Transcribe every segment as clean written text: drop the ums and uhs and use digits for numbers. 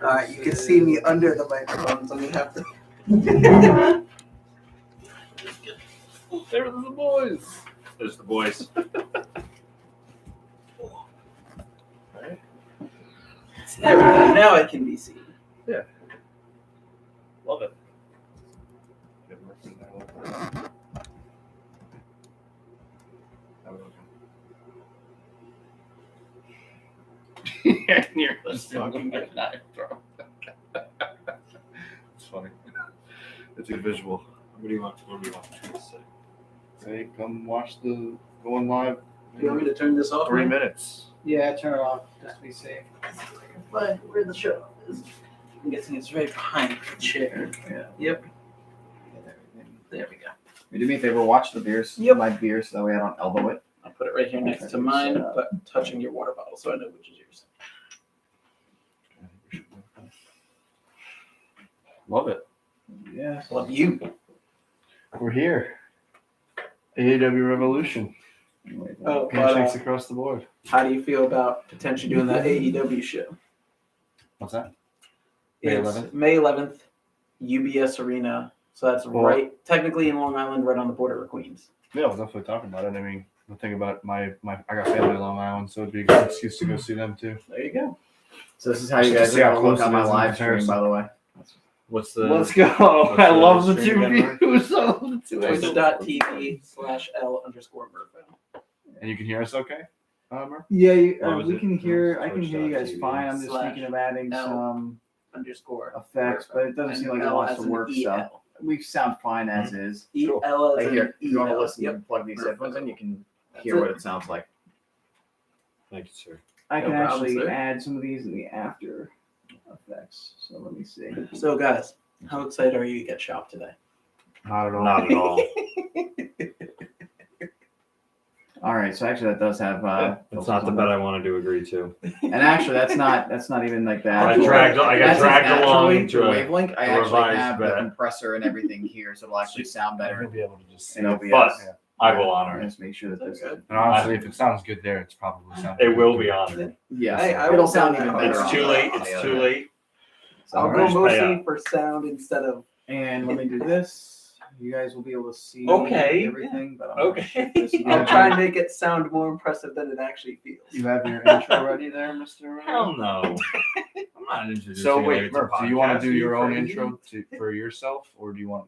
All right, you can see me under the microphone, so you have to. There's the boys. There's the boys. Right. There we go. Now I can be seen. Yeah. Love it. Yeah, you're just fucking good night, bro. It's funny. It's a visual. What do you want to say? Say, come watch the going live. You want me to turn this off? 3 minutes. Yeah, turn it off just to be safe. But where the show is. I'm guessing it's right behind the chair. Yeah. Yep. There we go. Do me a favor, watch the beers. Yep. My beer, so that way I don't elbow it. I'll put it right here next to mine, but touching your water bottle so I know which is yours. Love it. Yeah. Love you. We're here. AEW Revolution. Oh, Handshakes but, across the board. how do you feel about potentially doing that AEW show? What's that? May It's 11th? May 11th, UBS Arena. So that's right, technically in Long Island, right on the border of Queens. Yeah, we'll definitely talk about it. I mean, the thing about I got family in Long Island, so it'd be a good excuse to go see them too. There you go. So this is how you Just guys to see how are going to look close at it my is in live stream, comparison. by the way. What's the? Let's go. what's I the love the stream two again, Mark? views. I love the two angles. Twitch.tv/L_Murphy. And you can hear us okay, Mark? Yeah, Or was we it can hear. I can hear you guys Twitch.tv fine. I'm just thinking of adding /L some _. effects, but it doesn't seem like it wants to work. So we sound fine as is. EL Like as here, in if you want to EL. listen, Yep. plug these headphones in. You can That's hear it. what it sounds like. Thank you, sir. I can No problem, actually sir. add some of these in the after effects. So let me see. So, guys, how excited are you to get shopped today? Not at all. Not at all. All right, so actually that does have. It's not the bet I wanted to agree to. And actually, that's not even like that. I got dragged along into the a wavelength. I actually revised have the bet. compressor and everything here, so it'll actually sound I'll better be able to just see in it. OBS. But I will honor it. Just make sure that this. Okay. And honestly, if it sounds good there, it's probably sounding It good. will be honored. Yes, Hey, I it'll will sound sound even that. better. It's too late. It's too late. I'll All go right, mostly for sound instead of. and let me do this. You guys will be able to see Okay. everything. But I'm Okay. I'll try and make it sound more impressive than it actually feels. You have your intro ready there, Mr. Hell no. I'm not introducing So wait, anybody to Murph, do you want to podcasts. do Are you your own crazy? intro for yourself, or do you want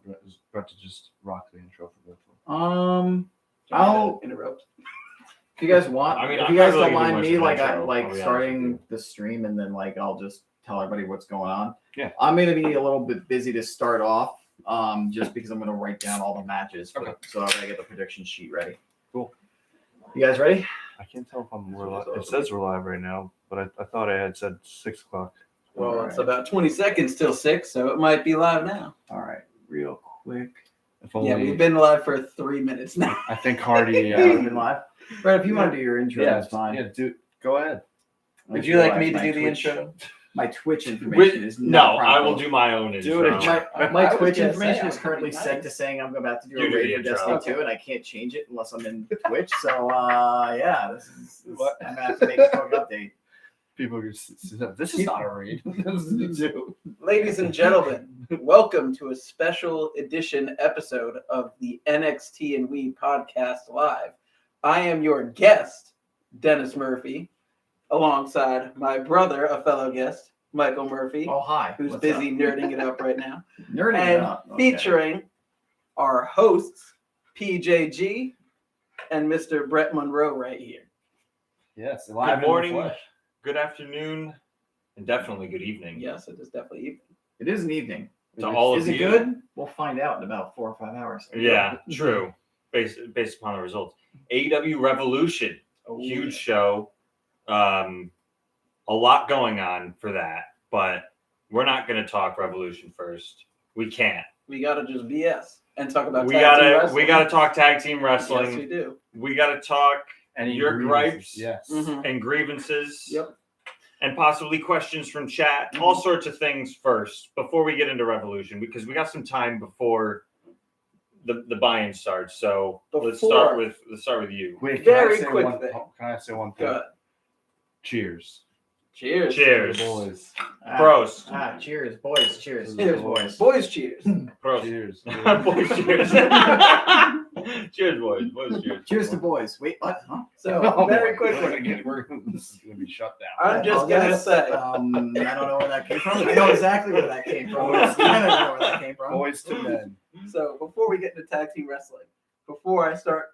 Brett to just rock the intro for both of them? I'll. interrupt. If you guys want, I mean, if I'm you guys not really don't mind gonna do me, much like of an I intro, I'll like be honest starting with the stream, and then like I'll just tell everybody what's going on. Yeah. I'm gonna be a little bit busy to start off, just because I'm gonna write down all the matches. Okay. So I'm gonna get the prediction sheet ready. Cool. You guys ready? I can't tell if we're live. It says we're live right now, but I thought I had said 6 o'clock. Well, All it's right. about 20 seconds till 6, so it might be live now. All right, real quick. If only, Yeah, we've been live for 3 minutes now. I think Hardy. Yeah, we've been live. Brett, if you want to do your intro, yeah, that's fine. Yeah, go ahead. I Would just you like me realized to my do the Twitch- intro? My Twitch information is No, not I will proper. do my own Do intro. it. My I was Twitch gonna information say, is currently that'd be set nice. to saying I'm about to do You a do raid the for intro. Destiny Okay. 2, and I can't change it unless I'm in Twitch. So yeah, this is What? I'm gonna have to make a quick update. People are just, this is not a read. This is a do. Ladies and gentlemen, welcome to a special edition episode of the NXT and We podcast live. I am your guest, Dennis Murphy, alongside my brother, a fellow guest, Michael Murphy, Oh hi, who's what's busy up? nerding it up right now, Nerding it and up. Okay. featuring our hosts, PJG and Mr. Brett Monroe right here. Yes, Good morning, good afternoon, and definitely good evening. Yes, it is definitely evening. It is an evening. To all is of it you. good? We'll find out in about 4 or 5 hours. Yeah, true. Based upon the results. AEW Revolution, huge show. A lot going on for that, but we're not going to talk Revolution first. We can't. We gotta just BS and talk about We tag team gotta wrestling. talk tag team Yes, we wrestling. do. We gotta talk Any your grievances? gripes. Yes. Mhm. and grievances. Yep. And possibly questions from chat. All sorts of things first before we get into Revolution, because we got some time before the buy-in starts. So let's start with you. Wait, Very can I say quick one, thing. Can I say one Go thing? ahead. Cheers. Cheers. Cheers. Boys. Prost. Cheers, boys. Cheers. Cheers, boys. Boys, cheers. Prost. Cheers. Boys, cheers. Cheers, boys. Boys, cheers. Cheers to boys. Wait, what? Huh? So, very We're quickly, this is gonna be shut down. I'm just going to say, I don't know where that came from. I know exactly where that came from. I don't know where that came from. Boys to men. so before we get into tag team wrestling, before I start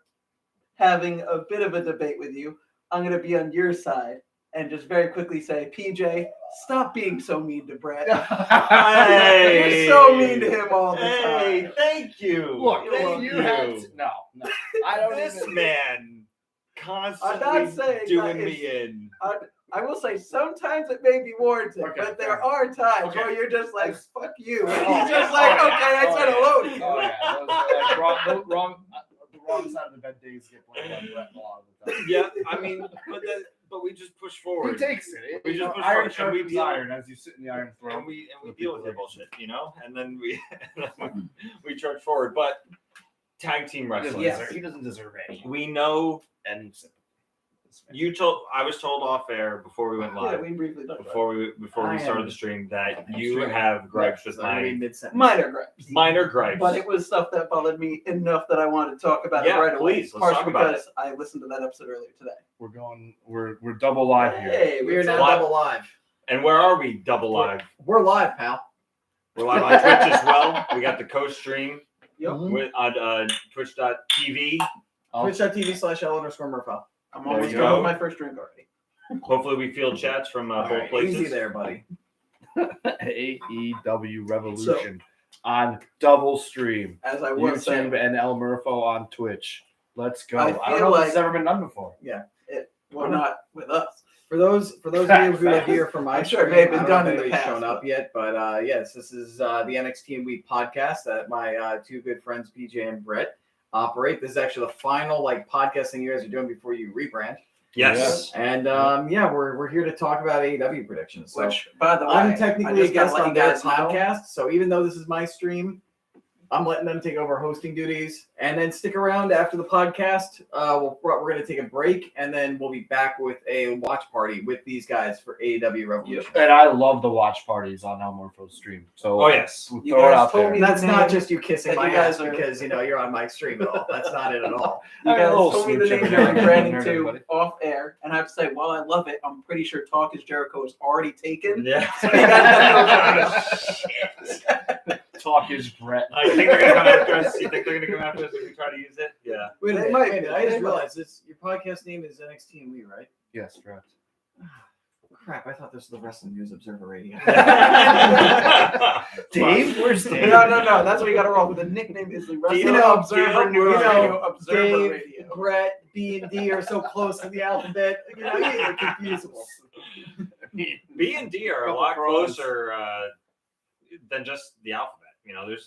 having a bit of a debate with you, I'm going to be on your side and just very quickly say, PJ, stop being so mean to Brett. Hey. You're so mean to him all the Hey, time. thank you. Look, Thank if you had no. I don't This even. man I'm not constantly saying doing that me it's- in. I will say sometimes it may be warranted, Okay, but there fair are times Okay. where you're just like, fuck you. And Oh, he's just yeah. like, Oh, okay, yeah. I said Oh, hello to you. Oh yeah, those are like the wrong side of the bed days get blamed on Brett a lot of the time. Yeah, I mean, but we just push He forward. takes it. We just push iron forward, and we sharpens deal- iron as you sit in the iron throne. and we deal with your bullshit, and then we charge forward. But tag team He wrestling. doesn't, Yes. deserve, he doesn't deserve any. We know And I was told off air before we went Yeah, live, we briefly talked about before we I started am- the stream, that I'm you sure. have gripes with So I'm gonna be my mid-sentence. minor gripes. minor gripes. But it was stuff that bothered me enough that I wanted to talk about Yeah, it right away. please, let's Partially talk about because I listened to that episode earlier today. we're double live here. Hey, We are what's now up? double live. And where are we? Double live. We're live, pal. We're live on Twitch as well. We got the co-stream Yep. with on twitch.tv. Twitch.tv/L_Murpho. I'm There almost you done go. with my first drink already. Hopefully we field chats from All both right, places. easy there, buddy. AEW Revolution on double stream. As I was saying, YouTube and El Murpho on Twitch. Let's go. I I don't feel know if like- this has ever been done before. well, not with us. For those of you who are here from my I'm sure it stream, may have been I don't done know in if the anybody's past, shown up but- yet, but yes, this is the NXT and We podcast that my two good friends PJ and Brett operate. This is actually the final podcast thing you guys are doing before you rebrand. Yes. And we're here to talk about AEW predictions. So Which, by the way, I'm I technically a just gotta guest let on you their guys know. podcast, so even though this is my stream, I'm letting them take over hosting duties. And then stick around after the podcast. We're going to take a break, and then we'll be back with a watch party with these guys for AEW Revolution. And I love the watch parties on El Murpho's stream. So Oh yes. we'll You throw it guys out told there. me And that's the not name just you kissing that my you guys ass are- because you're on my stream at all. That's not it at all. You I got a guys little told me the smooch name every you're now and branding then, to everybody. off air, and I have to say, while I love it, I'm pretty sure Talk is Jericho is already taken. Yeah. So you guys Talk is Brett. I think they're gonna come after us. You think they're gonna come after us if we try to use it? Yeah. Wait a They minute. might. Wait a minute. I just They might. realized this. Your podcast name is NXT and We, right? Yes, correct. Crap! I thought this was the Wrestling News Observer Radio. Dave? Where's Dave? No. That's what you got to roll with. The nickname is the Wrestling Observer News Radio Observer Dave, Radio. Brett, B, and D are so close to the alphabet. You're confusable. B and D are a Couple lot pros. closer than just the alphabet.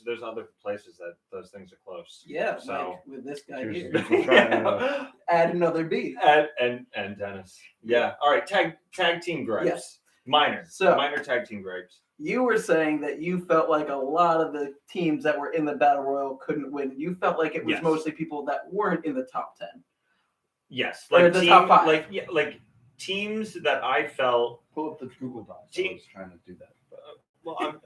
There's other places that those things are close. Yeah, So- like with this guy Here's- here. here's what I'm trying to- Add another B. And Dennis. Yeah. All right. Tag team gripes. Yes. Minor tag team gripes. You were saying that you felt like a lot of the teams that were in the Battle Royal couldn't win. You felt like it was Yes. mostly people that weren't in the top 10. Yes. Or Like the top five. like teams that I felt. Pull up the Google Docs. I was trying to do that. Well, I'm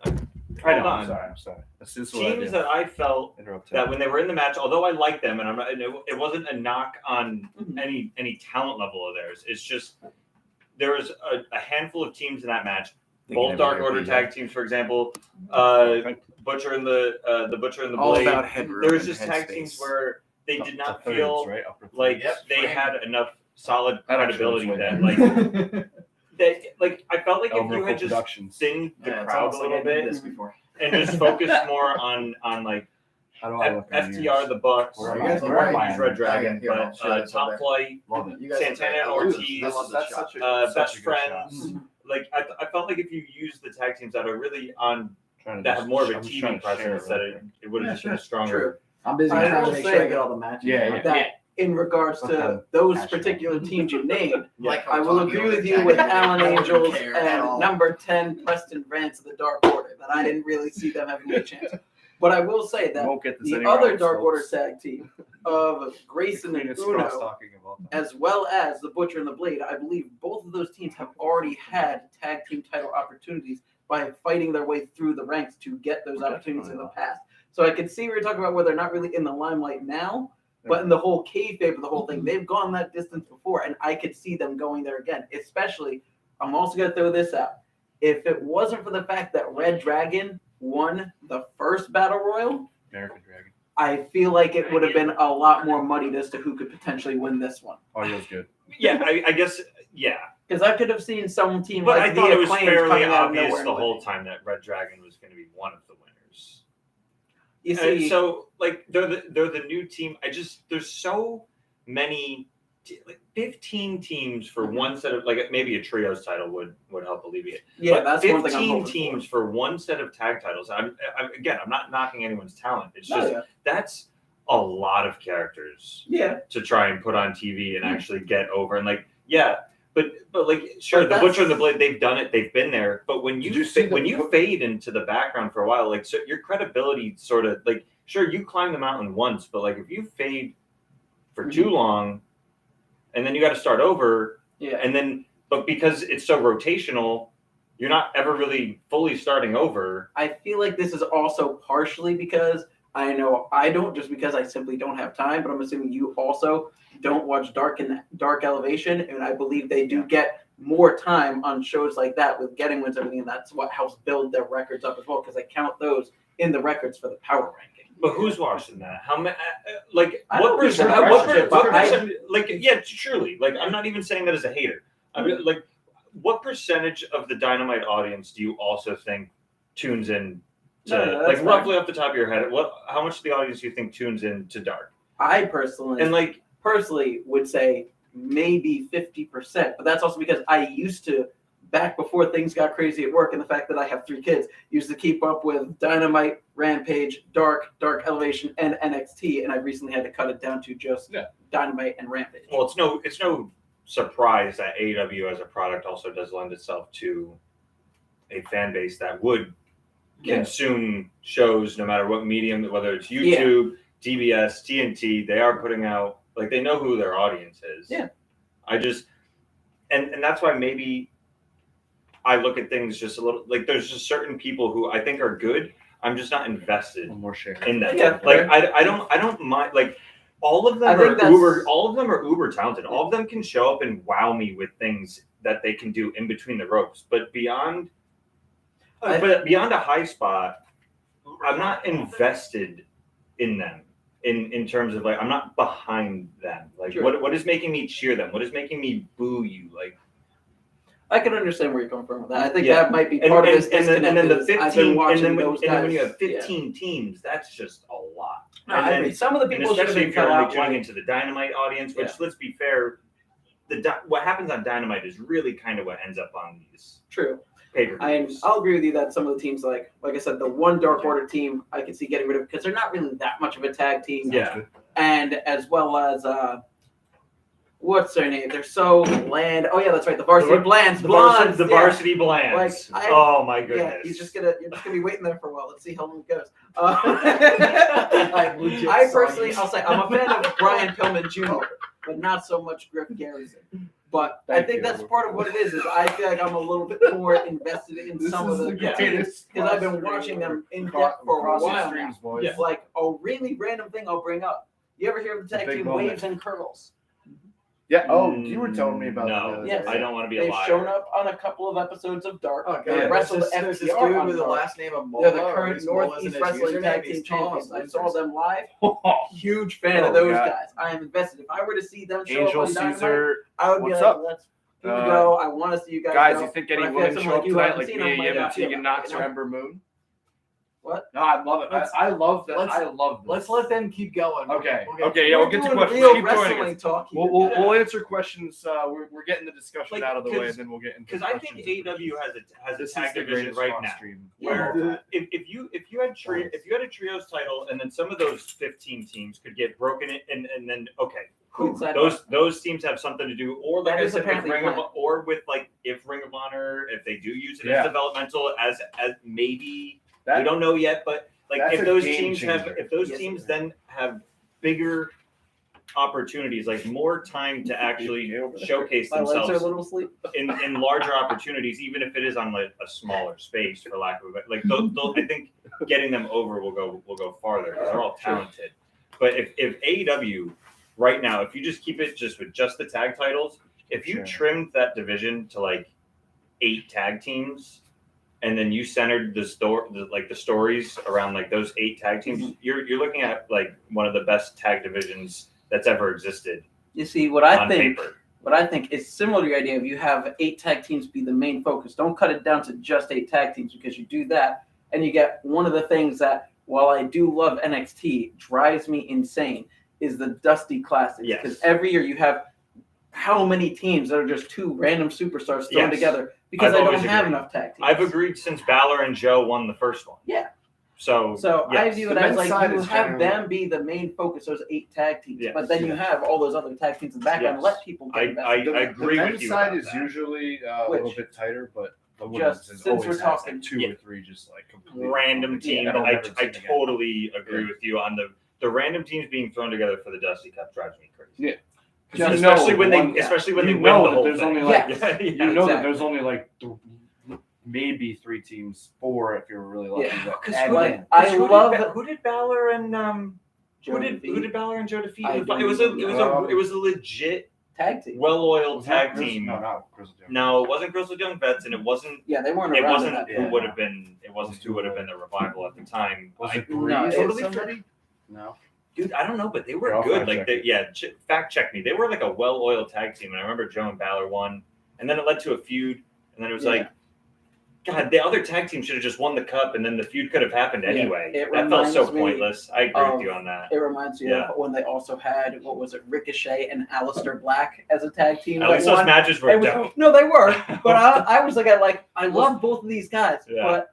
I know. Hold on. I'm sorry. This is what I teams do. that I felt Interrupt that when they were in the match, although I liked them, and it wasn't a knock on Mhm. any talent level of theirs. It's just there was a handful of teams in that match. Both Dark Order tag teams, for example, Butcher and the Butcher and the All Blade. about headroom. There was and just tag headspace. teams where they did not Upper feel thirds, right? Upper like thirds. Yep, they frame. had enough solid That actually credibility looks that way I felt like El if you Murpho had just Productions. sing the Yeah, it's crowd a almost like little I did bit this before. and just focus more on like How do I look on FTR, yours? the Bucks, Where You am I? guys look Where am right. I? Red Dragon, Here, I'll but show this up Top there. Flight, Love it. You guys look Santana, right. Ortiz. That's such a Best good shot. Friends. Like I felt like if you use the tag teams that are really on Trying to that just- have more of a I'm just TV trying to share presence, it that right it would have Yeah, just been a sure. stronger. I'm busy I trying to will make say sure I get all the matches. Yeah, down. yeah. That in regards Let to them those hash it out. particular teams you named, Like I I'm will talking agree over with you tag with teams. Allen I don't Angels care at and all. number 10 Preston Vance of the Dark Order that I didn't really see them having a chance. But I will say You that won't get this the anywhere other else, Dark Order folks. tag team of Grayson and Cleanest Uno, cross-talking of all time. as well as the Butcher and the Blade, I believe both of those teams have already had tag team title opportunities by fighting their way through the ranks to get those opportunities in the past. So I can see we were talking about where they're not really in the limelight now, but in the whole kayfabe of the whole thing, they've gone that distance before, and I could see them going there again. Especially, I'm also going to throw this out. If it wasn't for the fact that Red Dragon won the first Battle Royal, American Dragon. I feel like it would have been a lot more muddied as to who could potentially win this one. Audio's good. Yeah, I guess, yeah. Because I could have seen some team But like I thought the it was Acclaimed fairly coming out of obvious nowhere the and whole winning. time that Red Dragon was going to be one of the winners. You see, So like they're the new team. There's so many, like 15 teams for one set of, like maybe a trios title would help alleviate. yeah, But that's one thing I'm 15 hoping teams for one set of tag titles. I'm not knocking anyone's talent. It's for. just that's a lot of characters Yeah. to try and put on TV and actually get over. And like, yeah, but like, sure, But the that's- Butcher and the Blade, they've done it, they've been there. But when Did you you see when the- you fade into the background for a while, like, so your credibility sort of like, sure, you climb the mountain once, but like if you fade for too long, and then you got to start over, Yeah. and then but because it's so rotational, you're not ever really fully starting over. I feel like this is also partially because I know I don't, just because I simply don't have time, but I'm assuming you also don't watch Dark Elevation, and I believe they do get more time on shows like that with getting wins and everything, and that's what helps build their records up as well, because I count those in the records for the power ranking. But who's watching that? How many? Like I what don't think percent? that What much, but I- percent? Like yeah, surely. Like I'm not even saying that as a hater. I mean, like what percentage of the Dynamite audience do you also think tunes in to, No, that's like fine. roughly off the top of your head? How much of the audience do you think tunes in to Dark? I personally would say maybe 50%, but that's also because I used to, back before things got crazy at work, and the fact that I have 3 kids, used to keep up with Dynamite, Rampage, Dark Elevation, and NXT, and I recently had to cut it down to just Dynamite and Rampage. Well, it's no surprise that AEW as a product also does lend itself to a fan base that would consume shows no matter what medium, whether it's YouTube, TBS, TNT. They are putting out, like, they know who their audience is. Yeah. I just and that's why maybe I look at things just a little, like, there's just certain people who I think are good. I'm just not invested One more share. in that. Yeah, Like I don't mind, like all of them I think are that's- uber talented. All of them can show up and wow me with things that they can do in between the ropes. But beyond a high spot, I'm not invested in them in terms of, like, I'm not behind them. Like Sure. what is making me cheer them? What is making me boo you? Like I can understand where you're coming from with that. I think Yeah. that might be part of this and then the disconnect is 15 I've been watching and then those when you guys- have 15 teams, that's just a lot. No, And I then- agree. Some of the And people should have especially been if you're cut only out. tuning Like, into the Dynamite audience, which, let's be fair, what happens on Dynamite is really kind of what ends up on these true. pay-per-views. I'll agree with you that some of the teams, like I said, the one Dark Order team, I can see getting rid of because they're not really that much of a tag team. Yeah. And as well as what's their name? They're so bland. Oh yeah, that's right. The Varsity Blands. The Blondes, Varsity Blands. Like, oh my Yeah, goodness. you're just gonna be waiting there for a while. Let's see how long it goes. I legit I saw personally, you. I'll say I'm a fan of Brian Pillman Jr., but not so much Griff Garrison. But I Thank think you. that's part of what it is I feel like I'm a little bit more invested in some of the teams because I've been watching them in depth for a Cross the while now. streams, boys. Yeah. Like a really random thing I'll bring up. You ever hear of the tag Big team moment. Waves and Curls? Yeah. Oh, you were telling me about no, that. Yes. I don't want to be a They've liar. shown up on a couple of episodes of Dark. Oh, They God. wrestled There's this FTR dude on with the Dark. last name of Mola. They're the or at current least Mola's Northeast in his Wrestling username. Tag He's Team Tom Champions. I Luther. saw them live. Huge fan Oh, of those God. guys. I am invested. If I were to see them show Angel up on Dynamite, Caesar. I would be what's like, up? let's go. I want to see you guys go. You think But any I feel women like show someone up you tonight haven't like seen, me, I'm like, Yim, yeah, and Tegan yeah, Knox, yeah. or Ember Moon? What? No, I love it. I love that. let's- I love this. Let's let them keep going. Okay. We'll Okay. Yeah, we'll get to We're doing questions. real Keep going. wrestling talk here. We'll answer questions. We're getting the discussion Like, out of the way, 'cause- and then we'll get into Because I think AEW has This a tag is the division greatest right cross now. stream. Where if you had a trios title, and then some of those 15 teams could get broken in, and then Inside those teams have something to do, or like That I is said, with apparently Ring of, planned. or with, like, if Ring of Honor, if they do use it Yeah. as developmental, as maybe That- we don't know yet, but like That's if a those game teams have changer. if those Yes, teams it is. then have bigger opportunities, like more time to actually showcase My legs are a themselves little asleep. in larger opportunities, even if it is on like a smaller space, for lack of a like they'll, I think getting them over will go farther because they're all talented. But if AEW right now, if you just keep it just with just the tag titles, if you Sure. trimmed that division to like 8 tag teams, and then you centered the stories around like those 8 tag teams, you're looking at like one of the best tag divisions that's ever existed You see, what I on think paper. is similar to your idea of you have 8 tag teams be the main focus. Don't cut it down to just 8 tag teams, because you do that and you get one of the things that, while I do love NXT, drives me insane is the Dusty Classics. Yes. Because every year you have how many teams that are just 2 random superstars thrown Yes. together because I've they don't always have agreed. enough tag teams. I've agreed since Balor and Joe won the first one. Yeah. So I yes. view The it as men's like side you is have generally- them be the main focus, those 8 tag teams. Yes, But then you have all those other tag teams in the background. Yes. Let people get invested. I agree the with men's you side about is that. usually a Which? little bit tighter, but the women's Just is since always we're has, talking- like 2 Yeah. or 3 just like completely Random team. that'll I never team again. totally agree Yeah. with you on the random teams being thrown together for the Dusty Cup drives me crazy. Yeah. 'Cause Just especially when one- they especially when you they know win the that whole there's thing. only like Yes. Yeah, you know that exactly. there's only like maybe 3 teams, 4 if you're really lucky. Yeah. that Because add who in. did- I love who did Balor and Joe who did defeat Balor and Joe defeat? I It was a don't it was a legit tag team. well-oiled Was that tag Grizzly- team. No, not Grizzly Jones. No, it wasn't Grizzled Young Vets, and it wasn't Yeah, they weren't around. in that yeah. who point. would have been who would have been the revival at the time. Was I it no, Breeze? it's totally somebody? No. Dude, I don't know, but they were Yeah, I'll good. fact Like, check they, it. yeah, fact check me. They were like a well-oiled tag team, and I remember Joe and Balor won, and then it led to a feud, and then it was Yeah. like, God, the other tag team should have just won the cup, and then the feud could have happened Yeah, anyway. it That felt so reminds me pointless. I agree of- with you on that. It reminds me Yeah. of when they also had, what was it, Ricochet and Aleister Black as a tag team. At that least those won. matches were It was- dope. No, they were. But I was looking at like, I love both of these guys, Yeah. but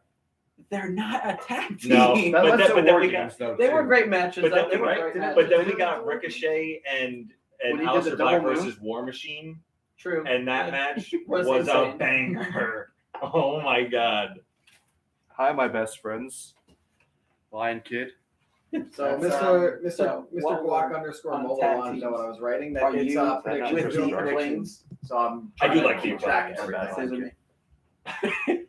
they're not a tag team. No, That But led that- to but then war we got- games, though, They too. were great matches. But then They we- were right? great Did it- matches. But then we Did got it- Ricochet and When he did Aleister the Black double move? versus War Machine, True. and that Yeah. match Was was a insane. banger. Oh my God. Hi, my best friends. Lion Kid. So That's, Mr. so Mr. what Guac were underscore on mobile tag wanted to know teams? what I was writing. That Are it's you predictions with versus the predictions. So I'm I do trying like to the keep track Acclaimed. of everything. Scissor me.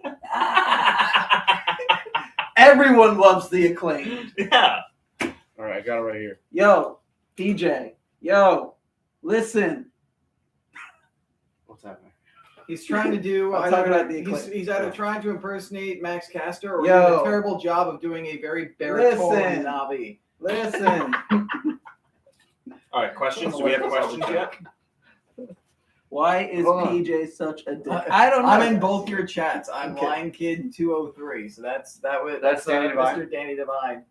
Everyone loves the Acclaimed. Yeah. All right, I got it right here. Yo, PJ. Yo, listen. What's happening? He's trying to do. I'm I talking don't about know, the he's, Acclaimed. he's either trying to impersonate Max Caster or Yo. doing a terrible job of doing a very baritone Listen. Navi. Listen. All right, questions. Do we have questions yet? Why is Hold on. PJ such a dick? I don't know. I'm in both your chats. I'm Okay. Lion Kid 203. So that's That's Danny Devine? Mr. Danny Devine.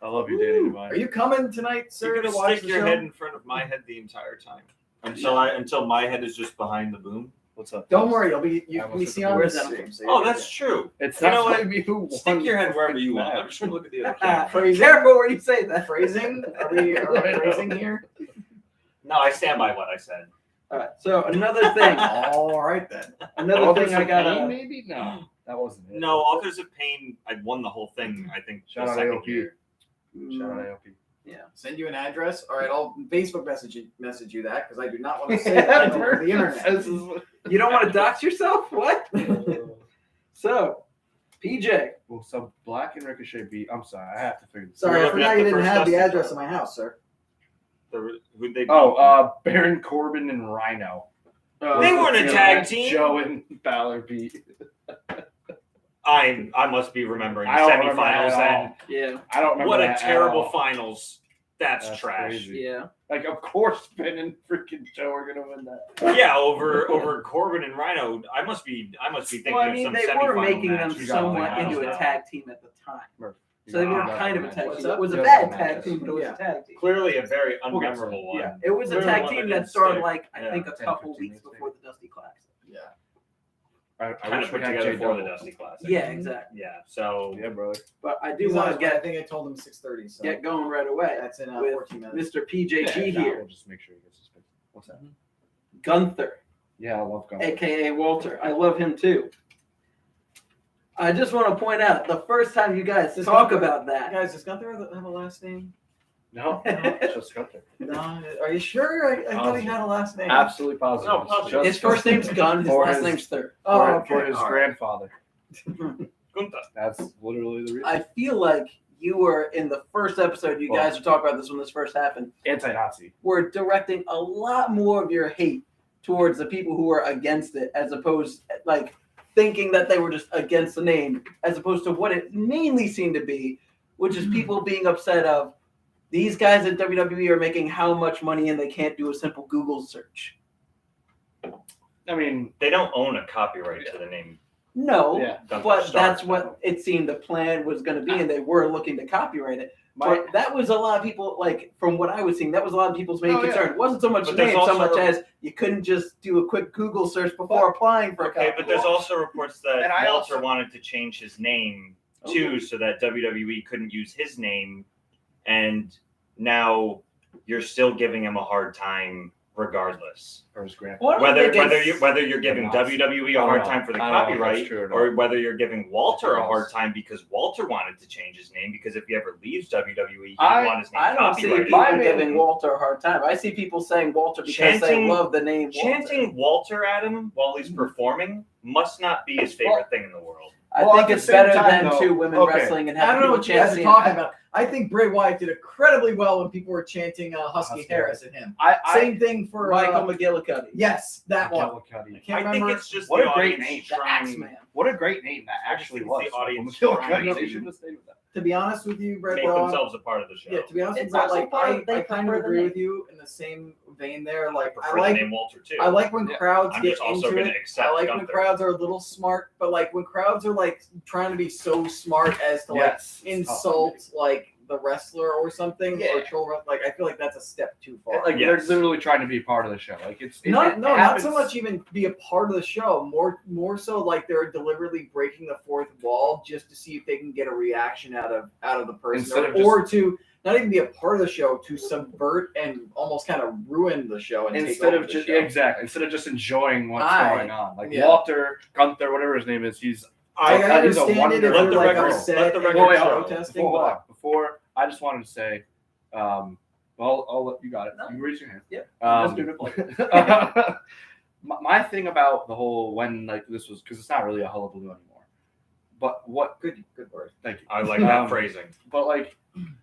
I love you, Danny Woo. Devine. Are you coming tonight, sir, You to can watch stick the your show? head in front of my head the entire time until my head is just behind the boom. What's up? Don't worry, you'll be I almost we hit see the on the boards. stream. So Oh, you're that's true. It's You not know what? maybe who Stick your head wherever you want. match. I'm just gonna look at the other Ah, camera. be careful where you say that. phrasing. Are we phrasing here? No, I stand by what I said. All right. So another thing. All right then. Another Authors thing I of got. Pain, maybe no, that wasn't it. No, Authors of Pain. I won the whole thing. I think Shout the out second AOP. year. Shout out AOP. Send you an address. All right, I'll Facebook message you that because I do not want to say that over the internet. You don't want to dox yourself? What? So, PJ. Well, so Black and Ricochet beat. I'm sorry, I have to figure this. Sorry, I looking at forgot you the didn't first have the Dusty address card. of my house, sir. Who'd they beat? Baron Corbin and Rhino. They weren't a tag team. Joe and Balor beat. I must be remembering I don't remember semifinals that at and Yeah. I don't remember. what a that at terrible all. finals. That's trash. crazy. Yeah. Like, of course, Ben and freaking Joe are gonna win that. Yeah, over Corbin and Rhino. I must be thinking Well, I of mean, some they semifinal were making them match. somewhat Yeah. into a tag team at the time. You So they know, were I'm kind of not a tag What's team. up? It was a Yeah, bad yeah, tag yeah. team, but it was Yeah. a tag team. Clearly a very We'll get unmemorable to one. it. Yeah. It was a Clearly tag one team that that didn't started stick. like I Yeah. think a 10, couple 15 weeks minutes, before the Dusty Classic. Yeah. I Kind wish of we put had together Jay for the Double. Dusty Classic. Yeah, exactly. Yeah. So Yeah, brother. But I do He's want on to his way. I get think I told him 6:30. So going right away. that's in with 14 minutes. Mr. PJG Yeah, here, We'll just make sure he gets his pick. What's that? Gunther, Yeah, I love Gunner. aka Walter. I love him too. I just want to point out the first time you guys Does talk Gunther- about that. Guys, does Gunther have a last name? No, it's just Gunther. No. Are you sure? I thought he had a last name. Absolutely positive. No, positive. His first name's Gunn. His For last his- name's Thur. Oh, okay. For his All right. grandfather. Gunther. That's literally the reason. I feel like you were in the first episode. You guys were talking about this when this first happened. Anti-Nazi. Were directing a lot more of your hate towards the people who were against it, as opposed like thinking that they were just against the name, as opposed to what it mainly seemed to be, which is people being upset of these guys at WWE are making how much money and they can't do a simple Google search. I mean, They don't own a copyright to the name. No, yeah. Gunther but Stark. that's what it seemed the plan was going to be, and they were looking to copyright it. My, But that was a lot of people, like, from what I was seeing, that was a lot of people's main Oh, yeah. concern. It wasn't so much But the there's name, so also much a- as you couldn't just do a quick Google search before applying for a Okay, copyright. but there's also reports that And I Walter also- wanted to change his name too, so that WWE couldn't use his name, and now you're still giving him a hard time regardless. or his grandfather. Well, I don't think Whether you're giving WWE a hard time for the I don't know if that's copyright, true or not. or whether you're giving Walter a Yes. hard time because Walter wanted to change his name, because if he ever leaves WWE, he I- didn't want his name I don't see copyrighted. people My main- giving Walter a hard time. I see people saying Walter because they Chanting- love the name Walter. Chanting Walter at him while he's performing must not be his favorite thing in the world. I Well, think at the it's same better time, than though- two women okay. wrestling and I having don't know people what you guys are chanting. talking about. I think Bray Wyatt did incredibly well when people were chanting Husky Husky Harris at him. I Same thing for Michael McGillicuddy. yes, that one. McGillicuddy. I can't I remember. think it's just What the a great audience name. The trying- Axeman. What a great name that I just actually think was. it's the audience McGillicuddy. trying They to- should have stayed with that. To be honest with you, Brett make Braun, themselves a part of the show. yeah, to be honest with It's you, Brett, also like part of- I they kind of prefer the agree name. with you in the same vein there. I Like prefer I like the name Walter too. I like when Yeah. crowds I'm get just also into going it. to accept I like when Gunther. crowds are a little smart, but like when crowds are like trying to be so smart as to like Yes. insult like the wrestler or something or Yeah. troll, like I feel like that's a step too far. Like Yes. they're literally trying to be part of the show. Like it not happens- so much even be a part of the show. More so like they're deliberately breaking the fourth wall just to see if they can get a reaction out of the person, Instead of or to not even be a part of the show, to subvert and almost kind of ruin the show and take instead over of the just show. exactly instead of just enjoying what's I- going on. Like yeah. Walter, Gunther, whatever his name is, he's I he's a understand it wonder. if Let you're the like record- upset let the and record you're show. protesting, Hold but on. Before I just wanted to say, well, I'll let you got it. No. You raise your hand. Yep. Um, Just do it like my thing about the whole when like this was because it's not really a hullabaloo anymore. But what? good word. Thank you. I like that Um, phrasing. But like,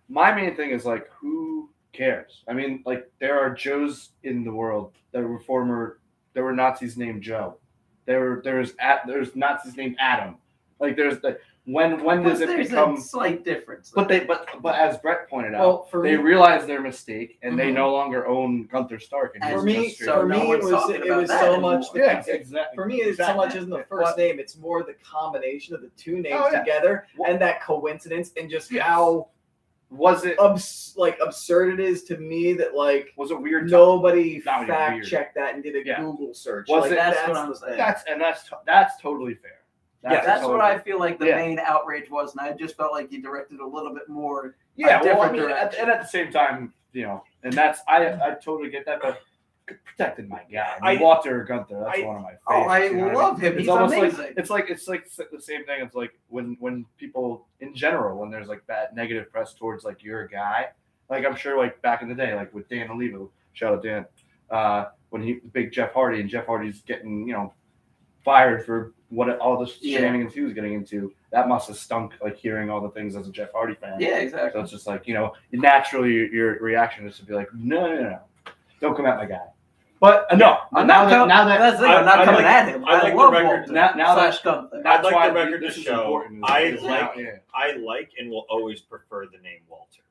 my main thing is like, who cares? I mean, like, there are Joes in the world. There were Nazis named Joe. There's Nazis named Adam. Like, there's the when does it there's become? a slight difference? But as Brett pointed out, Well, for they me, realize their mistake and they Mhm. no longer own Gunther Stark. And And for he's me, just straight so for up- no me, it one's was talking it about was that so anymore. much. yeah, exactly. For me, it's so Exactly. much isn't the first name; it's more the combination of the two names Oh, yeah. together Well- and that coincidence, and just Yes. how Was it absurd it is to me that like was it weird? nobody Not even fact weird. checked that and did a Yeah. Google search. Was like, it- That's what I'm saying. That's totally fair. That's what totally- I feel like the Yeah. main outrage was, and I just felt like you directed a little bit more. Yeah, well, I different mean, direction. and at the same time, and that's I totally get that, but protecting my guy, I mean, Walter Gunther, that's one of my favorites. Oh, I you know what love mean? him. It's He's almost amazing. like it's like the same thing. It's like when people in general, when there's like bad negative press towards like your guy, like I'm sure like back in the day, like with Dan Olivo, shout out Dan, when he big Jeff Hardy and Jeff Hardy's getting fired for all the shenanigans he was getting into. That must have stunk, like hearing all the things as a Jeff Hardy fan. Yeah, So exactly. it's just like, naturally your reaction is to be like, no, don't come at my guy. But no, I'm now not that com- now that that's the thing, I'm not I coming like- at him. I I, like the love record- Walter now that- / Gunther. I'd like why the record this to is show. important. I It's like- yeah. I like and will always prefer the name Walter,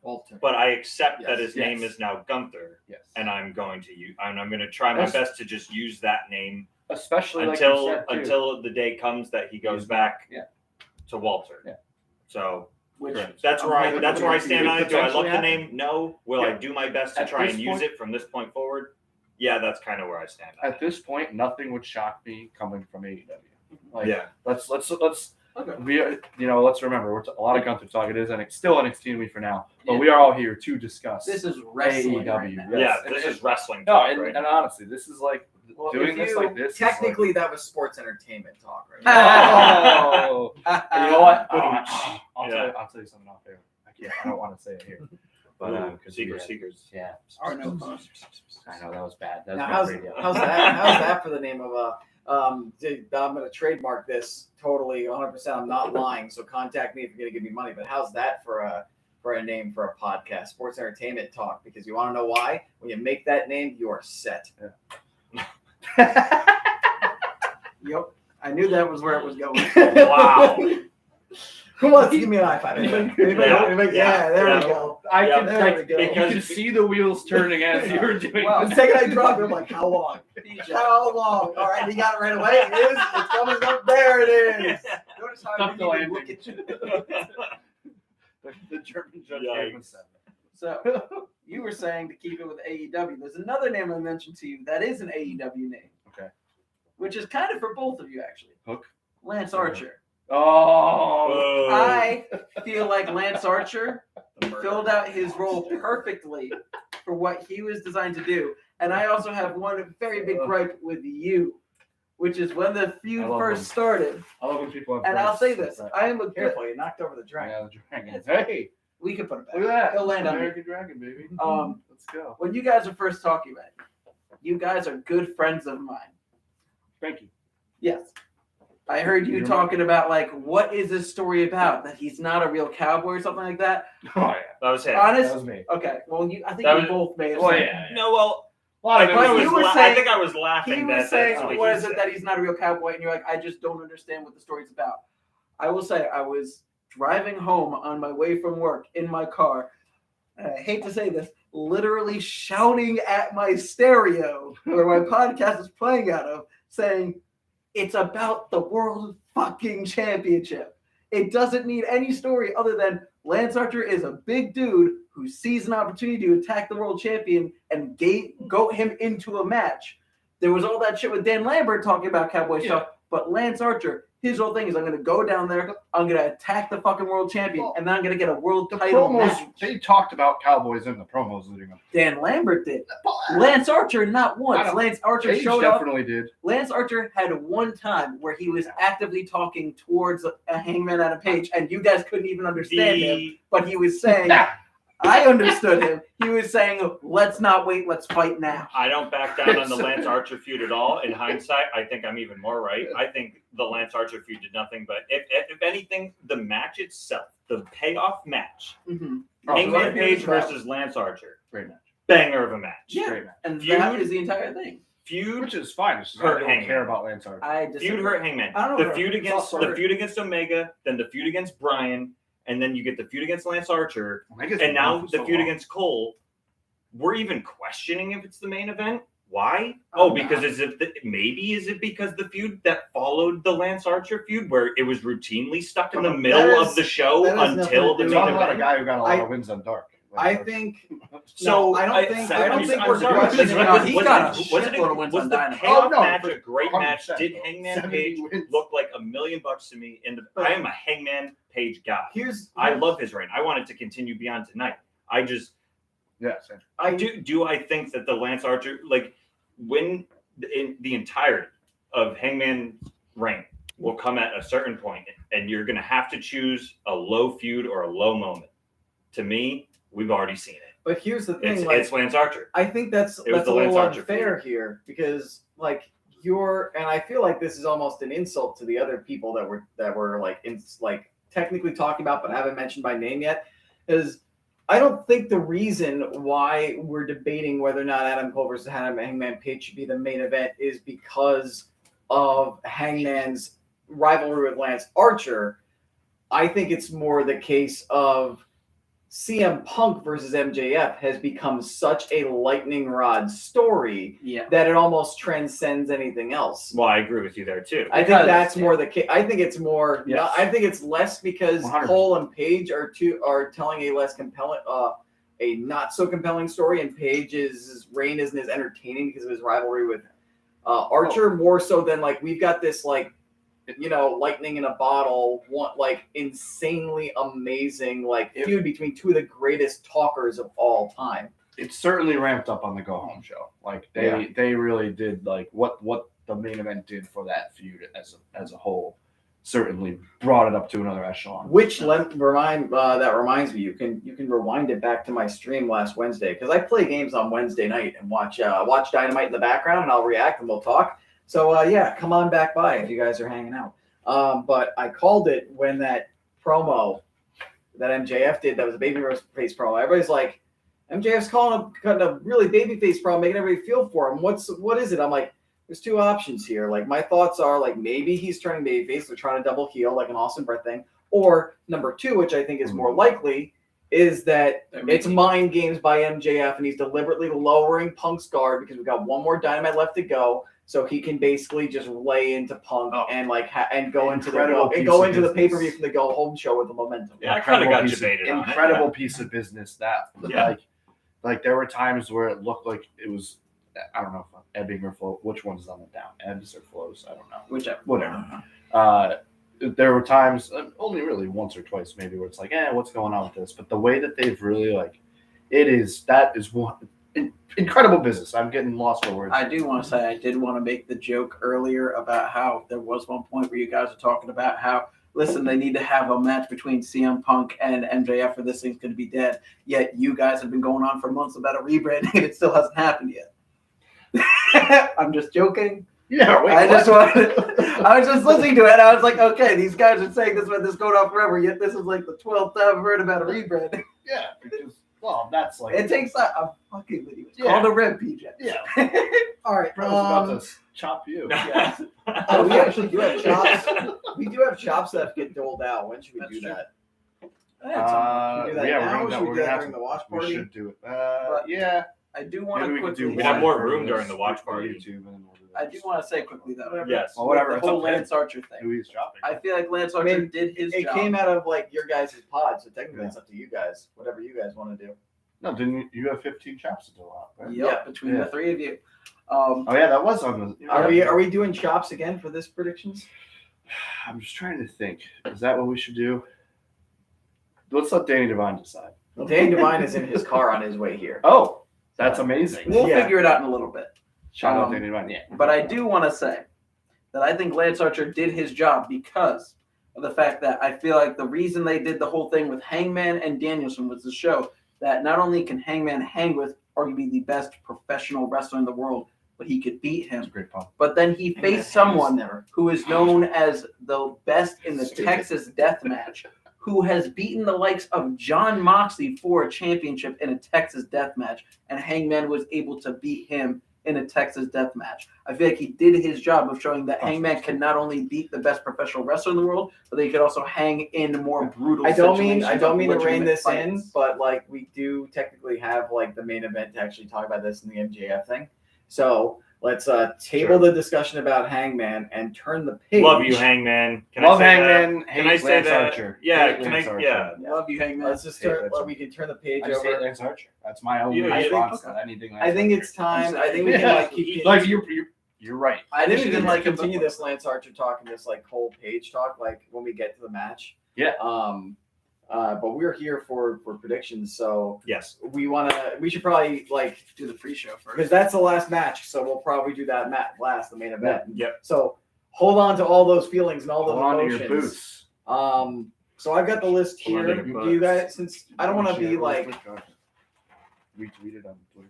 Walter. but I accept that Yes, his yes. name is now Gunther, Yes. and I'm going to try my That's- best to just use that name Especially like you said, too. until the day comes that he goes back Yeah. to Walter. Yeah. So Which that's I'm where I hoping that's to where I do. stand on it. Do I love Potentially the name? No. Will I Yeah. do my best to At try this and use point- it from this point forward? Yeah, that's kind of where I stand. On At this point, nothing would shock me coming from AEW. Like, yeah. let's Okay. let's remember a lot of Gunther talk. It is and it's still NXT week for now, but Yeah. we are all here to discuss This is wrestling. AEW. Right now. Yes. Yeah, this is wrestling. No, talk, and, right? and honestly, this is like Well, doing if this you- like this. technically that was sports entertainment talk, right? Oh, you know what? Yeah. I'll tell you something off there. I don't want to say it here. But Secrets. Yeah. Are no fun. I know that was bad. That was Now, bad how's radio. that for the name of a? I'm going to trademark this totally 100%. I'm not lying. So contact me if you're going to give me money. But how's that for a name for a podcast? Sports Entertainment Talk. Because you want to know why? When you make that name, you are set. Yep. I knew that was where it was going. Wow. Who wants to give me an high five? Anybody? Yeah, there we go. I Yeah, can, there like, we go. you can see the wheels turning as you were doing. Well, The second I drop it, I'm like, how long? How long? All right, you got it right away. It is. It's coming up. There it is. Notice how Tough I to didn't even landing. look at you. the German judge Yikes. gave him 7. So you were saying to keep it with AEW. There's another name I mentioned to you that is an AEW name. Okay. Which is kind of for both of you actually. Hook. Lance Archer. Oh. I feel like Lance Archer filled out his role perfectly for what he was designed to do. And I also have one very big gripe with you, which is when the feud I love first him. started. I love when people have And I'll say this: I am a good. Careful, you knocked over the dragon. Yeah, the dragon. Hey, We can put it back. look at that. He'll land on me. American Dragon, baby. Let's go. When you guys are first talking about it, you guys are good friends of mine. Thank you. Yes. I heard you You're talking about, like, what is this story about? That he's not a real cowboy or something like that? Oh, yeah. That was him. Honest? That was me. Okay. Well, I think That you was- both may have Well, said yeah. No, well, A lot of it But was- you were I saying- think I was laughing. He was that's saying, what what he is it said. that he's not a real cowboy? And you're like, I just don't understand what the story's about. I will say, I was driving home on my way from work in my car. And I hate to say this, literally shouting at my stereo where my podcast is playing out of, saying, it's about the World fucking Championship. It doesn't need any story other than Lance Archer is a big dude who sees an opportunity to attack the world champion and goat him into a match. There was all that shit with Dan Lambert talking about cowboy stuff, but Lance Archer, his whole thing is I'm going to go down there, I'm going to attack the fucking world champion, and then I'm going to get a world The title promos, match. they talked about Cowboys in the promos leading up. Dan Lambert did. Lance Archer, not I once. know. Lance Archer Paige showed up. definitely did. Lance Archer had one time where he was actively talking towards a Hangman Adam Page, and you guys couldn't even understand him, but he was saying, I understood him. He was saying, let's not wait, let's fight now. I don't back down on the Lance Archer feud at all. In hindsight, I think I'm even more right. I think the Lance Archer feud did nothing but, if anything, the match itself, the payoff match, Mm-hmm. Hangman Page versus Lance Archer, Great match. banger of a match. Yeah. Great match. And Feud? that is the entire thing. Feud Which is fine. It's just I Hurt don't Hangman. care about Lance Archer. I disagree. feud hurt Hangman. I don't The know. feud It's against also the feud against Omega, then the feud against Bryan, and then you get the feud against Lance Archer, Omega's and been now around for the so feud long. against Cole. We're even questioning if it's the main event. Why? I'm Oh, not. because is it because the feud that followed the Lance Archer feud, where it was routinely stuck in the That middle is- of the show that has nothing until to the do We're main talking about a event? guy who got a lot I- of wins on Dark. I think So No, I don't think we're I'm sorry, questioning. He's got a was shitload of wins was on the Dynamite. payoff Oh, no, match but a great match? 100%. Did Hangman 70 Page wins. look like $1 million to me? And I am a Hangman Page guy. here's I love his reign. I want it to continue beyond tonight. I just Yeah, same. I do I think that the Lance Archer, like, when in the entirety of Hangman's reign will come at a certain point, and you're going to have to choose a low feud or a low moment. To me, we've already seen it. But here's the thing, It's Lance Archer. I think that's It was a the Lance little Archer unfair here because like and I feel like this is almost an insult to the other people that were like technically talking about but haven't mentioned by name yet, is I don't think the reason why we're debating whether or not Adam Cole versus Hangman Page should be the main event is because of Hangman's rivalry with Lance Archer. I think it's more the case of CM Punk versus MJF has become such a lightning rod story Yeah. that it almost transcends anything else. Well, I agree with you there too. I think Because- that's more the case. I think it's more. Yes. I think it's less because 100%. Cole and Page are telling a less compelling, a not so compelling story, and Page's reign isn't as entertaining because of his rivalry with Archer. More so than like we've got this like, lightning in a bottle, insanely amazing feud between two of the greatest talkers of all time. It's certainly ramped up on the go home show. Like they really did like what the main event did for that feud as a whole. Certainly brought it up to another echelon. That reminds me, you can rewind it back to my stream last Wednesday because I play games on Wednesday night and watch Dynamite in the background and I'll react and we'll talk. So come on back by if you guys are hanging out. But I called it when that promo that MJF did that was a babyface promo. Everybody's like, MJF's cutting a really babyface promo, making everybody feel for him. What is it? I'm like, there's two options here. Like my thoughts are like maybe he's turning babyface, they're trying to double heel like an Austin Brett thing. Or number two, which I think is more likely, is that it's mind games by MJF and he's deliberately lowering Punk's guard because we've got one more Dynamite left to go, so he can basically just lay into Punk and go into the pay-per-view from the go home show with the momentum. Yeah, I kind of got debated on it. Incredible piece of business that. Yeah. Like there were times where it looked like it was, I don't know if ebbing or flow. Which one's on the down? Ebbs or flows? I don't know. Whichever. Whatever. There were times, only really once or twice maybe, where it's like, what's going on with this? But the way that they've really that is one incredible business. I'm getting lost for words. I do want to say I did want to make the joke earlier about how there was one point where you guys were talking about how, listen, they need to have a match between CM Punk and MJF or this thing's going to be dead. Yet you guys have been going on for months about a rebranding and it still hasn't happened yet. I'm just joking. Yeah, I was just listening to it. And I was like, okay, these guys are saying this is going on forever. Yet this is like the 12th time I've heard about a rebranding. Yeah, because that's like it takes that. I'm fucking with you. It's Yeah. called a red PJ. Yeah. All right. I was about to chop you. Yeah. We actually do have chops. We do have chops that get doled out. When should we do that? Should we do that now? Should we do that during the watch We party? should do it. But Yeah. I do want Maybe to we could quickly. do We'd have more room during the watch party. YouTube, and then we'll do that. I do want to say quickly though. Yes. Well, whatever. The It's whole up to him. Lance Archer thing. Who he's chopping. I feel like Lance Archer did his It job. came out of like your guys' pod, so technically it's up to you guys. Whatever you guys want to do. No, didn't you have 15 chops to do out? Right? Yep, between the three of you. Oh yeah, that was on the. Are we doing chops again for this predictions? I'm just trying to think. Is that what we should do? Let's let Danny Devine decide. Well, Danny Devine is in his car on his way here. Oh, that's amazing. We'll Yeah. figure it out in a little bit. Shout out Danny Devine. Yeah. But I do want to say that I think Lance Archer did his job because of the fact that I feel like the reason they did the whole thing with Hangman and Danielson was to show that not only can Hangman hang with arguably the best professional wrestler in the world, but he could beat That's a him. great pump. But then he faced someone who is known as the best in the Texas Death Match, who has beaten the likes of John Moxley for a championship in a Texas Death Match, and Hangman was able to beat him in a Texas Death Match. I feel like he did his job of showing that Hangman can not only beat the best professional wrestler in the world, but they could also hang in more brutal. I don't mean situations to of rein legitimate this in, fights. but like we do technically have like the main event to actually talk about this in the MJF thing. So let's table the discussion about Hangman and turn the page. Love you, Hangman. Can Love I say Hangman. That? Can I hate say Lance that? Archer. Yeah. Hate Can Lance I? Archer. Yeah. Love you, Hangman. Let's just we can turn the page I just hate over. Lance Archer. That's my only Yeah, response to anything. Lance I think Archer. it's time. I'm I think we can Yeah. like keep Like you're right. I think we didn't can like him continue before. this Lance Archer talk and this like whole page talk like when we get to the match. Yeah. But we're here for predictions, so Yes. we should probably like do the pre-show first. because that's the last match, so we'll probably do that match last, the main event. Yep. So hold on to all those feelings and all those Hold on to emotions. your boots. So I've got the list Hold on here. to your Do you butts. guys, since I don't want to be like, Retweet it on Twitter.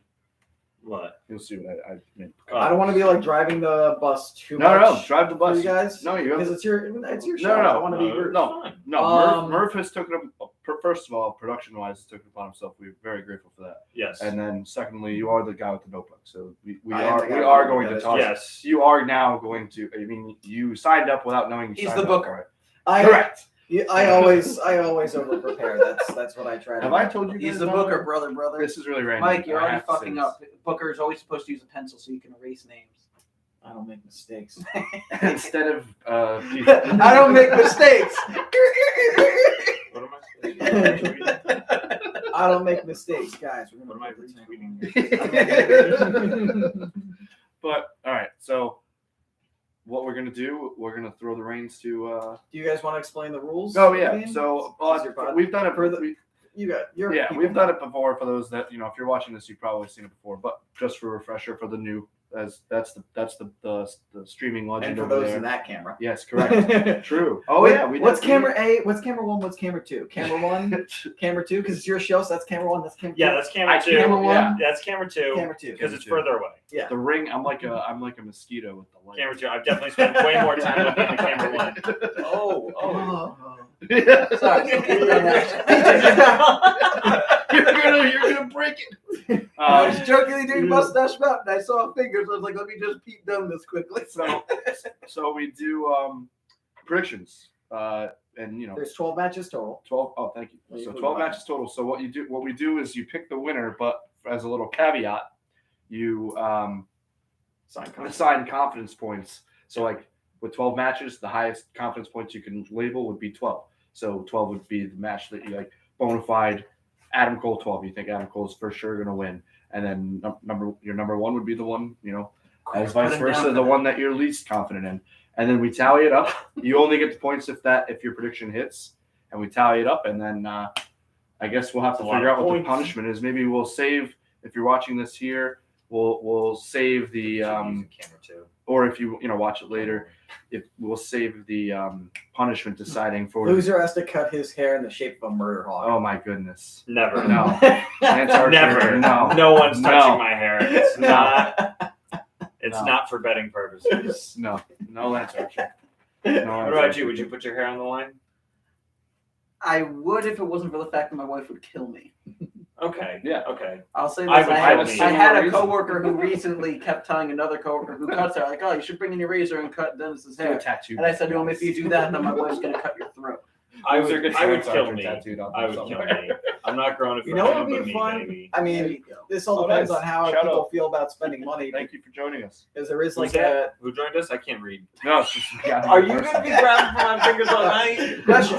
What? You'll see what I meant. I don't want to be like driving the bus too No, much. drive the for bus. you guys. No, you have because to. it's your show. No, I don't want to be rude. No, Um, Murph has taken up. First of all, production-wise, took it upon himself. We're very grateful for that. Yes. And then, secondly, you are the guy with the notebook, so we I am are the guy we with are the going notebook, to that talk. is Yes. You are now going to. I mean, you signed up without knowing you He's signed the up booker. for it. Correct. I always over prepare. That's what I try to Have do. I told you? He's guys the about booker, that? brother. This is really random. Mike, you're I already have to say fucking this. up. Booker is always supposed to use a pencil so you can erase names. I don't make mistakes. Instead of I don't make mistakes. What am I retweeting? I don't make mistakes, guys. We're What am gonna I put the retweeting? But all right, so what we're gonna do? We're gonna throw the reins to. Do you guys want to explain the rules? Oh of the yeah. game? So Is your pod- we've done it. for the- Yeah, we've done it before. For those that if you're watching this, you've probably seen it before. But just for a refresher for the new, that's the streaming legend And for over those there. in that camera. Yes, correct. True. Oh yeah. What's camera A? What's camera 1? What's camera 2? Camera 1, camera 2, because it's your show, so that's camera 1. That's camera 2. Yeah, that's camera 2. Camera 1. Yeah. That's camera 2. Camera 2. Because it's Camera 2. further away. Yeah. The ring. I'm like a mosquito with the light. Camera 2. I've definitely spent way more time looking at camera 1. Oh. Sorry. You're gonna break it. I was jokingly doing mustache mount, and I saw fingers. I was like, let me just peek down this quickly. So we do predictions, and There's 12 matches total. 12. Oh, thank you. So 12 matches total. So what we do is you pick the winner, but as a little caveat, you assign confidence points. So like with 12 matches, the highest confidence points you can label would be 12. So 12 would be the match that you like bona fide. Adam Cole 12. You think Adam Cole's for sure gonna win, and then your number one would be the one as vice versa, the one that you're least confident in, and then we tally it up. You only get the points if your prediction hits, and we tally it up, and then I guess we'll have to figure out what the punishment is. Maybe we'll save if you're watching this here. We'll save the camera 2. or if you watch it later, if we'll save the punishment deciding for Loser has to cut his hair in the shape of a murder hawk. Oh my goodness! Never. No, Lance Archer, Never. No, No one's No. touching my hair. It's not. It's No. not for betting purposes. no, Lance Archer. What about you? Would you put your hair on the line? I would if it wasn't for the fact that my wife would kill me. Okay. Yeah. Okay. I'll say this: I would I have a had similar a reason. coworker who recently kept telling another coworker who cuts hair, like, "Oh, you should bring in your razor and cut Dennis's Do a hair." tattoo. And I said to him, "If you do that, then my wife's gonna cut your throat." I Those are would. good I would Lance kill Archer me. tattooed on I would kill somewhere. me. I'm not growing it for You know what anyone would but be me, fun? baby. I There mean, you go. this all Oh, depends nice. on how Shout people out. feel about spending money. Thank you for joining us. Because there is Who's like a that? Who joined us? I can't read. No, it's just Are you going to be grabbing for my fingers all night? question.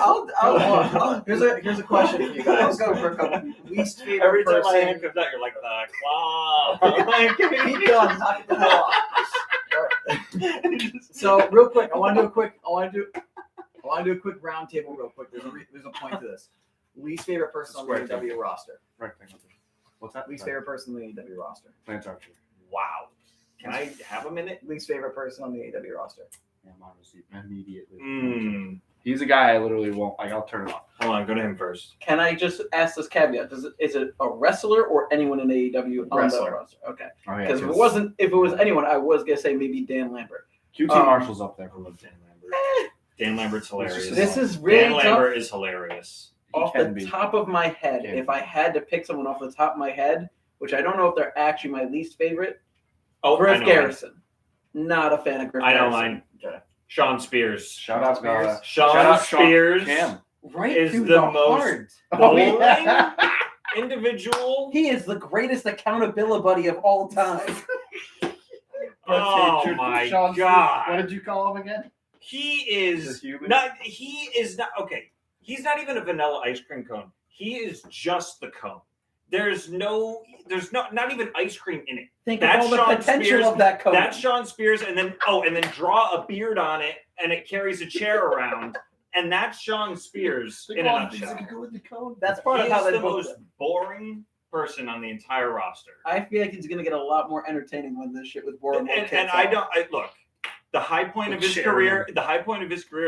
Here's a question for you I'll guys. go for a couple. Least favorite Every time my person. hand comes out, you're like the claw. Keep going. Knock it the hell off. So real quick, I want to do a quick round table real quick. There's a point to this. Least favorite person on the Square AEW roster. rectangle. What's that? Least favorite person on the AEW roster. Lance Archer. Wow. Can I have a minute? Least favorite person on the AEW roster. Yeah, I'm honestly immediately. He's He's a guy I literally won't. Like, I'll turn it off. Hold on, go to him first. Can I just ask this caveat? Is it a wrestler or anyone in AEW on Wrestler. the roster? Okay. Oh, yeah, Because if it was anyone, I was gonna say maybe Dan Lambert. QT Marshall's up there. I love Dan Lambert. Dan Lambert's hilarious. This is really Dan tough. Lambert is hilarious. Off the top of my head, Can if be. I had to pick someone off the top of my head, which I don't know if they're actually my least favorite, Oh, I Griff know Garrison. Not a fan of Griff I know Garrison. mine. Okay. Sean Spears. Shout out Spears. Sean shout out Spears Cam. Right is through the the most heart. bowling yeah. individual. He is the greatest accountability buddy of all time. Oh my Sean God. What did you call him again? He is Just human? not. He is not. Okay. He's not even a vanilla ice cream cone. He is just the cone. There's not even ice cream in it. Think That's of all the Sean potential Spears. of that cone. That's Sean Spears, and then draw a beard on it, and it carries a chair around, and that's Sean Spears in a nutshell. Go with the cone. That's part He of how is they the booked most him. boring person on the entire roster. I feel like he's gonna get a lot more entertaining when this shit with Borum And I look. The high point of his career,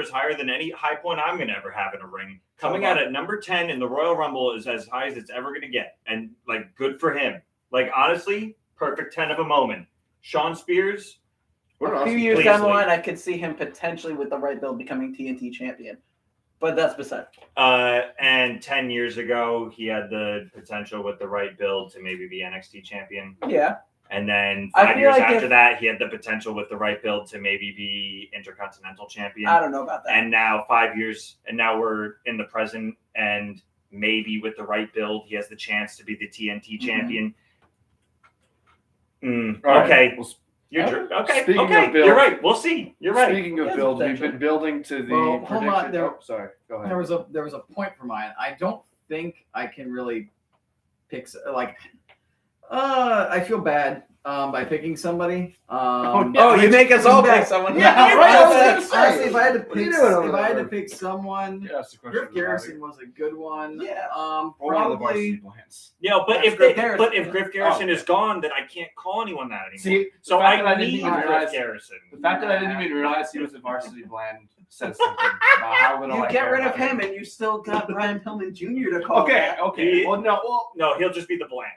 is higher than any high point I'm going to ever have in a ring. Coming out at number 10 in the Royal Rumble is as high as it's ever going to get, and like good for him. Like honestly, perfect 10 of a moment. Sean Spears, A few years Please down the leave. line, I could see him potentially with the right build becoming TNT champion. But that's beside. and 10 years ago, he had the potential with the right build to maybe be NXT champion. Yeah. And then I 5 feel years like after if- that, he had the potential with the right build to maybe be Intercontinental champion. I don't know about that. And now 5 years, and now we're in the present, and maybe with the right build, he has the chance to be the TNT champion. All right. Okay. Well, Okay. Speaking Okay. of build- You're right. We'll see. You're right. Speaking of Yes, build, we've potential. been building to the Well, hold on, prediction. there- Oh, sorry. Go ahead. There was a point for mine. I don't think I can really pick like I feel bad by picking somebody. You make us all pick someone. Yeah, Yeah, right. I was gonna say. Honestly, if I had to What are you pick, doing over if I had there? to pick someone, Yeah, that's the question. Griff Garrison was a good one. Yeah. Or one of the varsity Probably. plants. Yeah, but That's if Griff Garrison. Griff Garrison Oh. is gone, then I can't call anyone that anymore. See, so the fact that I I didn't need even Griff realize- Garrison. The fact that I didn't even realize he was a varsity bland says something about how little You I get care rid of about him, and you still got Brian Pillman Jr. to call. Okay, back. okay. Well, no, No, he'll just be the bland.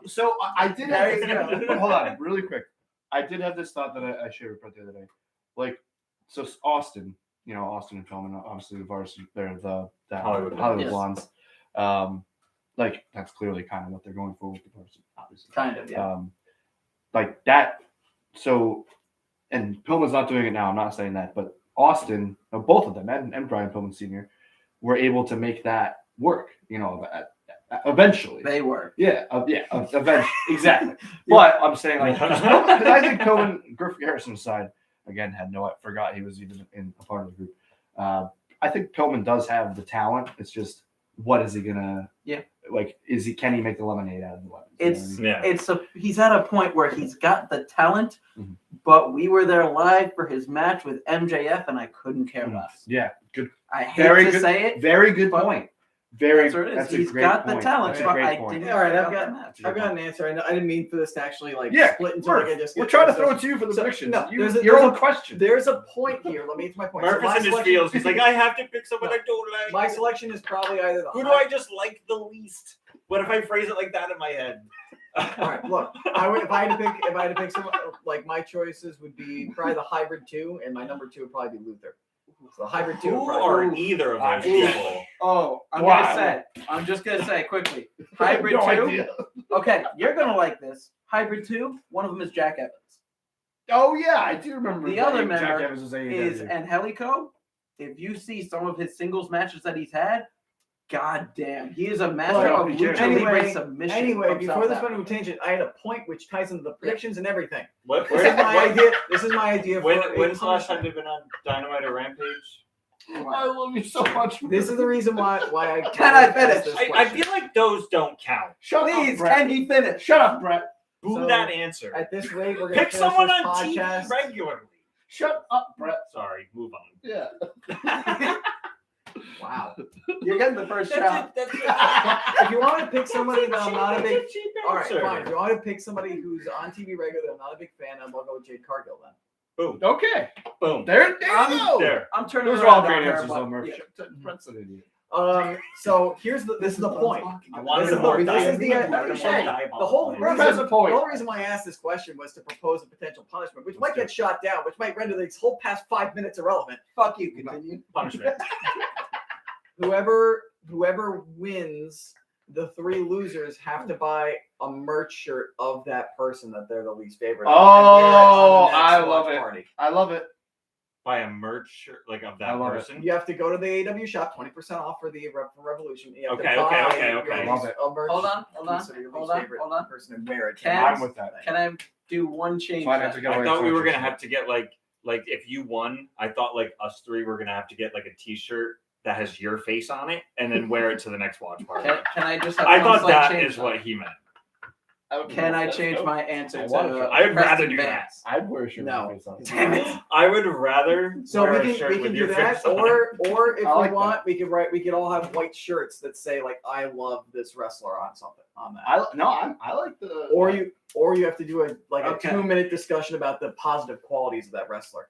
so I did There have you this, go. hold on, really quick. I did have this thought that I shared with Brett the other day. Like, so Austin, Austin and Pillman, obviously the varsity, they're the Hollywood Yes. Blondes. Like that's clearly kind of what they're going for with the varsity, obviously. Kind of, yeah. Like that. So, and Pillman's not doing it now. I'm not saying that, but Austin, both of them, and Brian Pillman Sr. were able to make that work. Eventually. They were. Eventually, exactly. But I'm saying like, because I think Pillman, Griff Garrison's side again forgot he was even in a part of the group. I think Pillman does have the talent. It's just what is he gonna? Yeah. Like, can he make the lemonade out of the lemon? He's at a point where he's got the talent, Mhm. but we were there live for his match with MJF, and I couldn't care less. Yeah, good. I hate Very to good. say it. Very good but point. Very. That's what it is. That's a He's great got point. the talent, That's a but great I point. didn't. All right, care I've about got- the match. I've got an answer. I didn't mean for this to actually split into Murph, like I just. we're trying to throw it to you for the predictions. No, there's Your a own question. There's a point here. Let me get to my point. Murph So my is in his selection- feels. He's like, I have to pick someone No. I don't like. My selection is probably either the Who do I just like the least? What if I phrase it like that in my head? All right, look. If I had to pick someone, like my choices would be probably the hybrid 2, and my number 2 would probably be Luther. So the hybrid 2 Who would probably. are either of those Ooh. people? Oh, I'm just gonna say quickly. Hybrid No 2. idea. Okay, you're gonna like this. Hybrid 2. One of them is Jack Evans. Oh yeah, I do remember. The that other Jack member Evans was AEW. Is Angelico. If you see some of his singles matches that he's had, god damn, he is a master Well, of lucha anyway- libre submission. Anyway, from before South this went Africa. into a tangent, I had a point which ties into the predictions and everything. What? This is my idea. This is my idea. When's the last time they've been on Dynamite or Rampage? I love you so much. This is the reason why I Can I asked finish? this I question. feel like those don't count. Shut Please, up, Brett. can he finish? Shut up, Brett. Boo So, that answer. At this rate, we're gonna Pick finish someone this on podcast. TV regularly. Shut up, Brett. Sorry, move on. Yeah. Wow. You're getting the first shot. If you want to pick somebody that I'm not a big, all right, answer. fine. If you want to pick somebody who's on TV regular that I'm not a big fan of, I'll go with Jade Cargill then. Boom. Okay. Boom. There you go. There. I'm turning Those are all around great on her, answers, but- though, Murph. yeah. Brett's an idiot. So this is the point. I wanted This is more the- this is the- dialogue. hey, The whole Murph has a point. The whole reason why I asked this question was to propose a potential punishment, which might get shot down, which might render this whole past 5 minutes irrelevant. Fuck you, continue. Punishment. Whoever wins, the 3 losers have to buy a merch shirt of that person that they're the least favorite. of, Oh, and wear it on the next I love watch it. Party. I love it. Buy a merch shirt like of I that love it. person. You have to go to the AEW shop, 20% off for the Revolution. You have Okay, to okay, buy okay, your okay. least- Love it. a merch Hold on, consider your least favorite hold on. person and wear it. Can- I'm with that. Can I do one change? So I'd have to then? go I away thought we and were watch gonna your have to get like if you won, I thought like us 3 were gonna have to get like a T-shirt that has your face on it and then wear it to the next watch party. Can I just have I one thought slight that change is then? what he meant. Can I change my answer I to want to. I would rather Preston do that. Vance? I'd wear a shirt No. with my face on. Damn it. I would rather So wear we a shirt can with do your that, face on it. or if I like we want, we could all have white shirts that say like "I love this wrestler" on something on that. I like the. Or you have to do a Okay. 2-minute discussion about the positive qualities of that wrestler.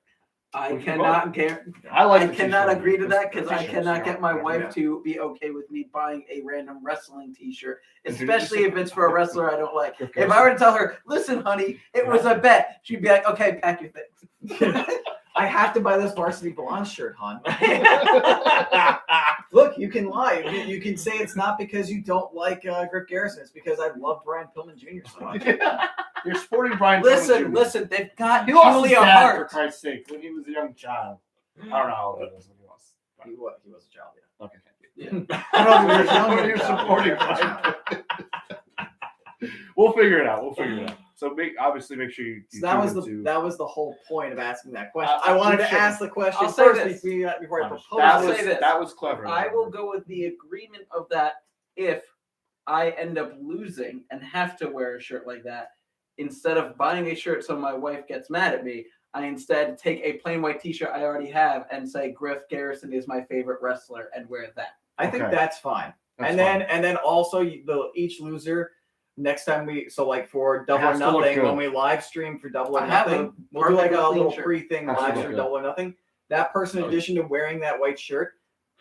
I We can cannot guarantee. I like. I the cannot t-shirt. agree to that The because I t-shirts, cannot yeah. get my wife Yeah. to be okay with me buying a random wrestling T-shirt, If you especially just- if it's for a wrestler I don't like. Of If course. I were to tell her, "Listen, honey, it was a bet," she'd be like, "Okay, pack your things." I have to buy this Varsity Blonde shirt, hon. Look, you can lie. You can say it's not because you don't like Griff Garrison. It's because I love Brian Pillman Jr. so much. You're supporting Brian. Listen, Pillman Jr. listen, they've got He lost his Julia dad, for Hart. Christ's sake, when he was a young child. I don't know how old he was when he lost. He was a child. Yeah. Okay, thank Yeah. you. I don't know if he was supporting Brian. We'll figure it out. So obviously make sure you. So that was tune into- that was the whole point of asking that question. I I wanted to sure. ask the question I'll say first this. before I I'll propose I'll it. say this. That was clever. I will go with the agreement of that if I end up losing and have to wear a shirt like that, instead of buying a shirt so my wife gets mad at me, I instead take a plain white t-shirt I already have and say Griff Garrison is my favorite wrestler and wear that. I think Okay. that's fine. That's And then also each loser next time for Double or has to look Nothing, good. when we live stream for Double or I have Nothing, a we'll do like a perfectly clean little shirt. pre-thing Has to live look stream good. Double or Nothing. That person, in addition to wearing that white shirt,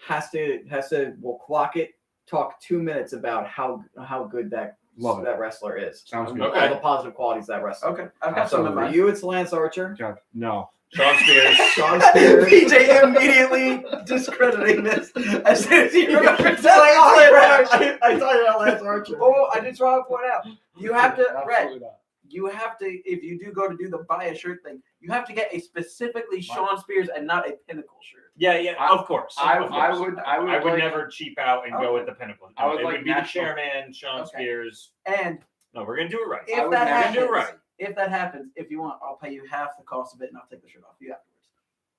will clock it, talk 2 minutes about how good that Love it. wrestler is. Sounds good. All the positive qualities of that wrestler. Okay, I've got some in For mind. you, it's Lance Archer. God, no. Sean Spears. Sean Spears. PJ immediately discrediting this as soon as he remembers It's like, oh, that. crap, I thought you about Lance Archer. Oh, I just want to point out, you have to, Brett, Absolutely not. you have to, if you do go to do the buy a shirt thing, you have to get a specifically Sean Spears and not a Pinnacle shirt. Yeah, of course. I Of course. would I would like- never cheap out and go with the Pinnacle. I would it like would be the national- chairman, Sean Okay. Spears. And No, we're gonna do it right. I if would that never happens, do it right. if that happens, if you want, I'll pay you half the cost of it and I'll take the shirt off you afterwards.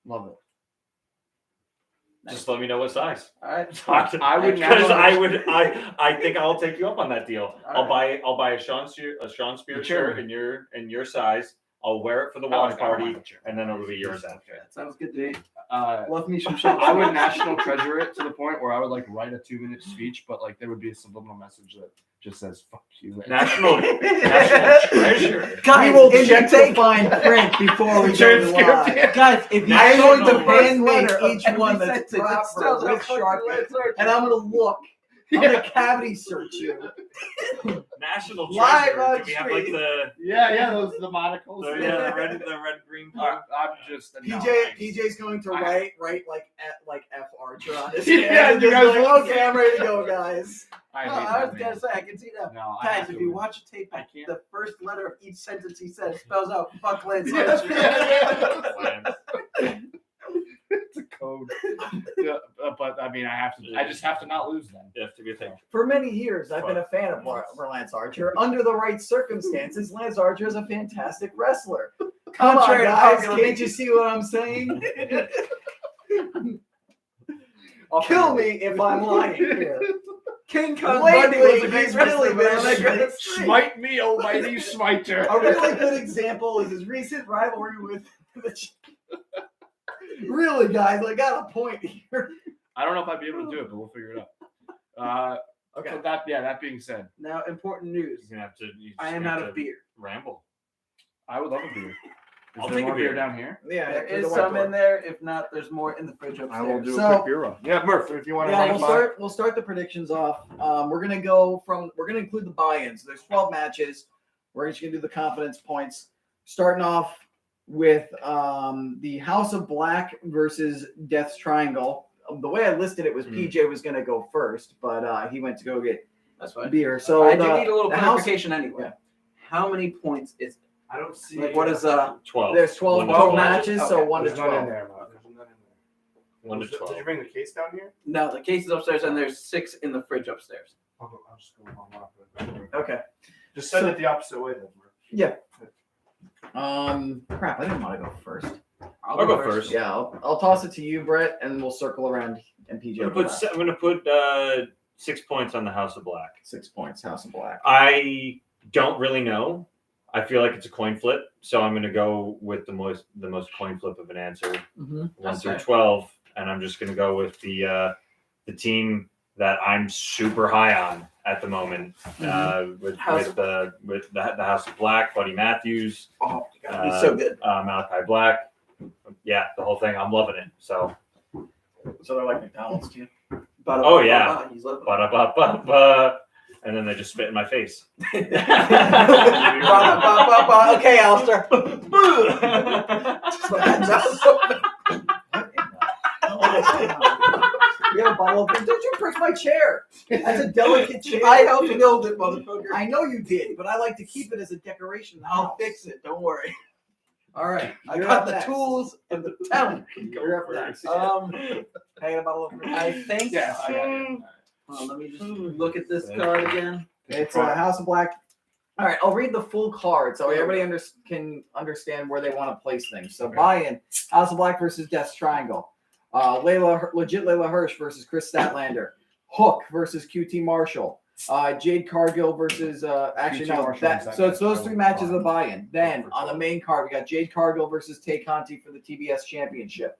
Love it. Just let me know what size. All right. I would because never- I think I'll take you up on that deal. All I'll buy a Sean Spears shirt in your size. I'll wear it for the watch party, and then it'll be yours after. That sounds good to me. Uh, Love me some Sean I would Spears. national treasure it to the point where I would like write a 2-minute speech, but like there would be a subliminal message that just says "fuck you." National treasure. Guys, we will if check you the take fine print before we go Transcript, live. yeah. guys, if you I am going to the first hand make letter of each every one that's sentence, it proper spells out with fucking Sharpie. Lance Archer. And I'm gonna look. I'm gonna cavity search you. National Live treasure. on Do we have like stream. Yeah, those the monocles. the red green I'm just no, PJ's going to write like F Archer on his Yeah, hand. you Just guys- like, okay, I'm ready to go, guys. I, No, hate I that, was man. gonna say I can see that. No, I Guys, have if to you win. watch a tape, I can't. the first letter of each sentence he says spells out "fuck Lance Yeah. Archer." It's a code. Yeah, but I mean, I just have to not lose then. You have to be a thing. For many years, I've been a fan of Lance Archer. Under the right circumstances, Lance Archer is a fantastic wrestler. Come on, Contrary to guys, popular can't you see what I'm saying? Kill me if I'm lying here. King Kong Lately, Bundy was a great he's wrestler, really but I'm been not great. Smite me, almighty smiter. A really good example is his recent rivalry with the. Really, guys, I got a point here. I don't know if I'd be able to do it, but we'll figure it out. Okay. So that being said, Now, important news. You're gonna have to. You just I am have out to of beer. Ramble. I would love a beer. Is I'll there take a more beer beer. down here? Yeah, There there's is a some whiteboard. in there. If not, there's more in the fridge upstairs. I will do So- a quick beer run. Yeah, Murph, if you want to Yeah, run we'll start the predictions off. We're gonna include the buy-ins. There's 12 matches. We're just gonna do the confidence points. Starting off with the House of Black versus Death's Triangle. The way I listed it was PJ was gonna go first, but he went to go get That's fine. beer. So I do need a little the House, clarification anyway. yeah. How many points is I don't see. like what is 12. there's 12 1 to total 12. matches, so Okay. 1 to There's none in 12. there, Mark. There's none in there. 1 to Did 12. you bring the case down here? no? The case is upstairs, and there's 6 in the fridge upstairs. I'll just go on. Okay. Just send So- it the opposite way then, Murph. Yeah. Crap, I didn't want to go first. I'll go first. Yeah, I'll toss it to you, Brett, and we'll circle around and PJ. I'm gonna put 6 points on the House of Black. 6 points, House of Black. I don't really know. I feel like it's a coin flip, so I'm gonna go with the most coin flip of an answer, Mm-hmm. 1 through Okay. 12, and I'm just gonna go with the team that I'm super high on at the moment. With House the House of Black, Buddy Matthews, Oh, God, he's so good. Malachi Black. Yeah, the whole thing. I'm loving it. So, So they're like McDonald's too. Oh, yeah. He's loving it. ba-da-ba-ba-ba, and then they just spit in my face. Okay, Alistair. Just like that. We have a bottle of. Don't you prick my chair? That's a delicate chair. I helped build it, motherfucker. I know you did, but I like to keep it as a decoration. in the I'll house. fix it. Don't worry. All right. I you're got up the next. tools and the talent. You're up next. I Hey, a bottle of. think. Yes, I got it. Well, let me just look at this card again. It's House of Black. All right, I'll read the full card so everybody can understand where they want to place things. So buy-in, House of Black versus Death's Triangle. Legit Layla Hirsch versus Chris Statlander. Hook versus QT Marshall. Jade Cargill versus actually no, PTR that shows so it's those I three will matches of the buy. buy-in. Then For on the sure. main card, we got Jade Cargill versus Tay Conti for the TBS Championship.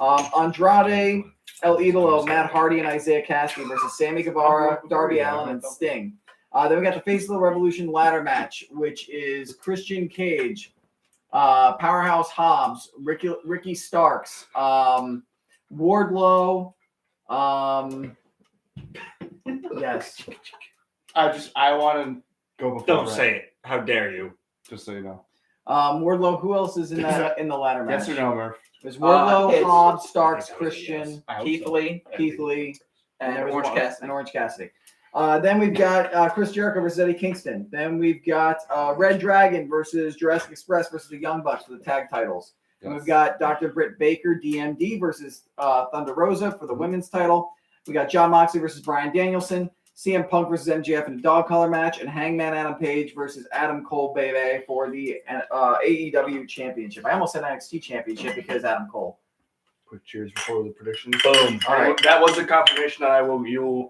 Andrade, El Idolo, Matt Hardy, and Isaiah Cassidy versus Sammy Guevara, Darby Allin, and Sting. Then we got the Face of the Revolution ladder match, which is Christian Cage, Powerhouse Hobbs, Ricky Starks, Wardlow. Yes. I want to go before. Don't Brett, say it. How dare you? Just so you know. Wardlow. Who else is in the ladder match? Yes or no, Murph? There's Wardlow, it's- Hobbs, Starks, I think that was a Christian, yes. I hope Keith so. Lee, Keith Lee, and there was Orange one- Cassidy. and Orange Cassidy. Then we've got Chris Jericho versus Eddie Kingston. Then we've got Red Dragon versus Jurassic Express versus the Young Bucks for the tag titles. And we've got Dr. Britt Baker, DMD versus Thunder Rosa for the women's title. We got John Moxley versus Bryan Danielson, CM Punk versus MJF in a dog collar match, and Hangman Adam Page versus Adam Cole Bebe for the AEW Championship. I almost said NXT Championship because Adam Cole. Quick cheers before the predictions. Boom. All right. That was a confirmation that you'll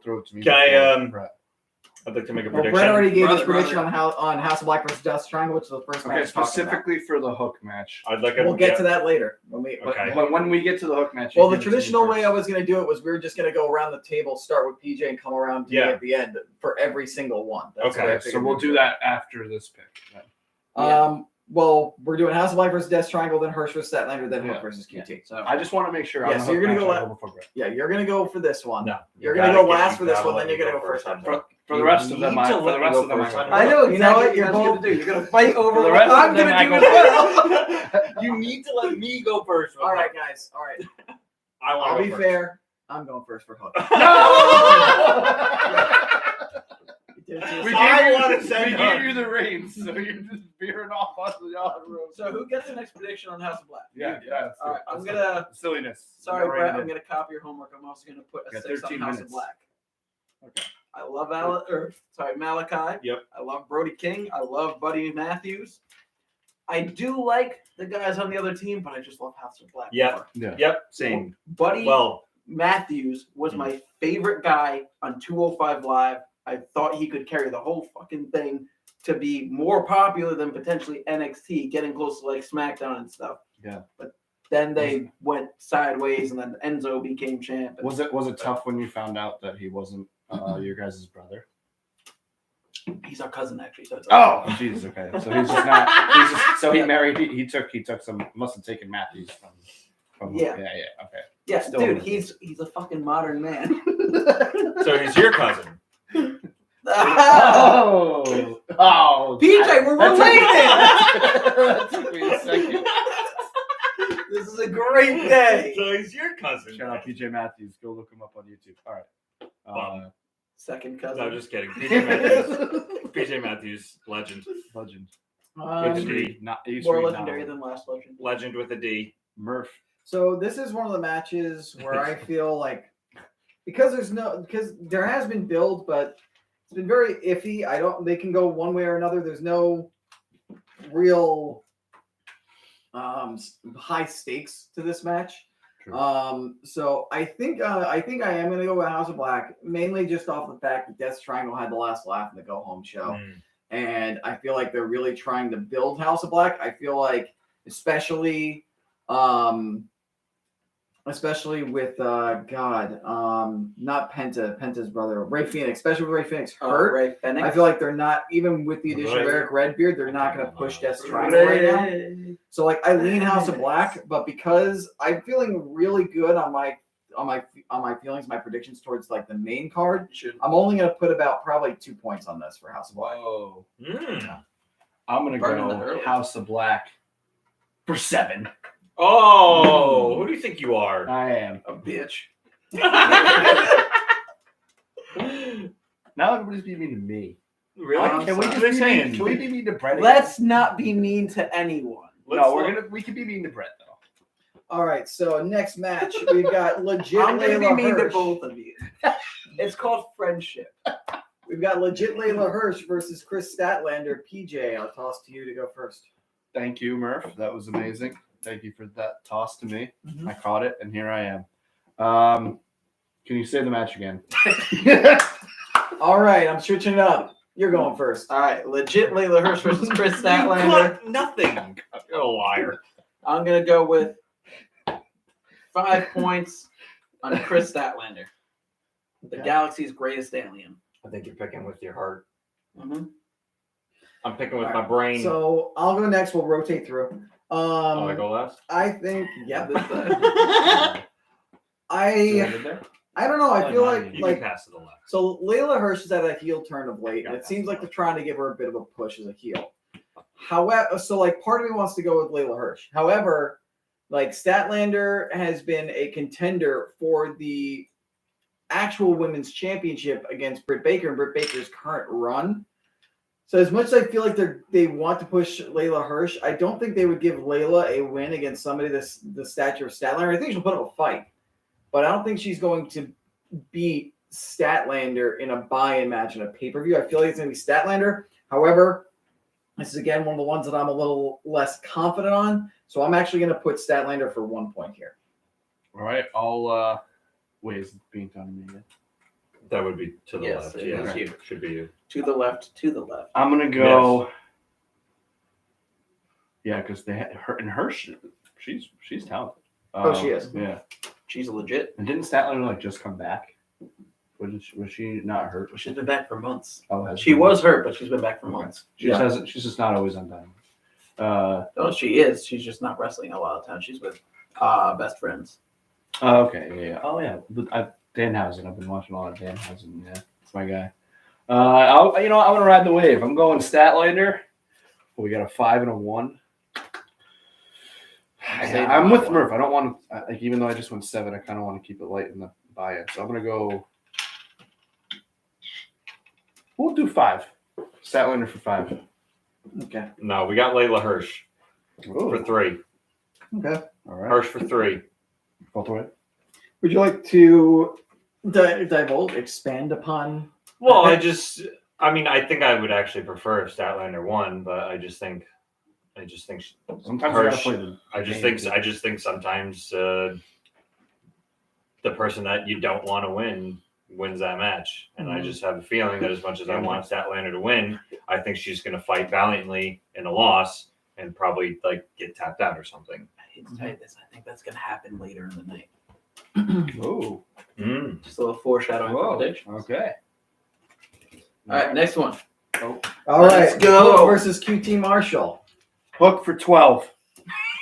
throw it to me. Can I, before Brett. I'd like to make a Well, prediction. Brett already gave his Brother. prediction on House of Black versus Dust Triangle, which is the first Okay, match. we're talking specifically for the hook match. I'd like about. We'll get to yeah. that later. Okay. But when we get to the hook match, Well, you the give it to me traditional way first. I was going to do it was we were just going to go around the table, start with PJ, and come around to me Yeah. at the end for every single one. That's Okay, what I Okay, so figured we'll we'd do that after this pick. then. Well, we're doing House of Black versus Death Triangle, then Hirsch versus Statlander, then Yeah. Hook versus QT. So I just want to make sure. Yeah, on the so you're hook gonna match, go I la- before Brett. yeah, you're going to go for this one. No. You're You going to gotta go get- last you for this gotta one, let then you're me going to go first. on For, that. for the You rest of need them, to for let the me rest go of them, first. I know You know what? exactly You're what you're both- gonna do. You're gonna fight over For the what rest of I'm them, gonna I do go as well. You need to let me go first. All right, guys. All right. I want I'll to be go first. fair. I'm going first for Hook. We I wanna gave send you Hook. the reins, so you're just veering off onto the other road. So who gets the next prediction on House of Black? Yeah, yeah. let's do All it. right, I'm Let's do gonna. it. Silliness. Sorry, Go right Brett. in. I'm gonna copy your homework. I'm also gonna put a Yeah, 6 on 13 House minutes. of Black. Okay. I love Malachi. Yep. I love Brody King. I love Buddy Matthews. I do like the guys on the other team, but I just love House of Black. Yep. more. Yeah. Yep. Same. Buddy Well, Matthews was my favorite guy on 205 Live. I thought he could carry the whole fucking thing to be more popular than potentially NXT, getting close to like SmackDown and stuff. Yeah. But then they went sideways, and then Enzo became champ. and- Was it tough when you found out that he wasn't your guys' brother? He's our cousin, actually. So it's Oh, Jesus. Okay, so he's just not. He's just, so he married. He took some. Must have taken Matthews from. Yeah. Yeah. Okay. yeah, still dude, with he's a fucking modern man. so he's your cousin. Oh. Oh. PJ, we're That related. took me a second. This is a great day. So he's your cousin. Shout out PJ Matthews. Go look him up on YouTube. All right. Second cousin. No, just kidding. PJ Matthews. PJ Matthews, legend. Legend. With the Used to D. be not. It used more to be legendary not. than last legend. Legend with a D. Murph. So this is one of the matches where I feel like because there has been build, but it's been very iffy. They can go one way or another. There's no real high stakes to this match. True. So I think I am gonna go with House of Black, mainly just off the fact that Death Triangle had the last laugh in the go home show. And I feel like they're really trying to build House of Black. I feel like especially with not Penta's brother, Ray Phoenix, especially with Ray Phoenix hurt. Ray Fenix. I feel like they're not, even with the addition of Right. Eric Redbeard, they're not going to push Death Triangle right now. So like I lean House of Black, but because I'm feeling really good on my feelings, my predictions towards like the main card, I'm only going to put about probably 2 points on this for House of Black. Whoa. Mm. I'm gonna Burning that go early. House of Black for 7. Oh, who do you think you are? I am. A bitch. Now everybody's being mean to me. Really? Can we sorry. just be mean? Can we be mean to Brett? again? Let's not be mean to anyone. We can be mean to Brett though. All right, so next match we've got legit I'm gonna be Layla mean to Hirsch. both of you. It's called friendship. We've got legit Layla Hirsch versus Chris Statlander. PJ, I'll toss to you to go first. Thank you, Murph. That was amazing. Thank you for that toss to me. Mhm. I caught it, and here I am. Can you say the match again? All right, I'm switching it up. You're going first. All right, legit Layla Hirsch versus Chris Statlander. Nothing. You're a liar. I'm gonna go with 5 points on Chris Statlander, the Okay. Galaxy's greatest alien. I think you're picking with your heart. Mm-hmm. I'm picking with All my right, brain. So I'll go next. We'll rotate through. I go last. I think, yeah. This time. I don't know. I feel like you can pass to the left. so Layla Hirsch has had a heel turn of late, and Yeah. it seems like they're trying to give her a bit of a push as a heel. However, so like part of me wants to go with Layla Hirsch. However, like Statlander has been a contender for the actual women's championship against Britt Baker and Britt Baker's current run. So as much as I feel like they want to push Layla Hirsch, I don't think they would give Layla a win against somebody the stature of Statlander. I think she'll put up a fight, but I don't think she's going to beat Statlander in a buy-in match in a pay-per-view. I feel like it's going to be Statlander. However, this is again one of the ones that I'm a little less confident on. So I'm actually going to put Statlander for 1 point here. All right, I'll wait. Is it being done to me again? That would be to the Yes, left. it Yeah, is you. should be you. To the left, to the left. I'm gonna go. Yeah, because they had her and Hirsch. She's talented. She is. Yeah, She's legit. and didn't Statlander like just come back? Was she not hurt? She's been back for months. Oh, has She was hurt, but she's been back for Okay. months. She just hasn't. She's just not always on time. No, she is. She's just not wrestling a lot of times. She's with best friends. Okay. Yeah. Oh yeah. But Danhausen. I've been watching a lot of Danhausen. Yeah, that's my guy. I want to ride the wave. I'm going Statlander. We got a 5 and a 1. I'm with Murph. I don't want to, like, even though I just went 7, I kind of want to keep it light in the buy-in. So I'm going to go. We'll do 5. Statlander for 5. Okay. No, we got Layla Hirsch for 3. Okay. All right. Hirsch for 3. Both way. Would you like to divulge, expand upon? Well, I think I would actually prefer if Statlander won, but I just think Sometimes you gotta Hirsch. play the I just game. think sometimes the person that you don't want to win wins that match, and I just have a feeling that as much as I want Statlander to win, I think she's going to fight valiantly in a loss and probably like get tapped out or something. I hate to tell you this. I think that's going to happen later in the night. Oh. Just a little foreshadowing for prediction. Okay. All right, next one. All Let's right. go. Hook versus QT Marshall. Hook for 12.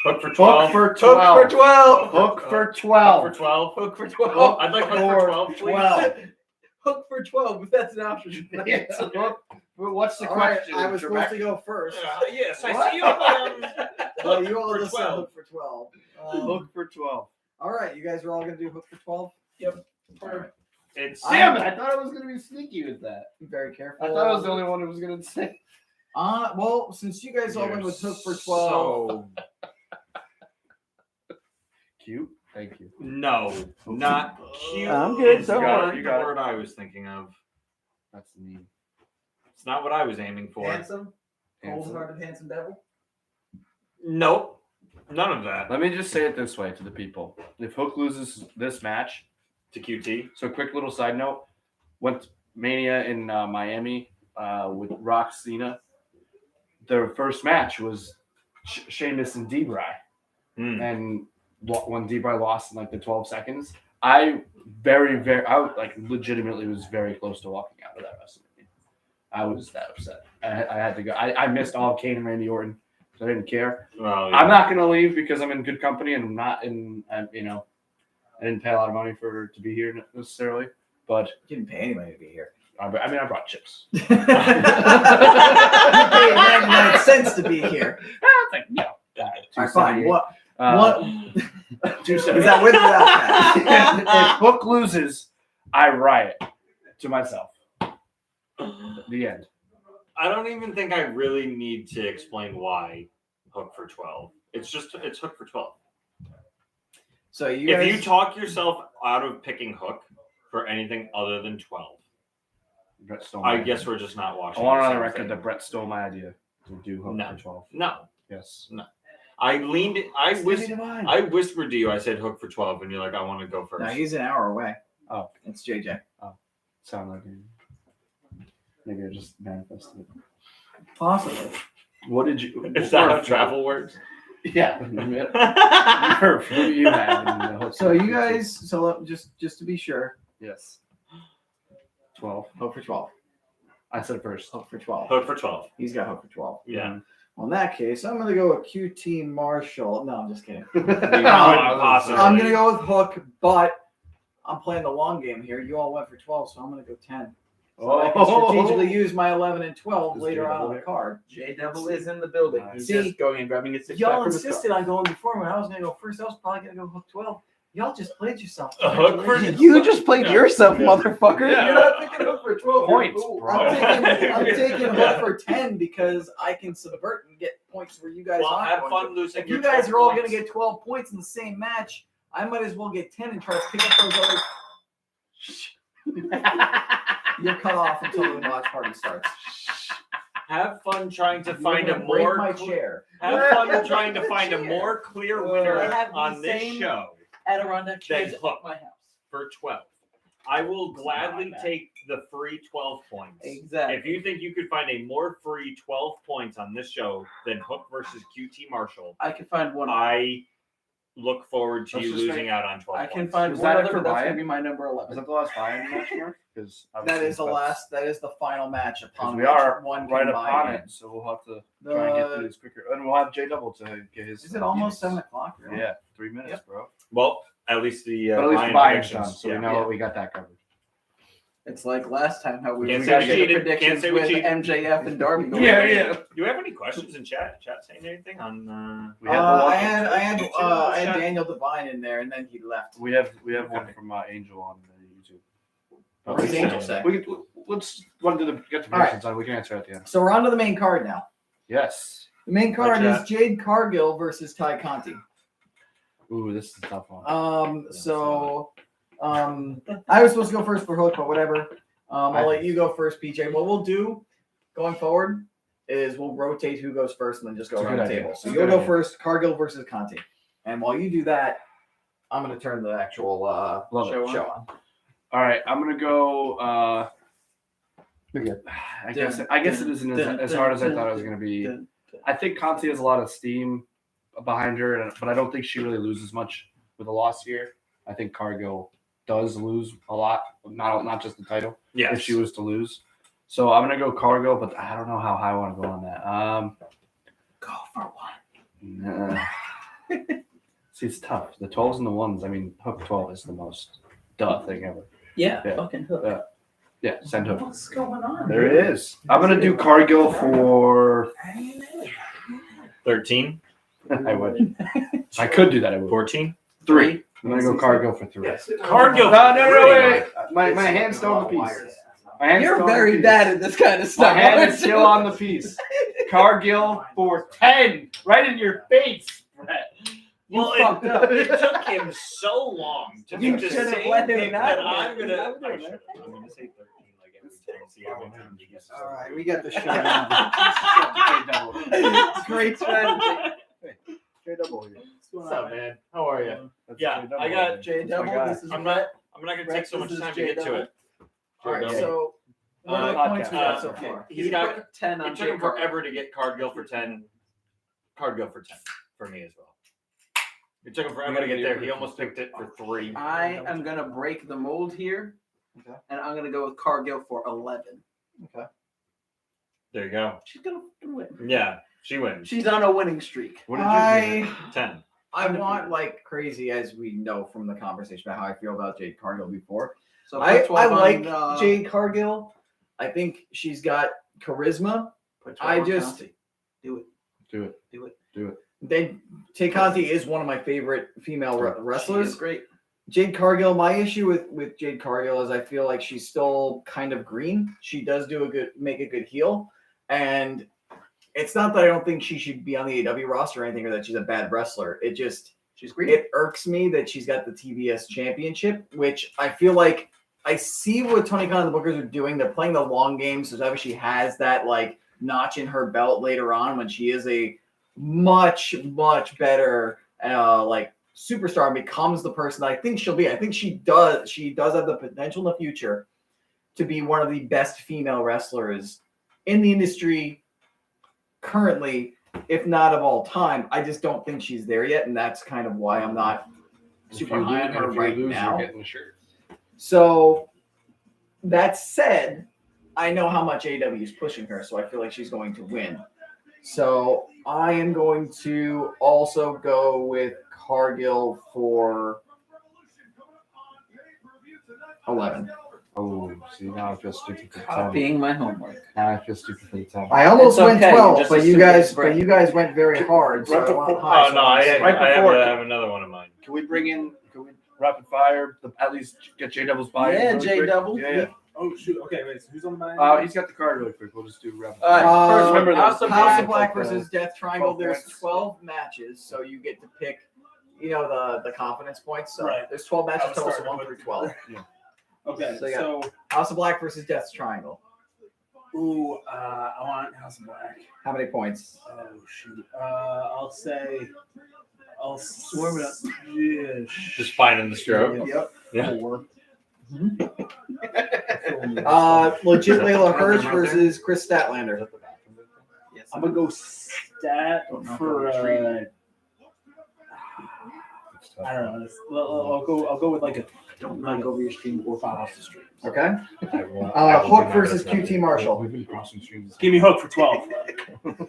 Hook for 12. Hook for Hook 12. for 12. Hook for Hook 12. for 12. Hook for 12. I'd like hook for 12, please. 12. Hook for 12, if that's an option. Yes. Hook. What's the All right, question? I was supposed Trebek? to go first. Yes, I What? see you. Well, you all for just said 12. hook for 12. Hook for 12. All right, you guys are all going to do hook for 12? Yep. All right. It's Damn it! I thought I was going to be sneaky with that. Be very careful. I thought I was the only one who was going to say. Well, since you guys all went with hook for 12. So, Cute. Thank you. no, not cute. I'm good, is don't worry. the word I was thinking of. That's neat. It's not what I was aiming for. Handsome? Handsome. Cold-hearted, handsome devil? Nope, none of that. Let me just say it this way to the people. If Hook loses this match, To QT. so quick little side note, went Mania in Miami with Rock Cena. Their first match was Sheamus and D-Bry. And when D-Bry lost in like the 12 seconds, I legitimately was very close to walking out of that WrestleMania. I was that upset. I had to go. I missed all of Kane and Randy Orton, so I didn't care. Well, I'm not going to leave because I'm in good company and I'm not in, I didn't pay a lot of money to be here necessarily, but You didn't pay anybody to be here. I brought chips. You paid 99 cents to be here. It's like, no. All right, fine. What? Is 278. that with or without that? If Hook loses, I riot to myself. The end. I don't even think I really need to explain why Hook for 12. It's Hook for 12. So you If guys, you talk yourself out of picking Hook for anything other than 12, Brett stole I my guess idea. we're just not I watching. want the it on same the record thing. that Brett stole my idea to do Hook No. for 12. No, Yes. I whispered Whispered. to you. I said Hook for 12, and you're like, I want to go first. no, he's an hour away. Oh. It's JJ. Sound like you. Maybe I just manifested it. Possibly. What did you? Is that how travel works? Yeah. Murph, who do you have? In the hope So for you guys, just to be sure, Yes. 12. hope for 12. I said first. Hope for 12. Hook for 12. He's got hope for 12. Yeah. Well, in that case, I'm gonna go with QT Marshall. No, I'm just kidding. Possibly. I'm gonna go with Hook, but I'm playing the long game here. You all went for 12, so I'm gonna go 10. So I can strategically use my 11 and 12 Is later J-Double on the there? card. J Double is in the building. He's See, just going and grabbing a 6 Y'all insisted on going before when I was gonna go first. I was probably gonna go Hook 12. Y'all just played yourself. A hook for You just played yourself, Yeah. motherfucker. Yeah. You're not picking Hook for 12 Points, You're a fool. bro. I'm taking Hook for 10 because I can subvert and get points where you guys Well, aren't have going fun to. losing. If your you guys 12 are all points. gonna get 12 points in the same match, I might as well get 10 and try to pick up those other. You're cut off until the watch party starts. Have fun trying to You're find a gonna break more. my chair. Have fun trying to find a more clear winner I have the on this same- show Adirondack chairs Then Hook. at my house. for 12. I will gladly not bad. take the free 12 points. Exactly. If you think you could find a more free 12 points on this show than Hook versus QT Marshall, I can find one. I look forward to Let's you just losing out on 12 I can points. find Is one that other. for That's Ryan? gonna be my number Is 11. that the last Bayern match, Mark? Because That is the last. That is the final match upon we which are one right can upon buy it, so we'll have to try and get through this quicker. And we'll have J Double to get his. Is it almost units. 7:00? Really? Yeah, 3 minutes, Yep. bro. Well, at least the But at least Bayern the Bayern's predictions, done, so yeah. we know we got that covered. It's like last time how we Can't were say we getting cheated. predictions Can't say we with cheated. MJF and Darby. Do we have any- Do you have any questions in chat? Chat saying anything on? We have the one. I had Chat. Daniel Devine in there, and then he left. We have Okay. one from Angel on the YouTube. What does Angel say? Let's want to get the All right. predictions on. We can answer at the end. So we're on to the main card now. Yes. The main card Hi, is Jade Cargill versus Ty Conti. Ooh, this is a tough one. I was supposed to go first for Hook, but whatever. I'll I- let you go first, PJ. What we'll do going forward is we'll rotate who goes first and then just go It's a around the good idea. table. So It's a you'll good go idea. first, Cargill versus Conti. And while you do that, I'm going to turn the actual Love it. show on. All right, I'm gonna go. I guess it isn't as hard as I thought it was gonna be. I think Conti has a lot of steam behind her, but I don't think she really loses much with a loss here. I think Cargill does lose a lot, not just the title. Yes. If she was to lose, so I'm gonna go Cargill, but I don't know how high I want to go on that. Go for one. Nah. See, it's tough. The 12s and the 1s. I mean, Hook 12 is the most duh thing ever. Yeah, Yeah. fucking Hook. Yeah. Yeah, send Hook. What's going on? There it is. I'm gonna do Cargill for 13, I would. I could do that. I would. 14. 3. I'm gonna go Cargill for 3. Cargill. No, wait. My hand's still on the piece. My hand's You're still on the very piece. bad at this kind of My stuff. hand aren't is you? still on the piece. Cargill for 10. Right in your face, Brett. Well, fucked up. it took him so long to You make the should've same let him thing know. that I'm gonna. You I should've. should've. I'm gonna say 13 like every time. See how many times he gets. All right, we got the show. J-Double. Great strategy. J-Double here. What's up, man? How are you? That's Yeah, J-Double I got here. J That's my Double. guy. This is I'm Brett. not gonna Brett, take so much this is time to J get to Double. it. All right, J-Double. so what are the Podcast. points we got so far? He's He got. put 10 on It took him J Cargill. forever to get Cargill for 10. Cargill for 10 for me as well. It took him forever gotta to get get there. your He almost picked it for 3. I am gonna break the mold here, Okay. and I'm gonna go with Cargill for 11. There you go. She's gonna win. Yeah, she wins. She's on a winning streak. What did you do? 10. I want like crazy, as we know from the conversation about how I feel about Jade Cargill before. So I put 12 like on, Jade Cargill. I think she's got charisma. put 12 I on just- Conti. Do it. Do it. Do it. Do it. Tay Conti is one of my favorite female She is wrestlers. great. Jade Cargill, my issue with Jade Cargill is I feel like she's still kind of green. She does make a good heel. And it's not that I don't think she should be on the AEW roster or anything, or that she's a bad wrestler. It just, She's great. it irks me that she's got the TBS championship, which I feel like I see what Tony Khan and the Bookers are doing. They're playing the long game, so that she has that like notch in her belt later on when she is a much better like superstar and becomes the person that I think she'll be. I think she does have the potential in the future to be one of the best female wrestlers in the industry currently, if not of all time. I just don't think she's there yet, and that's kind of why I'm not super high on her right now. You're getting the shirt. So that said, I know how much AEW is pushing her, so I feel like she's going to win. So I am going to also go with Cargill for 11. Oh, see, now I feel stupid for the 10. Copying my homework. Now I feel stupid for the 10. I almost It's went okay, 12, just but a you stupid guys, brain. but you guys went very hard. So Right I went before- high. Oh no, I have another one of mine. Can we bring in, rapid fire, at least get J Double's buy? Yeah, really J quick? Double. Yeah. Oh shoot! Okay, wait. So who's on the mind? He's got the card really quick. We'll just do rapid All right. fire. First, remember House those. of the Black like, versus Death Triangle. 12 There's points. 12 matches, so you get to pick, the confidence points. So Right. there's 12 matches I was total, so starting 1 to through put- 12. Okay, So, yeah. so House of Black versus Death Triangle. ooh, I want House of Black. How many points? Oh shoot. I'll swarm it up. Yeah. Just finding the stroke. Yep. Yeah. 4. Legit Layla Hirsch versus Chris Statlander. I'm gonna go stat for. I don't know. I'll go with like a don't knock over your stream or fall off the stream. Okay. I will Hook do versus that. QT Marshall. We've been crossing streams. Give me Hook for 12.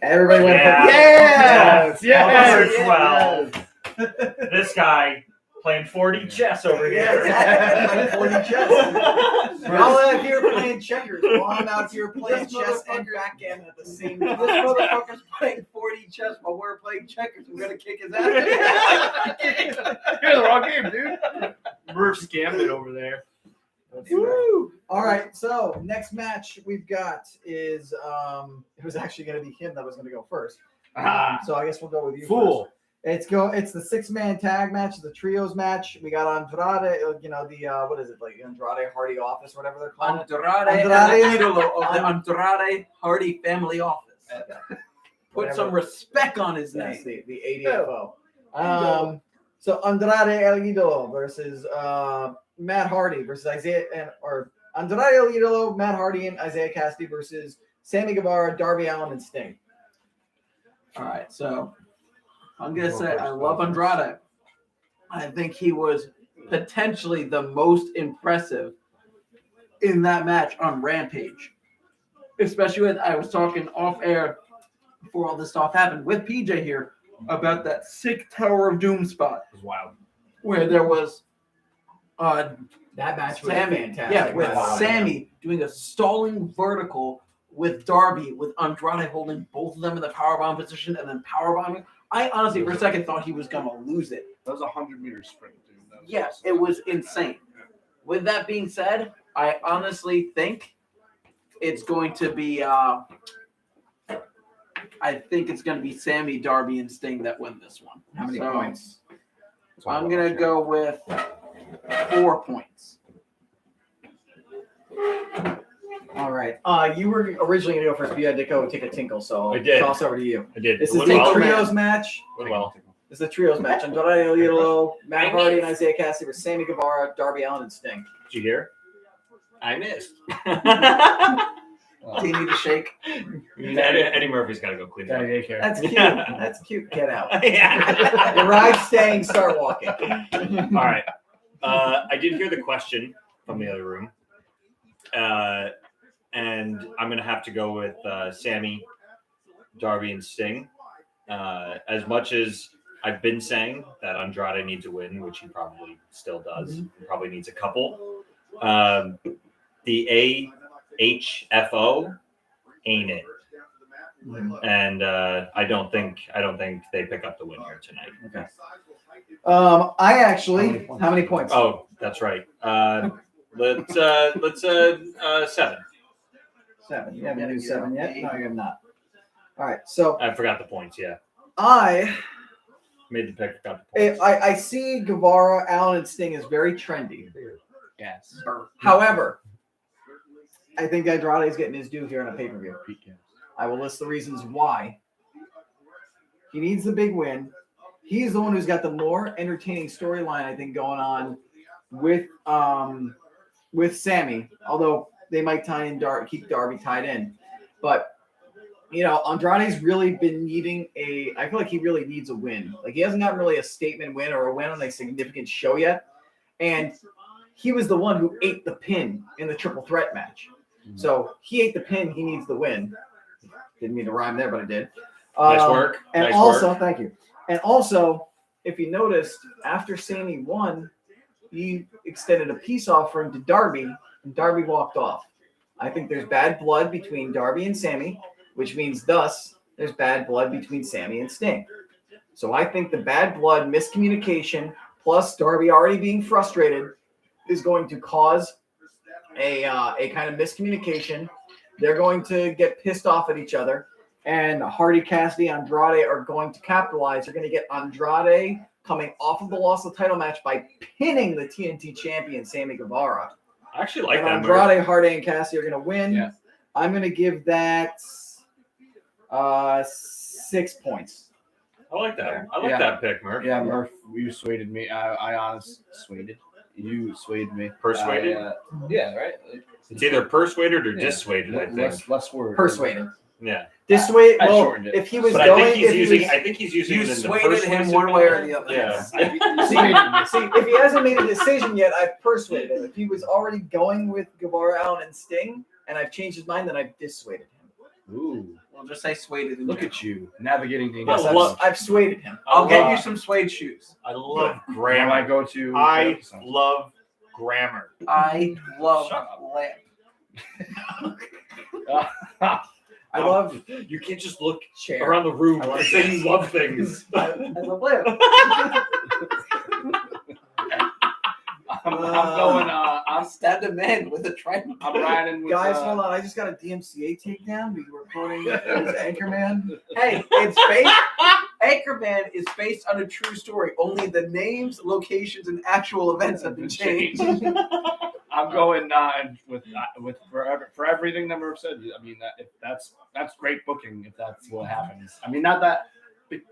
Everybody went Yeah. Hook. Yes. 12. This guy playing 40 chess over here. Yeah, exactly. 40 chess. We're all out here playing checkers. We're all out here playing This chess and motherfucker- backgammon at the same This time. motherfucker's playing 40 chess while we're playing checkers. We're gonna kick his ass. You're in the wrong game, dude. Murph's Gambit over there. Woo! All right, so next match we've got is it was actually going to be him that was going to go first. So I guess we'll go with you. Fool. First. It's the 6-man tag match, the trios match. We got Andrade, what is it, like Andrade Hardy Office, whatever they're calling it. Andrade, Andrade. El Idolo of the Andrade Hardy family office. Put Whatever. some respect on his Yes, name. the ADFO. So Andrade El Idolo versus Matt Hardy versus Andrade El Idolo, Matt Hardy, and Isaiah Cassidy versus Sammy Guevara, Darby Allin, and Sting. All right, so I'm gonna say I love Andrade. I think he was potentially the most impressive in that match on Rampage, especially with I was talking off air before all this stuff happened with PJ here about that sick Tower of Doom spot It was wild. where there was That match was Sammy, fantastic. yeah, with Wow. Sammy doing a stalling vertical with Darby, with Andrade holding both of them in the powerbomb position and then powerbombing. I honestly, for a second, thought he was gonna lose it. That was a 100-meter sprint, dude. That was Yes, awesome. it was insane. With that being said, I honestly think it's going to be. I think it's going to be Sammy, Darby, and Sting that win this one. How many So, points? I'm going to go with 4 points. All right. You were originally going to go first, but you had to go take a tinkle, so I did. toss over to you. I did. This It is went the well. trios match. Went well. This is the trios match. Andrade El Idolo, Matt Hardy, and Isaiah Cassidy versus Sammy Guevara, Darby Allin, and Sting. Did you hear? I missed. Do you need a shake? Eddie Murphy's got to go clean it Gotta up. take care. That's cute. Yeah. That's cute. Get out. Yeah. The ride, staying, start walking. All right. I did hear the question from the other room. And I'm going to have to go with Sammy, Darby, and Sting. As much as I've been saying that Andrade needs a win, which he probably still does, he probably needs a couple. The AHFO ain't it. And I don't think they pick up the win here tonight. Okay. I actually. How many points? Oh, that's right. Let's 7. 7. You haven't used 7 yet? No, you have not. All right. So I forgot the points. Yeah, I made the pick. Forgot the points. I see Guevara, Allin, and Sting as very trendy. Yes. However, I think Andrade is getting his due here on a pay-per-view. I will list the reasons why. He needs the big win. He's the one who's got the more entertaining storyline, I think, going on with Sammy. Although they might tie in keep Darby tied in. But Andrade's really been needing I feel like he really needs a win. Like he hasn't gotten really a statement win or a win on a significant show yet. And he was the one who ate the pin in the triple threat match. So he ate the pin, he needs the win. Didn't mean to rhyme there, but I did. Nice work. And nice also, work. thank you. And also, if you noticed, after Sammy won, he extended a peace offering to Darby, and Darby walked off. I think there's bad blood between Darby and Sammy, which means thus there's bad blood between Sammy and Sting. So I think the bad blood, miscommunication, plus Darby already being frustrated, is going to cause a kind of miscommunication. They're going to get pissed off at each other, and Hardy, Cassidy, Andrade are going to capitalize. They're going to get Andrade coming off of the loss of the title match by pinning the TNT champion, Sammy Guevara. I actually like And that. Andrade, Hardy, and Cassidy are going to win. Yeah. I'm going to give that 6 points. I like that. I like Yeah. that pick, Murph. Yeah, Murph, you swayed me. I honestly swayed. You swayed me. Persuaded? Yeah, right. It's either persuaded or Yeah. dissuaded, I think. Less word. Persuaded. Yeah. Dissuade. I Well, shortened it. if he was But going, I think he's if he using. was, I think he's using You it in the swayed him persuasive one way or manner. the other. Yeah. see, if he hasn't made a decision yet, I've persuaded him. If he was already going with Guevara, Allen, and Sting, and I've changed his mind, then I've dissuaded him. Ooh, We'll just say swayed. look at you navigating the Yes, love- I've swayed him. I'll get you some suede shoes. I love Graham, I grammar. go to. I love grammar. I love Shut up. lamp. I love You can't just look chair. around the room I love and say you love things. I love lamp. I'm going. I stabbed a man with a trident. I'm riding with. Guys, hold on. I just got a DMCA takedown. We were quoting his Anchorman. Hey, it's based. Anchorman is based on a true story. Only the names, locations, and actual events have been changed. I'm going with for everything that Murph said. I mean, that's great booking if that's what happens. I mean, not that,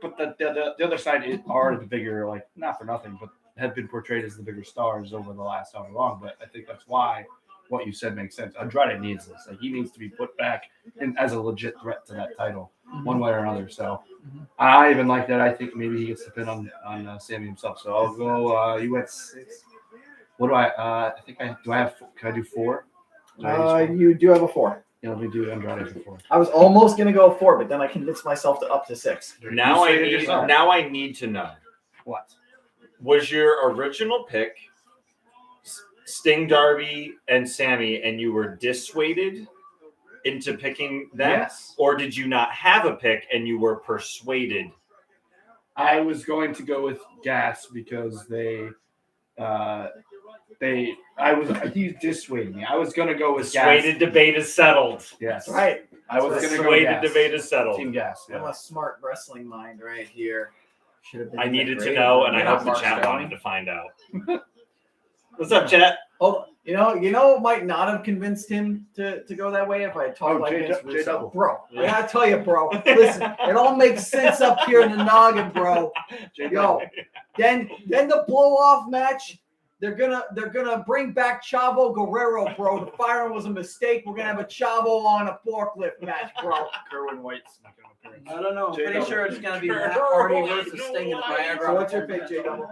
but the other side are the bigger, like, not for nothing, but have been portrayed as the bigger stars over the last however long. But I think that's why what you said makes sense. Andrade needs this. Like, he needs to be put back in as a legit threat to that title, one way or another. So I even like that. I think maybe he gets to pin on Sammy himself. So I'll go. You went 6. What do I think I have. Can I do 4? You do have a 4. Yeah, let me do Andrade for 4. I was almost gonna go 4, but then I convinced myself to up to 6. Now You I stated need. yourself. Now I need to know. What? Was your original pick Sting, Darby, and Sammy, and you were dissuaded into picking them? Yes. Or did you not have a pick and you were persuaded? I was going to go with Gas because he dissuaded me. I was going to go with Gas. Dissuaded debate is settled. Yes. Right. I was going to go Dissuaded Gas. debate is settled. Team Gas. I'm Yeah. a smart wrestling mind right here. Should have been. I in the needed to grave. know, and I You're hope not the chat Marcel. wanted to find out. What's up, chat? Oh, you know, might not have convinced him to go that way if I had talked Oh, like J- Vince J- Russo. double. Bro, Yeah. I gotta tell you, bro. Listen, it all makes sense up here in the noggin, bro. Yo, then the blow off match. They're gonna bring back Chavo Guerrero, bro. The firing was a mistake. We're gonna have a Chavo on a forklift match, bro. Kerwin White's not going to appear. I don't know. I'm J pretty Double. sure it's going to be Matt Hardy versus Sting and Viagra. So what's your pick, J Double?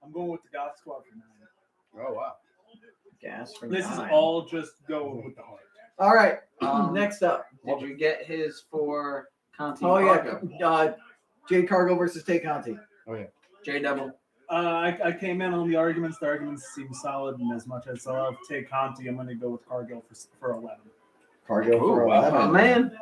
I'm going with the Goth Squad for 9. Oh, wow. Gas for This is 9. all just going with the heart. All right. Um, Next up. Did you get his for Conti? Oh Cargo? yeah, Jade Cargo versus Tay Conti. J Double. I came in on the arguments. The arguments seem solid, and as much as I'll take Conti, I'm going to go with Cargill for 11. Cargo for Ooh, wow. 11. Oh man.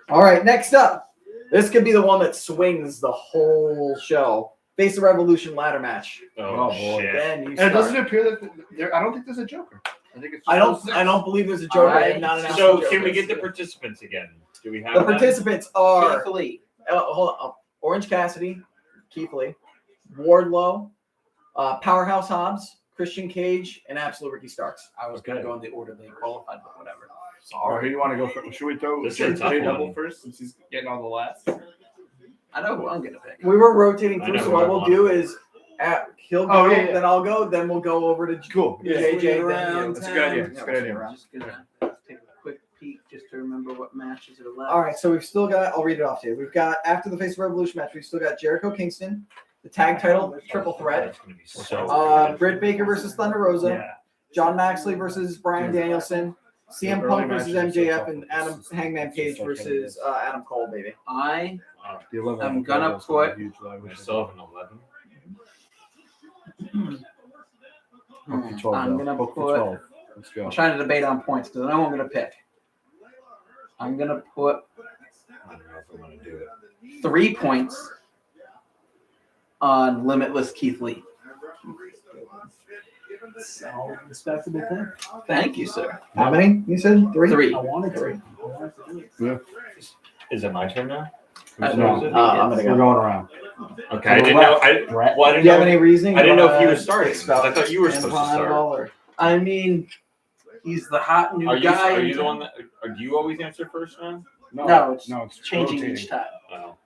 All right, next up. This could be the one that swings the whole show. Face the Revolution ladder match. Oh, Oh, boy. shit. Then you And it start. doesn't appear that there. I don't think there's a Joker. I think it's. Just I don't. those 6. I don't believe there's a Joker. Alright. They have not announced So, the can we Jokers. get the participants again? Do we have The them? participants are Keith Lee. hold on, Orange Cassidy, Keith Lee, Wardlow, Powerhouse Hobbs, Christian Cage, and Absolute Ricky Starks. I was going to go in the order they qualified, but whatever. Or who do you want to go for? Should we throw This is a tough J Double one. first since he's getting on the last? I know who I'm going to pick. We were rotating I through, know so who I what we'll want. do is He'll go, Oh, yeah. then I'll go, then we'll go over to Cool. JJ. Swing then around you. That's a good idea. town. It's a good idea. around. I'm just gonna take a quick peek just to remember what matches are left. All right, so we've still got. I'll read it off to you. We've got after the Face of Revolution match. We've still got Jericho Kingston, the tag title triple threat. That's gonna be so Britt Baker versus Thunder Rosa. Yeah. John Maxley versus Bryan Danielson. CM Punk versus MJF and Hangman Page versus Adam Cole, baby. I The 11 I'm gonna put- I still have an 11. I'm gonna put. Let's go. I'm trying to debate on points because I know I'm gonna pick. I'm gonna put I don't know if I'm gonna do it. 3 points on Limitless Keith Lee. So respectable thing. Thank you, sir. How many? You said 3? 3. I wanted to do it. Is it my turn now? No, I'm gonna we're go. going around. Okay, I didn't know. Well, I Do didn't you have know. any reasoning? I didn't know if he You was wanna starting. expound I thought you were supposed to upon it start. all, or- I mean, he's the hot new Are you? guy. Are you the one that? Do you always answer first now? No, it's it's changing rotating. each time? Oh.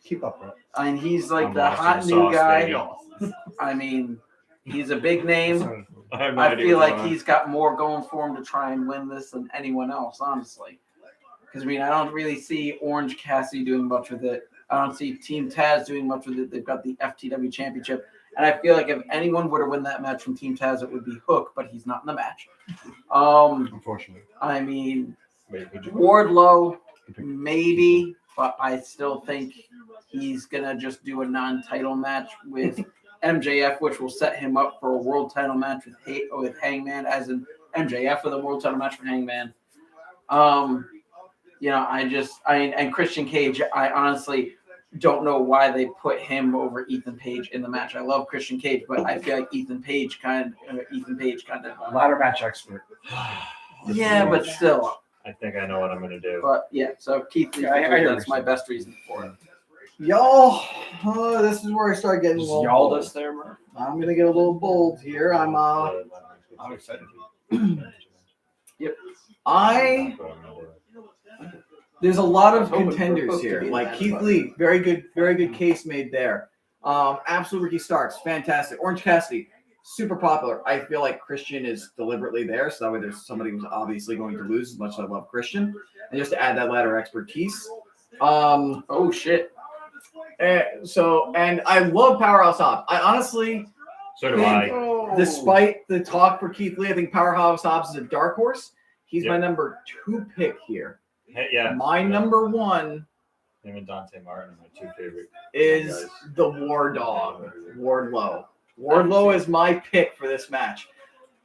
Keep up, right? I mean, he's like I'm the lost in hot the new sauce, guy. baby. I mean, he's a big name. I have no I idea feel what's like going on. he's got more going for him to try and win this than anyone else, honestly. Because I mean, I don't really see Orange Cassidy doing much with it. I don't see Team Taz doing much with it. They've got the FTW Championship, and I feel like if anyone were to win that match from Team Taz, it would be Hook, but he's not in the match. Unfortunately. I mean, Wait, who'd you- Wardlow, maybe, but I still think he's gonna just do a non-title match with MJF, which will set him up for a world title match with Hangman, as in MJF with a world title match for Hangman. And Christian Cage, I honestly don't know why they put him over Ethan Page in the match. I love Christian Cage, but I feel like Ethan Page kind of. Ladder match expert. Yeah, but still. I think I know what I'm gonna do. But yeah, so Keith Lee, Yeah, I hear that's what my you're best reason for it. Y'all, this is where I start getting a Just little y'all bold. us there, Murph. I'm gonna get a little bold here. I'm excited. There's a lot of I was hoping for contenders Hook to here. be in Like that, Keith but- Lee, very good case made there. Absolute Ricky Starks, fantastic. Orange Cassidy, super popular. I feel like Christian is deliberately there, so that way there's somebody who's obviously going to lose as much as I love Christian. And just to add that ladder expertise. Oh shit! And I love Powerhouse Hobbs. I honestly, So do I. despite the talk for Keith Lee, I think Powerhouse Hobbs is a dark horse. He's my Yep. number 2 pick here. Hey, yeah. My number 1 Him and Dante Martin are my 2 favorite. is the War Dog, Wardlow. Wardlow is my pick for this match.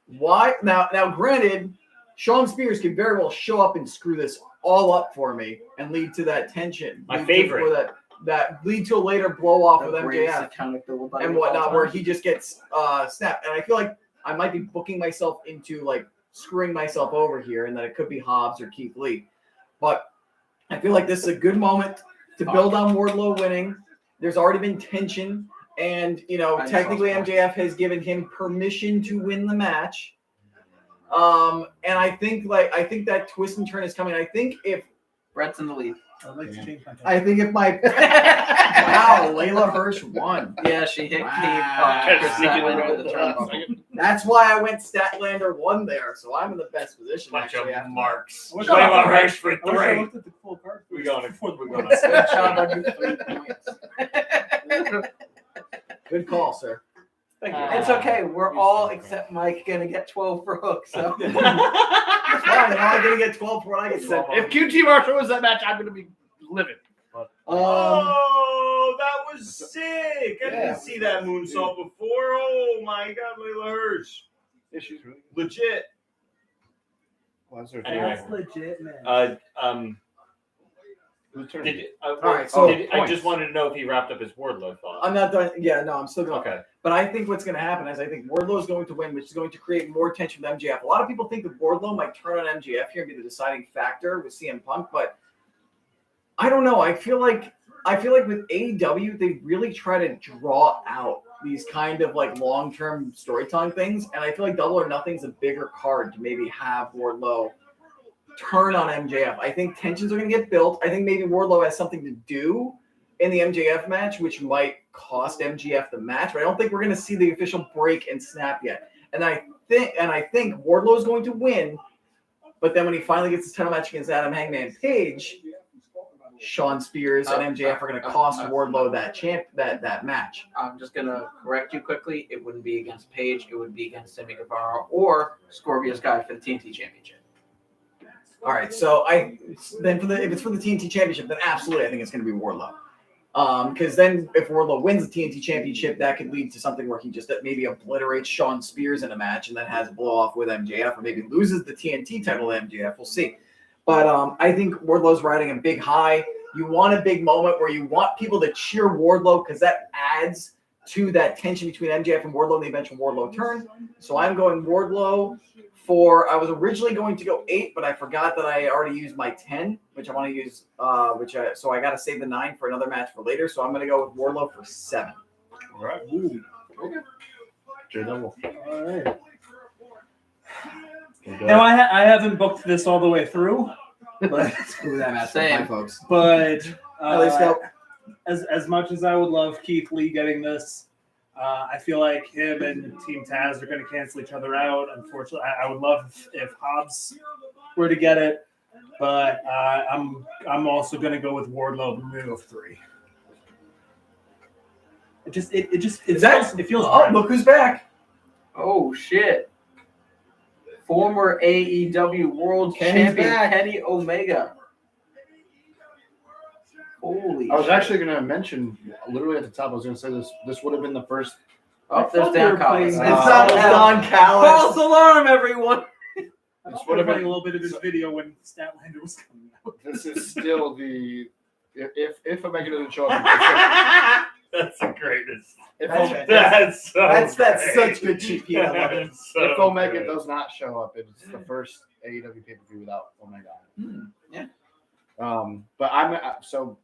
Why? Now, granted, Sean Spears could very well show up and screw this all up for me and lead to that tension. My Lead to- favorite. or that lead to a later blow off with The greatest MJF iconic double and body whatnot, of all where time. he just gets snapped. And I feel like I might be booking myself into like screwing myself over here, and that it could be Hobbs or Keith Lee. But I feel like this is a good moment to build on Wardlow winning. There's already been tension, and technically MJF has given him permission to win the match. And I think that twist and turn is coming. I think if Brett's in the lead. I'd like to change my pick. I think if my wow, Layla Hirsch won. Yeah, she hit Wow. Chris Statlander with the turnbuckle. That's why I went Statlander 1 there, so I'm in the best position. Bunch of actually, after marks. What Layla about- Hirsch for I wish I 3. looked at the full card. We're going. Good job on your 3 points. that. Good call, sir. Thank you. It's okay. We're all except Mike gonna get 12 for Hook. So That's fine. I'm only gonna get 12 for what I get 12. If QT Marshall wins that match, I'm gonna be livid. Oh, that was sick! I Yeah. didn't see that moonsault before. Oh my God, Layla Hirsch, Yeah, she's really good. legit. Well, that's her Anyway. That's legit, man. Who's turn? All right, so I points. just wanted to know if he wrapped up his Wardlow thought. I'm not done. Yeah, no, I'm still going. Okay. But I think what's going to happen is I think Wardlow is going to win, which is going to create more tension with MJF. A lot of people think that Wardlow might turn on MJF here and be the deciding factor with CM Punk, but I don't know. I feel like with AEW they really try to draw out these kind of like long-term storytelling things, and I feel like Double or Nothing's a bigger card to maybe have Wardlow turn on MJF. I think tensions are going to get built. I think maybe Wardlow has something to do in the MJF match, which might cost MJF the match, but I don't think we're going to see the official break and snap yet. And I think Wardlow is going to win, but then when he finally gets his title match against Adam Hangman Page, Shawn Spears and MJF are going to cost Wardlow that match. I'm just going to correct you quickly. It wouldn't be against Page. It would be against Sammy Guevara or Scorpio Sky for the TNT Championship. All right, so if it's for the TNT Championship, then absolutely I think it's going to be Wardlow. Because then if Wardlow wins the TNT Championship, that could lead to something where he just maybe obliterates Shawn Spears in a match and then has a blow off with MJF, or maybe loses the TNT title to MJF. We'll see. But I think Wardlow's riding a big high. You want a big moment where you want people to cheer Wardlow because that adds to that tension between MJF and Wardlow and the eventual Wardlow turn. So I'm going Wardlow I was originally going to go 8, but I forgot that I already used my 10, which I want to use, so I got to save the 9 for another match for later. So I'm going to go with Wardlow for 7. All right. Ooh. Okay. J-Double. All right. Okay, Now I haven't booked this all the way through, but Screw that match, Same. folks. but Let's go. as much as I would love Keith Lee getting this, I feel like him and Team Taz are going to cancel each other out. Unfortunately, I would love if Hobbs were to get it, but I'm also going to go with Wardlow. I'm going to go 3. It feels Oh, right. look who's back. Oh, shit. Former AEW World Kenny's Champion back. Kenny Omega. Holy I was shit. actually going to mention, literally at the top, I was going to say this would have been the first. Oh, there's Dan Collins. It's not Don Callis. False alarm, everyone. This We're would have playing a been. little bit of his video when Statlander was coming out. This is still the. If Omega doesn't show up, That's the greatest. if That's Omega, That's such good cheap heat. I love it. if Omega does not show up, it's the first AEW pay per view without Omega. Yeah. But so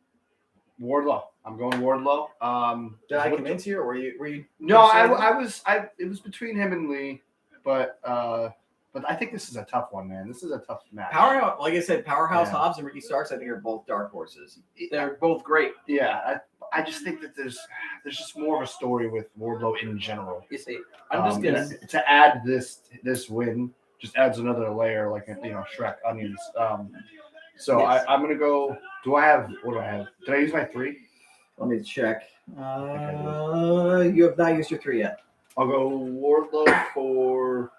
Wardlow. I'm going Wardlow. Did I convince you, or were you? No, I was. It was between him and Lee, but I think this is a tough one, man. This is a tough match. Powerhouse, like I said, Powerhouse Yeah. Hobbs and Ricky Starks, I think are both dark horses. They're both great. Yeah, I just think that there's just more of a story with Wardlow in general. You see, I'm just gonna. To add this win just adds another layer, like Shrek onions. So Yes. I'm gonna go. What do I have? Did I use my 3? Let me check. You have not used your 3 yet. I'll go Wardlow for.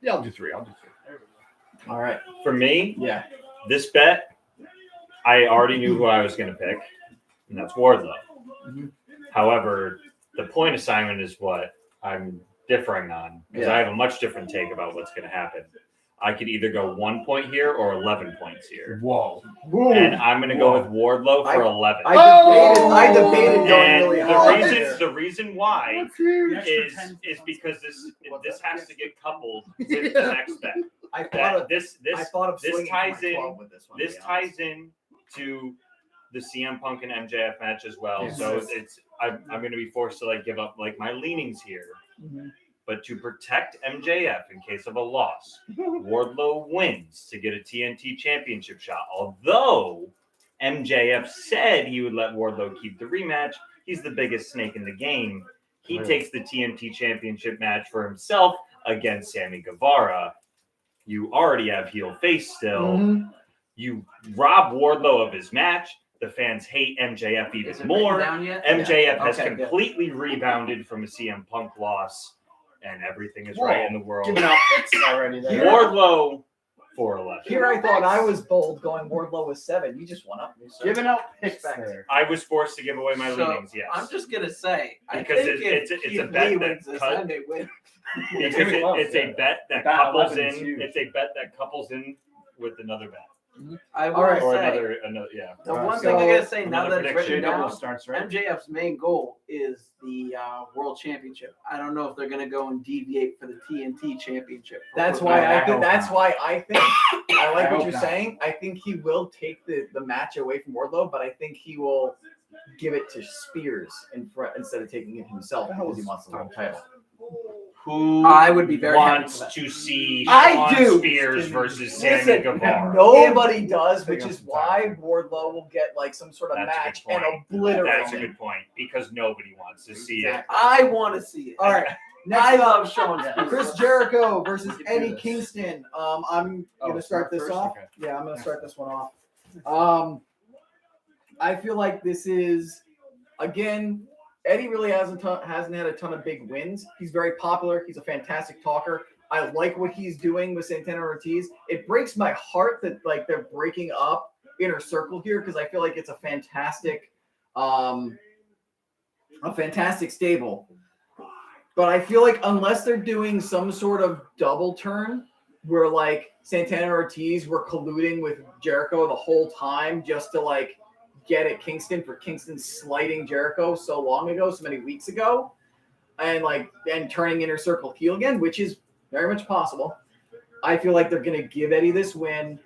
Yeah, I'll do 3. All right. For me, Yeah. this bet, I already knew who I was going to pick, and that's Wardlow. Mhm. However, the point assignment is what I'm differing on because Yeah. I have a much different take about what's going to happen. I could either go 1 point here or 11 points here. Whoa. And I'm going to go with Wardlow for 11. I debated going And really hard. the reason why The extra 10 is because What's this that? has to get coupled with the next bet. I thought That of this this this ties in. 12 with this one. This to be honest. ties in to the CM Punk and MJF match as well. Yes. So I'm going to be forced to give up my leanings here. Mhm. But to protect MJF in case of a loss, Wardlow wins to get a TNT championship shot. Although MJF said he would let Wardlow keep the rematch, he's the biggest snake in the game. He takes the TNT championship match for himself against Sammy Guevara. You already have heel face still. Mhm. You rob Wardlow of his match. The fans hate MJF Is even it more. written down yet? MJF has Okay, good. completely rebounded from a CM Punk loss, and everything is Whoa. right in the world. Giving out picks already there. Wardlow for 11. Here I thought I was bold going Wardlow with 7. You just won up me, sir. Giving out picks Respect. there. I was forced to give away my So, leanings, yes. I'm just gonna say, I Because think it's if a Keith bet Lee that wins this, cut- I may win. Because It's close, it's a yeah. bet that Bet couples 11 is in. huge. It's a bet that couples in with another bet. I will All right. Or say, another yeah. the Alright, one so thing I gotta say now another that it's prediction. written J-Double down, starts right. MJF's main goal is the World Championship. I don't know if they're gonna go and deviate for the TNT Championship. That's why I I think. hope That's not. why I think. I like I what hope you're not. saying. I think he will take the match away from Wardlow, but I think he will give it to Spears in front instead of taking it himself because he wants the world title. Who I would be very happy wants for that. to see I Shawn do. Spears versus Sammy Listen, Guevara? Nobody does, which Take is up some why Wardlow will get like some sort of That's a match good and point. obliterate That's a him. good point because nobody wants to see it. I want to see it. All right. I Next up, love Shawn Spears. Chris Jericho versus We can do Eddie this. Kingston. I'm gonna it's start not this first? off. Okay. Yeah, I'm gonna start this one off. I feel like this is again. Eddie really hasn't had a ton of big wins. He's very popular. He's a fantastic talker. I like what he's doing with Santana Ortiz. It breaks my heart that like they're breaking up Inner Circle here because I feel like it's a fantastic stable. But I feel like unless they're doing some sort of double turn where like Santana Ortiz were colluding with Jericho the whole time just to like get at Kingston for Kingston slighting Jericho so long ago, so many weeks ago, and turning Inner Circle heel again, which is very much possible. I feel like they're gonna give Eddie this win,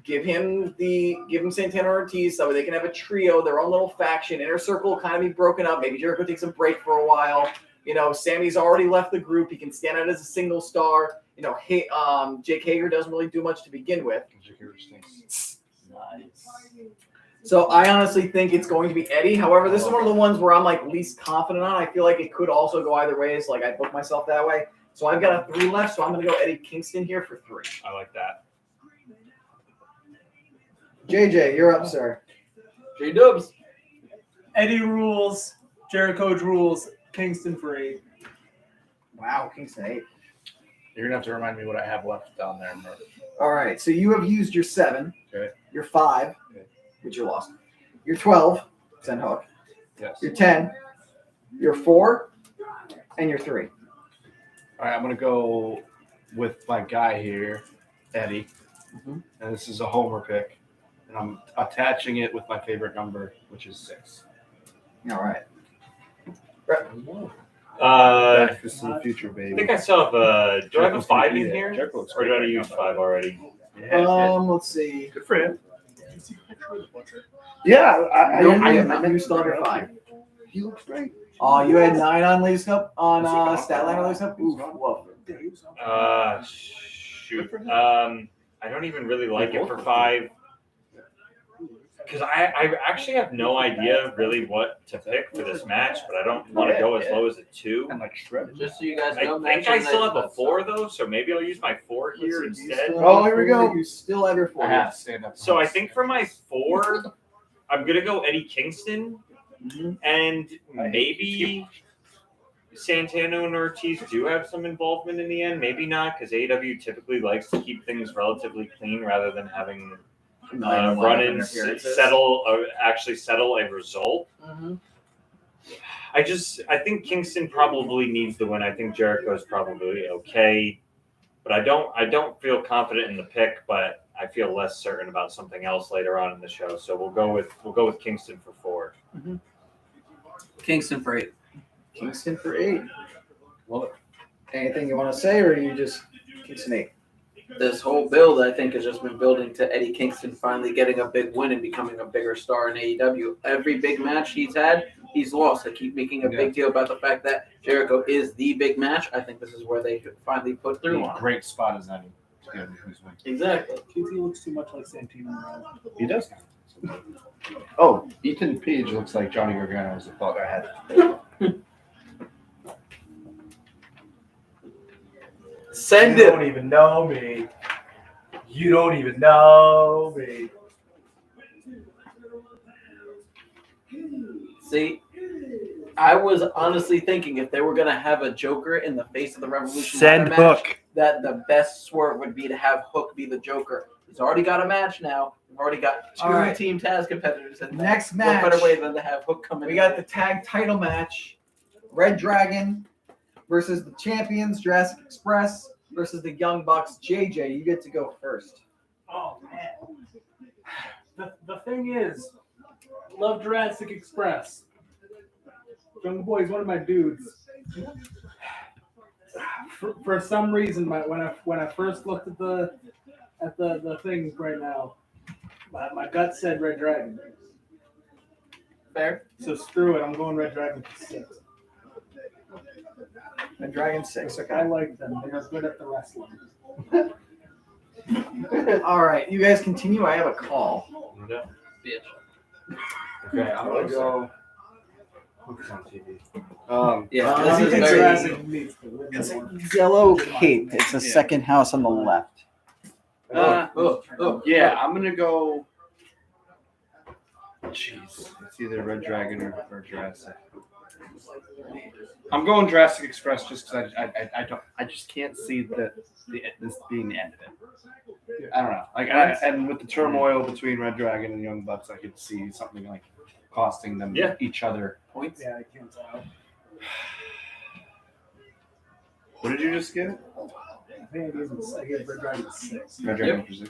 give him Santana Ortiz so they can have a trio, their own little faction. Inner Circle will kind of be broken up. Maybe Jericho takes a break for a while. You know, Sammy's already left the group. He can stand out as a single star. You know, Jake Hager doesn't really do much to begin with. Nice. So I honestly think it's going to be Eddie. However, this is one of the ones where I'm like least confident on. I feel like it could also go either ways. Like I booked myself that way. So I've got a 3 left. So I'm going to go Eddie Kingston here for 3. I like that. JJ, you're up, sir. J Dubs. Eddie rules. Jericho rules. Kingston for 8. Wow, Kingston 8. You're gonna have to remind me what I have left down there, Murph. All right. So you have used your 7. Okay. Your 5, Okay. which you lost. Your 12, send hook. Yes. Your 10, your 4, and your 3. All right, I'm gonna go with my guy here, Eddie, Mhm. and this is a homer pick, and I'm attaching it with my favorite number, which is 6. All right. Back to the future, I baby. think I still have a. Do I have a 5 in here? Jericho looks Or did great I right use now, 5 already? Let's see. Good for him. Yeah, I I you still have your 5. He looks great. Oh, you had 9 on Leagues Cup on Statline or Leagues Cup. Oof, woof. Shoot. I don't even really like it for 5 because I actually have no idea really what to pick for this match, but I don't want to go as low as a 2. And like shredded. Just so you guys I know, think I still have a 4 though, so maybe I'll use my 4 here Let's see, you instead. still Oh, have here we your go. 4. You still have your 4. I have to stand up. So I think for my 4, I'm gonna go Eddie Kingston, and maybe Santana and Ortiz do have some involvement in the end. Maybe not, because AEW typically likes to keep things relatively clean rather than having run-ins settle a result. Mm-hmm. I think Kingston probably needs the win. I think Jericho's probably okay, but I don't feel confident in the pick, but I feel less certain about something else later on in the show. So we'll go with Kingston for 4. Kingston for 8. Kingston for 8. Love it. Anything you want to say, or are you just Kingston 8? This whole build, I think, has just been building to Eddie Kingston finally getting a big win and becoming a bigger star in AEW. Every big match he's had, he's lost. I keep making a big deal about the fact that Jericho is the big match. I think this is where they finally put through on it. Great spot as any to get him who's win. Exactly. QT looks too much like Santino. He does. Oh, Ethan Page looks like Johnny Gargano was the thought I had. Send You it. don't even know me. You don't even know me. See, I was honestly thinking if they were going to have a Joker in the face of the Revolution Send match, Hook. that the best swerve would be to have Hook be the Joker. He's already got a match now. We've already got 2 All right. Team Taz competitors. In Next What match. better way than to have Hook come in? We got the tag title match. Red Dragon versus the champions, Jurassic Express versus the Young Bucks. JJ, you get to go first. Oh man. The thing is, love Jurassic Express. Jungle Boy is one of my dudes. For some reason, when I first looked at the thing right now, my gut said Red Dragon. Fair. So screw it, I'm going Red Dragon for 6. Red Dragon 6. I Okay. like them. They're good at the wrestling. All right, you guys continue. I have a call. Yeah. Bitch. Okay, I'm gonna go. Who's on TV? Yeah, Uh, this I is think very. Jurassic needs to win It's the a one. yellow cape. It's the Yeah. second house on the left. Yeah, I'm gonna go. Jeez, it's either Red Dragon or Jurassic. I'm going Jurassic Express just because I just can't see this being the end of it. I don't know. And with the turmoil between Red Dragon and Young Bucks, I could see something like costing them each other points. Yeah, I can't tell. What did you just give? I think I gave Red Dragon 6. Red Dragon for 6.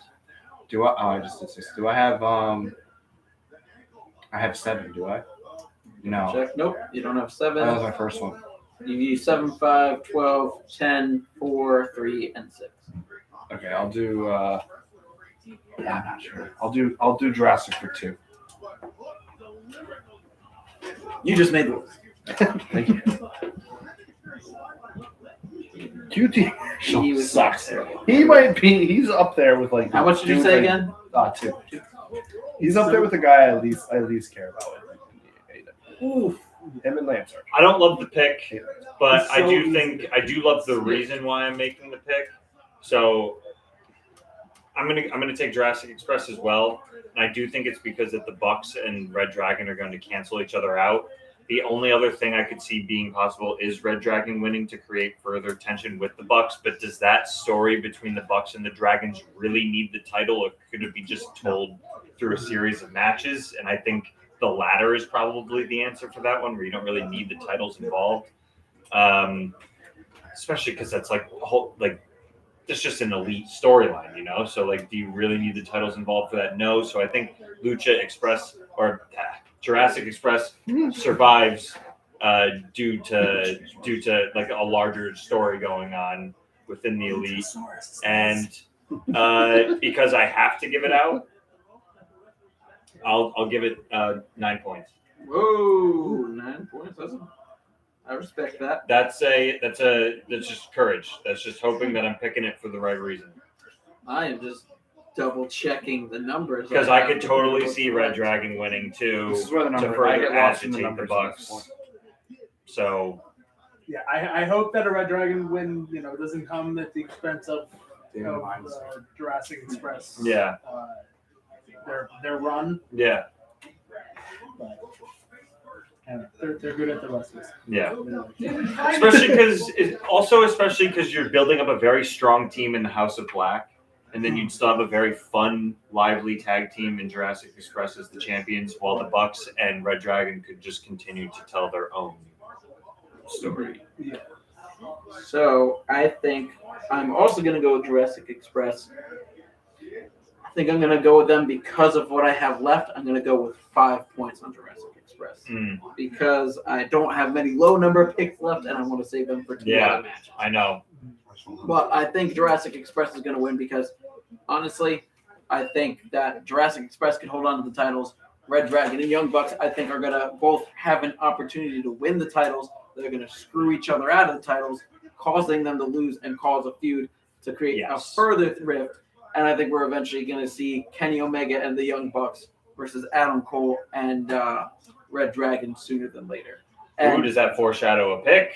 Do I? Oh, I just did 6. Do I have I have 7. Do I? No. Check. Nope, you don't have That 7. was my first one. You use 7, 5, 12, 10, 4, 3, and 6. Okay, I'll do. I'm not sure. I'll do Jurassic for 2. You just made the rules. Thank you. QT He was sucks. terrible. He might be. He's up there with like. How much did you say again? 2. He's up there with the guy I least care about. Oof. Him and Lance are. I don't love the pick, but It's I so do love the reason why I'm making the pick. So I'm gonna take Jurassic Express as well, and I do think it's because that the Bucks and Red Dragon are going to cancel each other out. The only other thing I could see being possible is Red Dragon winning to create further tension with the Bucks. But does that story between the Bucks and the Dragons really need the title, or could it be just told through a series of matches? And I think the latter is probably the answer for that one, where you don't really need the titles involved. Especially because that's like a whole it's just an elite storyline, you know? So like, do you really need the titles involved for that? No. So I think Lucha Express or Jurassic Express survives due to like a larger story going on within the elite, and because I have to give it out, I'll give it 9 points. Whoa, 9 points. I respect that. That's just courage. That's just hoping that I'm picking it for the right reason. I am just double checking the numbers. Because I could totally see Red Dragon winning too This is where the to number. I further get lost in the agitate the numbers. at this Bucks. point. So Yeah, I hope that a Red Dragon win, doesn't come at the expense of Jurassic Express. yeah, Their run. yeah, But, they're good at the wrestling. yeah. Especially because you're building up a very strong team in the House of Black, and then you'd still have a very fun, lively tag team in Jurassic Express as the champions, while the Bucks and Red Dragon could just continue to tell their own story. Yeah. So I think I'm also going to go with Jurassic Express. I think I'm going to go with them because of what I have left. I'm going to go with 5 points on Jurassic Express because I don't have many low number picks left, and I want to save them for two other matches. I know. But I think Jurassic Express is going to win because, honestly, I think that Jurassic Express can hold on to the titles. Red Dragon and Young Bucks, I think, are going to both have an opportunity to win the titles. They're going to screw each other out of the titles, causing them to lose and cause a feud to create a further rift. And I think we're eventually going to see Kenny Omega and the Young Bucks versus Adam Cole and Red Dragon sooner than later. And does that foreshadow a pick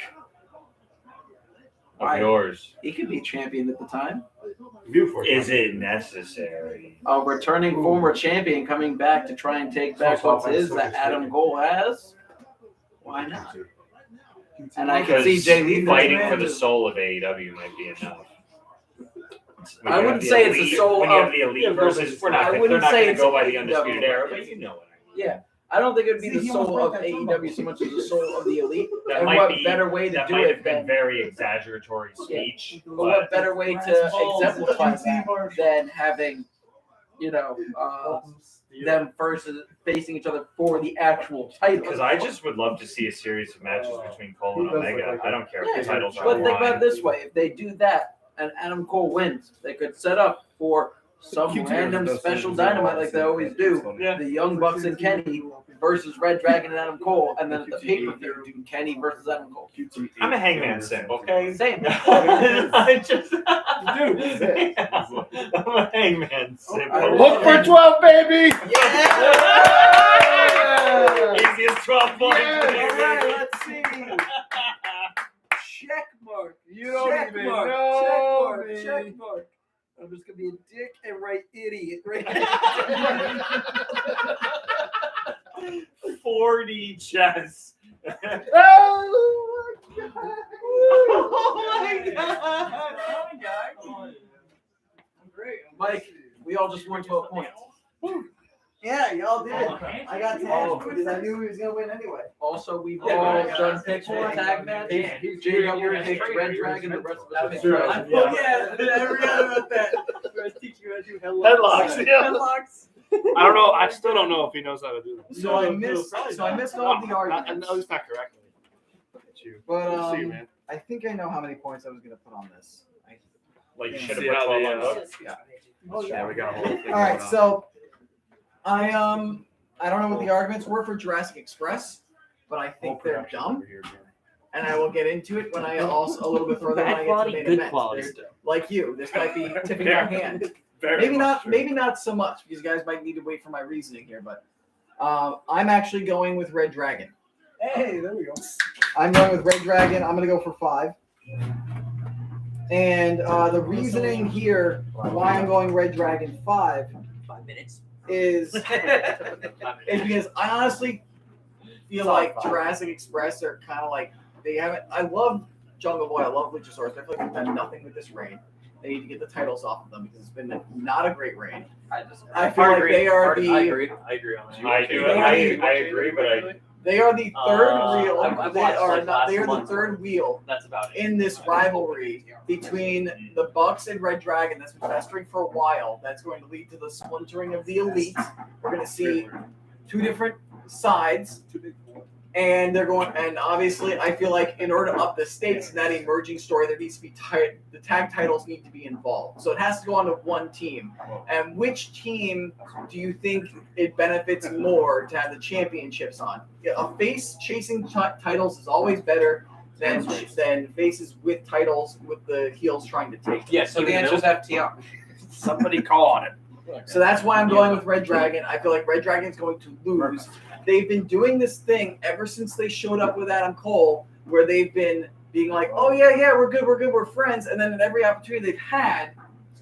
of yours? he could be champion at the time. Is it necessary? A returning former champion coming back to try and take back what's his that Adam Cole has. Why not? And I can see Jay Lee fighting for the soul of AEW might be enough. I wouldn't say it's the soul when you of have the elite versus they're not wouldn't going say to it's go by the AEW. Undisputed Era, but you know what I mean. Yeah, I don't think it would be the soul of AEW so much as the soul of the elite. That and might what be better way to that do might it have been than very exaggeratory speech, but what better way to exemplify that Marshall. than having, them versus facing each other for the actual title? because I just would love to see a series of matches between Cole and Omega. I don't care if the titles are But think about aligned. it this way: if they do that and Adam Cole wins, they could set up for some Keep random doing special those dynamite like they things. always do. Yeah. The Young Bucks and Kenny versus Red Dragon and Adam Cole, and then at the pay-per-view, do Kenny versus Adam Cole. I'm a Hangman simp, okay? Same. I just Dude. I'm a Hangman simp. I Look for 12, baby. Easiest 12 points. All right, let's see. Check mark. You don't Check even mark. know me. Check mark. I'm just gonna be a dick and write idiot right 40 chess. Oh my God. Mike, we all just won 12 points. Yeah, y'all did. I got 10 because I knew he was gonna win anyway. Also, we've all done picks for the tag match. JW picked Red Dragon, the rest of us picked true. Red. Yeah, I forgot about that. teach you how to do Headlocks, yeah. Headlocks. I don't know. I still don't know if he knows how to do that. So I missed all of the arguments. No, it's not correctly. Look at you. But See you, man. I think I know how many points I was gonna put on this. Like you Yeah. should have See put how 12 the, on both. Yeah, we got a whole thing. All right, going on. so I don't know what the arguments were for Jurassic Express, but I think Whole they're production dumb, over here, Jeremy. and I will get into it when I also a little bit further when I get to the main good event. quality. This- Like you, this might be tipping my hand. Very Maybe much not. true. Maybe not so much because you guys might need to wait for my reasoning here. But I'm actually going with Red Dragon. Hey, there we go. I'm going with Red Dragon. I'm going to go for 5. And the reasoning here why I'm going Red Dragon 5 5 minutes. is because I honestly feel like Jurassic Express are kind of like they haven't. I love Jungle Boy. I love Luchasaurus. I feel like they've done nothing with this reign. They need to get the titles off of them because it's been not a great reign. I feel like they are the I agree on that. I do. I agree, but they are the third wheel. I've They watched, are like, not. last They are the month. third wheel That's about it. in this rivalry between the Bucks and Red Dragon that's been festering for a while. That's going to lead to the splintering of the elite. We're going to see 2 different sides, and they're going. And obviously, I feel like in order to up the stakes in that emerging story, there needs to be the tag titles need to be involved. So it has to go on to one team. And which team do you think it benefits more to have the championships on? Yeah, a face chasing titles is always better than faces with titles with the heels trying to take. Yes, So the answer is FTR. Somebody call on it. So that's why I'm going with Red Dragon. I feel like Red Dragon's going to lose. They've been doing this thing ever since they showed up with Adam Cole, where they've been being like, oh, yeah, we're good, we're friends. And then at every opportunity they've had,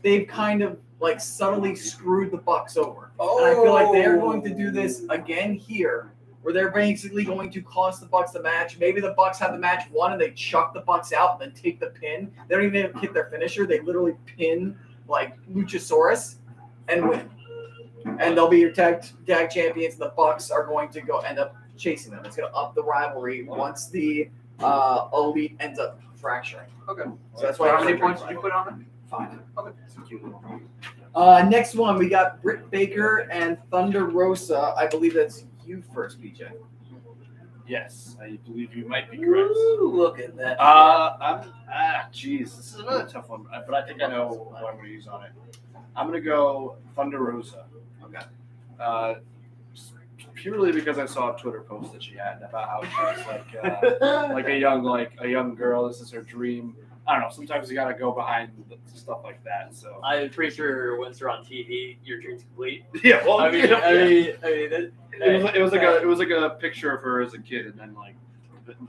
they've kind of like subtly screwed the Bucks over. And I feel like they're going to do this again here, where they're basically going to cost the Bucks the match. Maybe the Bucks have the match won and they chuck the Bucks out and then take the pin. They don't even hit their finisher. They literally pin like Luchasaurus and win. And they'll be your tag champions. And the Bucks are going to go end up chasing them. It's going to up the rivalry once the elite ends up fracturing. Okay. So that's why. How many points did you put on it? 5. Okay. Next one, we got Britt Baker and Thunder Rosa. I believe that's you first, BJ. Yes, I believe you might be correct. Ooh, look at that. Jeez, this is another tough one, but I think I know what I'm going to use on it. I'm going to go Thunder Rosa. Okay. Purely because I saw a Twitter post that she had about how she was like a young girl. This is her dream. I don't know. Sometimes you got to go behind stuff like that. So I'm pretty sure once you're on TV, your dream's complete. yeah, well, I mean, it was like a picture of her as a kid, and then like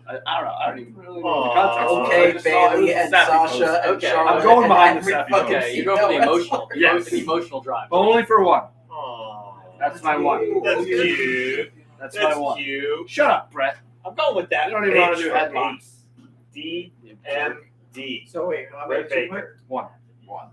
I don't know. I don't even really know the context. Okay, I just saw it was Bailey a and sappy Sasha post. and Okay. Charlotte. I'm going and behind the every sappy fucking Okay, you go for the female emotional. You Yes. go for the emotional drive. But only for one. Oh, That's my one. That's cute. That's That's my one. cute. Shut up, Brett. I'm going with that. You don't even know how to bitch do for headlocks. me. DMD. So wait, how Britt many did you Baker. One guy.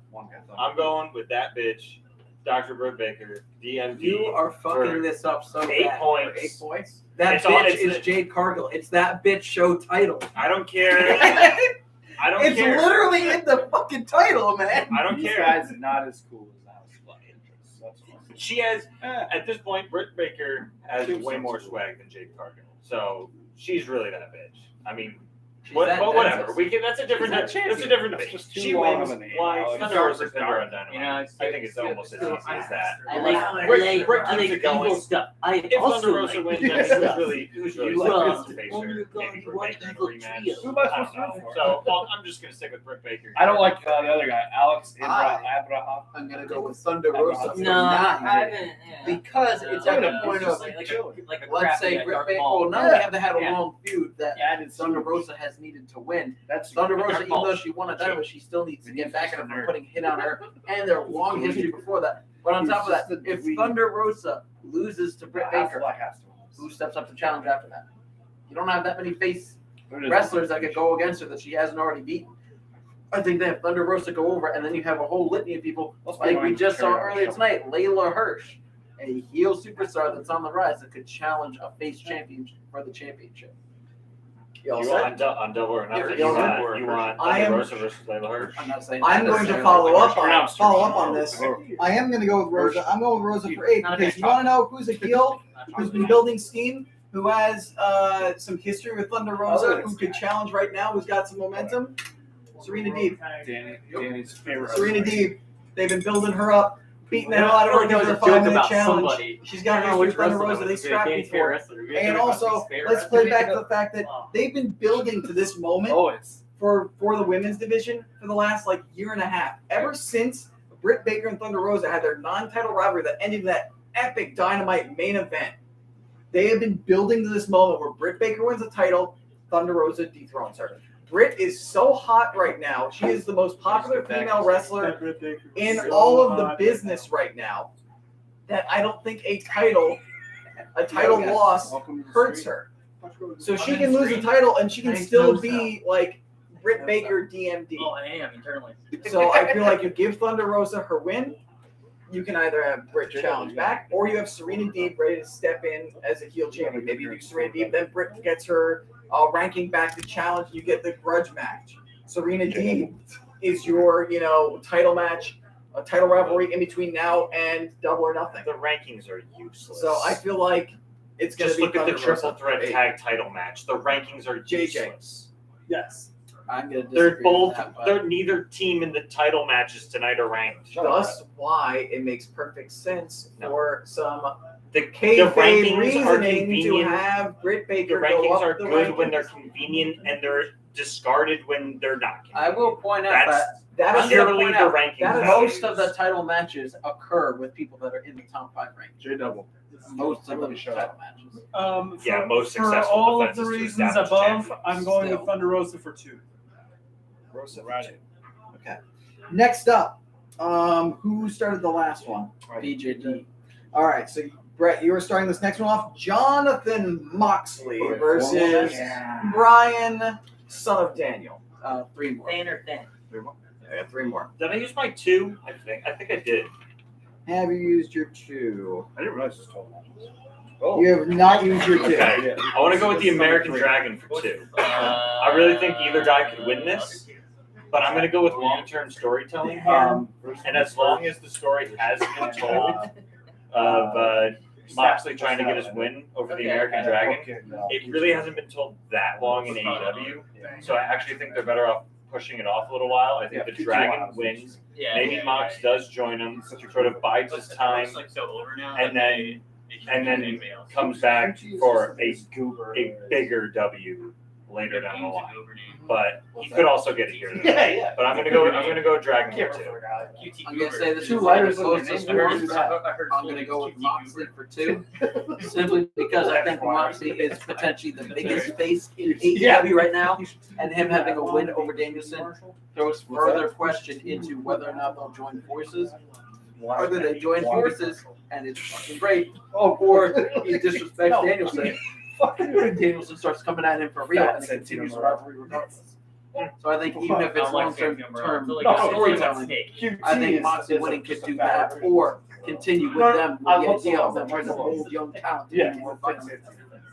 I'm going with that bitch, Dr. Britt Baker, DMD. You are fucking for this up so 8 bad. points. 8 points? That It's all- bitch it's is the- Jade Cargill. It's that bitch show title. I don't care. I don't It's care. literally in the fucking title, man. I don't These care. guys are not as cool as the House of Black Interests. That's all. She has, at this point, Britt Baker has way more swag than Jade Cargill. So she's really that bitch. I mean, But whatever. We can. That's a different. She's not That's a different debate. It's just too She long wins. of a name. Why? Like, Thunder dark Rosa is Thunder dark. on Dynamite. You know, I think it's almost as easy as that. I like Brick I keeps like it going. evil stuff. I If also Thunder Rosa like wins, evil then stuff. who's really Well, supposed to face only her? with Maybe Britt one Baker in a evil rematch. trio. Who am I I supposed don't to root know. for? So I'm just gonna stick with Britt Baker. I don't like the other guy, Alex I- Abraham. I'm gonna go with Thunder Rosa for No, I 9 haven't. Yeah. because it's at the point of like a let's crappy, say Britt dark Baker. ball. Well, now they have had a Yeah. long feud that Added Thunder Rosa has needed to win. That's Thunder Dark Rosa, even Ball. though she won a Dynamite, she still needs to get back at her for Nerd. putting hit on her and their long history before that. But on top of that, if Thunder Rosa loses to Britt Baker, who steps up to challenge after that? You don't have that many face wrestlers that could go against her that she hasn't already beaten. I think they have Thunder Rosa go over, and then you have a whole litany of people like we just saw earlier tonight. Layla Hirsch, a heel superstar that's on the rise that could challenge a face champion for the championship. You all You set? on double or nothing? Yeah, You want I Thunder am- Rosa versus Layla Hirsch? I'm not saying I'm that going to necessarily. follow up on this. I am going to go with Rosa. I'm going with Rosa for 8 because you want to know who's a heel, who's been building steam, who has some history with Thunder Rosa, who could challenge right now, who's got some momentum. Serena Deeb. Danny's favorite. Serena Deeb. They've been building her up, beating the hell out of her, giving her a Joke 5-minute about challenge. somebody. She's got I don't know history which with Thunder wrestler Rosa. that They was strapped Danny me for it. wrestler. And also, let's play back to the fact that they've been building to this moment Oh, it's for the women's division for the last year and a half. Ever since Britt Baker and Thunder Rosa had their non-title rivalry that ended in that epic Dynamite main event, they have been building to this moment where Britt Baker wins the title, Thunder Rosa dethrones her. Britt is so hot right now. She is the most popular female wrestler in all of the business right now that I don't think a title loss hurts her. So she can lose the title and she can still be like Britt Baker DMD. Oh, I am internally. So I feel like you give Thunder Rosa her win. You can either have Britt challenge back, or you have Serena Deeb ready to step in as a heel champion. Maybe you do Serena Deeb, then Britt gets her ranking back to challenge. You get the grudge match. Serena Deeb is your title match, a title rivalry in between now and Double or Nothing. The rankings are useless. So I feel like it's going to just be look at the Thunder triple Rosa threat for 8. tag title match. The rankings are JJ. useless. Yes. I'm gonna They're disagree both. with that, but They're neither team in the title matches tonight are ranked. Thus, why it makes perfect sense for some The kayfabe rankings are reasoning to convenient. have Britt The Baker go rankings up are the good when rankings. they're convenient, and they're discarded when they're not. I will point out That's that That is I'm gonna purely point the out rankings. that is most of the title matches occur with people that are in the top 5 rank. J Double. Most of the Really shut title up. matches. Yeah, most for successful all of the defenses to reasons establish above, champions. I'm going Still. with Thunder Rosa for 2. Rosa. Next up, who started the last one? BJD. All right, so Brett, you were starting this next one off. Jonathan Moxley versus Brian, son of Daniel. 3 more. Thin or thin. I got 3 more. Did I use my 2? I think I did. Have you used your 2? I didn't realize this was 12 matches. You have not used your 2. Okay. I want to go with the American Dragon for 2. I really think either guy could win this, but I'm going to go with long-term storytelling here. And as long as the story has been told of Moxley trying to get his win over the American Dragon, it really hasn't been told that long in AEW. So I actually think they're better off pushing it off a little while. I think the Dragon wins. Yeah. Maybe Mox does join him, sort of bides his time, It's like so over now. and then comes back for a bigger W later down the line. But he could also get it here. Yeah. But I'm gonna go Dragon for 2. I'm gonna say the 2 Two lighters letters closest in their ones. names. I'm gonna go with Moxley for 2, simply because I think Moxley is potentially the biggest face in AEW right now, and him having a win over Danielson throws further question into whether or not they'll join forces. Whether they join forces and it's fucking great, or he disrespects Danielson. And Danielson starts coming at him for real, and it continues the rivalry regardless. So I think even if it's long-term storytelling, I think Moxley winning could do that, or continue with them with the idea of them trying to hold young talent.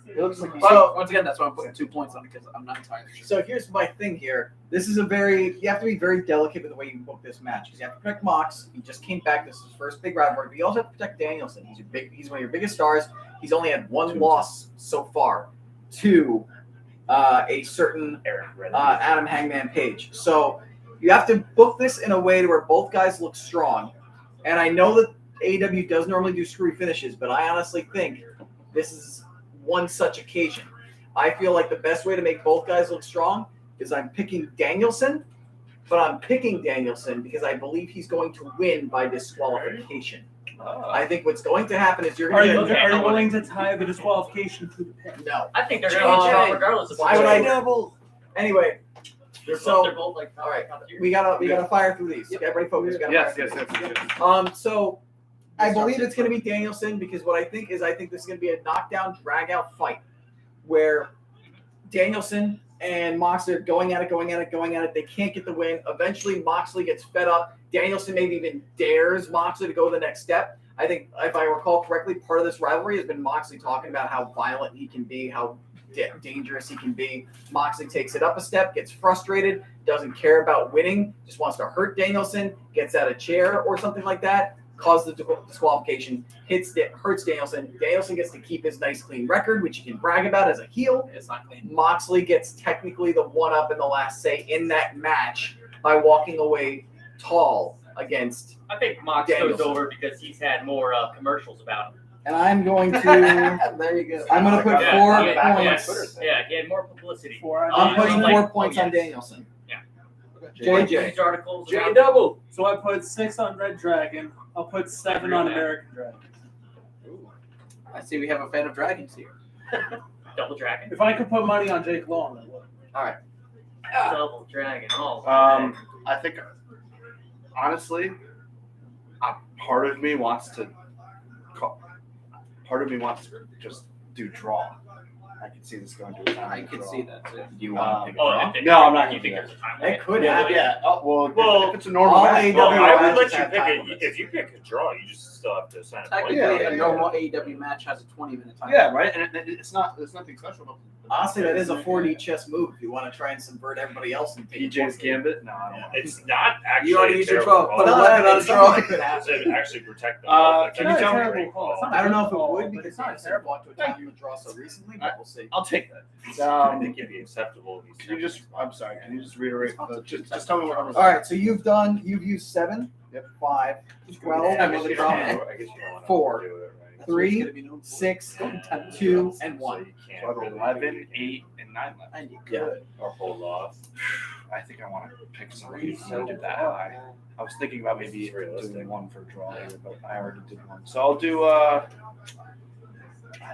It looks like So once again, that's why I'm putting 2 points on it, because I'm not entirely sure. So here's my thing here. This is you have to be very delicate with the way you book this match. Because you have to protect Mox. He just came back. This is his first big rivalry. But you also have to protect Danielson. He's one of your biggest stars. He's only had 1 loss so far. 2, a certain Adam Hangman Page. So you have to book this in a way to where both guys look strong. And I know that AEW does normally do screwy finishes, but I honestly think this is one such occasion. I feel like the best way to make both guys look strong is I'm picking Danielson, but I'm picking Danielson because I believe he's going to win by disqualification. I think what's going to happen is you're Are going you, to are you willing to tie the disqualification to the pin? no. I think they're going to be strong regardless of Why would I double? Anyway, They're so both like all right, we gotta fire through these. Everybody focus. We gotta Yes, fire yes, through yes, these. yes. So I believe it's going to be Danielson because what I think this is going to be a knockdown, drag-out fight where Danielson and Moxley are going at it. They can't get the win. Eventually, Moxley gets fed up. Danielson maybe even dares Moxley to go the next step. I think, if I recall correctly, part of this rivalry has been Moxley talking about how violent he can be, how dangerous he can be. Moxley takes it up a step, gets frustrated, doesn't care about winning, just wants to hurt Danielson, gets out of chair or something like that, causes the disqualification, hurts Danielson. Danielson gets to keep his nice clean record, which he can brag about as a heel. It's not clean. Moxley gets technically the one-up in the last say in that match by walking away tall against. I think Mox goes Danielson. over because he's had more commercials about him. And I'm going to. There you go. I'm going to put Yeah, 4 yeah, points. Yeah, he had more publicity. I'm putting Like, 4 points on yes. Danielson. Yeah. JJ. News articles J about- double. So I put 6 on Red Dragon. I'll put 7 on American Dragon. I see we have a fan of dragons here. Double Dragon. If I could put money on Jake Long, I would. Double Dragon. Oh. I think, honestly, part of me wants to just do draw. I can see this going to a time. I can see that too. Do you want to pick Um, a draw? No, I'm not You gonna think do there's that. a time It limit? could Yeah, happen. yeah. Well, If it's a normal all match, AEW Well, I would matches let you have pick time it. limits. If you pick a draw, you just still have to sign a Technically, play. Yeah, a normal AEW match has a 20-minute time. yeah, right. And it's nothing special about Honestly, that is a 4D chess move if you want to try and subvert everybody else and take PJ's it. Gambit. No, I don't want It's not actually. You already a used your terrible 12. Put a call. weapon on a It's draw. something that could happen. Does it actually protect them? Can It's you not a tell me- terrible call. It's not a I don't know if it terrible call, would but because it's not Danielson terrible. walked to a time limit draw so recently, but we'll see. I'll take that. I think it'd be acceptable. if Can you just? I'm sorry. Can you just reiterate? Just Just tell me what numbers. All right, so you've used 7, Yep. 5, 12, I guess you don't I guess you don't want to 4, do it, right? That's what it's 3, gonna be known for. 6, 2, and 1. So you can't So I got really 11, 8, and 9 left. And you Yeah. could. or hold off. I think I want to pick somebody who's going to do that high. I was thinking about maybe It's realistic. doing one for a draw here, but I already did one. So I'll do. I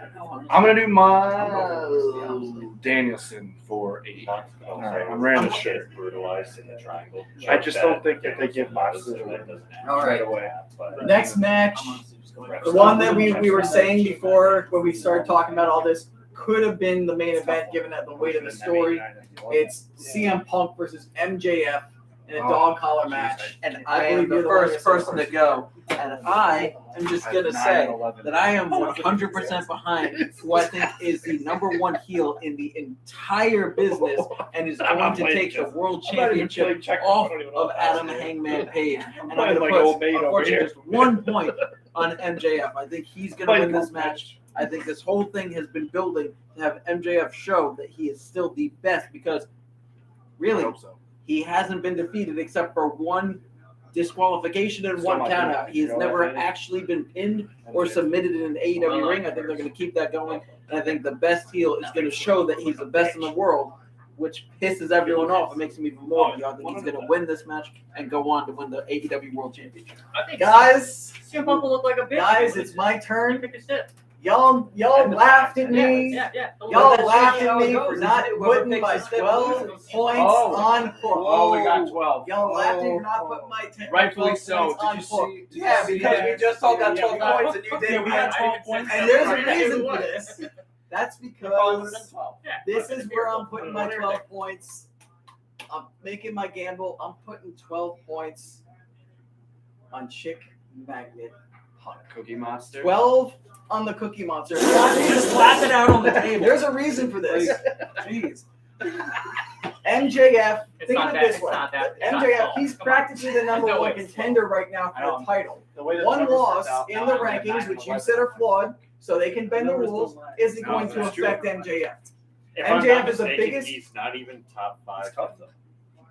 don't know. I'm gonna do my Danielson for 8. Oh, right, I'm ready to Gets shit. brutalized in the triangle. I just don't think that they give Moxley the win. All right. away. But Next match, I'm honestly just going the one that we were saying before when we started talking about all this, could have been the main event given that the weight of the story. It's CM Punk versus MJF in a dog collar match. And I believe am the you're the first one person to go. And I am just going to say that I am 100% behind who I think is the number one heel in the entire business and is going to take the world championship off of Adam Hangman Page. And I'm going to put, unfortunately, just 1 point on MJF. I think he's going to win this match. I think this whole thing has been building to have MJF show that he is still the best because really he hasn't been defeated except for one disqualification and one countout. He has never actually been pinned or submitted in an AEW ring. I think they're going to keep that going. And I think the best heel is going to show that he's the best in the world, which pisses everyone off and makes him even more. I think he's going to win this match and go on to win the AEW World Championship. I think Guys, CM Punk will look like a bitch. guys, it's my turn. Pick a sip. Y'all laughed at me. Yeah. Y'all laughed at me for not putting my 12 points on Hook. Oh, we got 12. Y'all laughed at me for not putting my 10 Rightfully 12 so. points Did on you Hook. see? Yeah, because we just all got 12 points and you didn't. we had 12 points. And there's a reason for this. That's because Yeah. this is where I'm putting my 12 points. I'm making my gamble. I'm putting 12 points on Chick Magnet Punk. Cookie Monster. 12 on the Cookie Monster. Just slap it out on the table. There's a reason for this. Jeez. MJF, It's think not of it that. this It's way. not that. it's not MJF, that. he's Come on. practically the number No, one it's- contender right now for the title. The way that One numbers loss worked out, in now the I'm at rankings, 9, which you 11. said are flawed, so they can bend the Numbers rules, don't lie. isn't No, going to that's true. affect MJF. If I'm MJF not is the mistaken, biggest- He's not even top 5 It's tough, in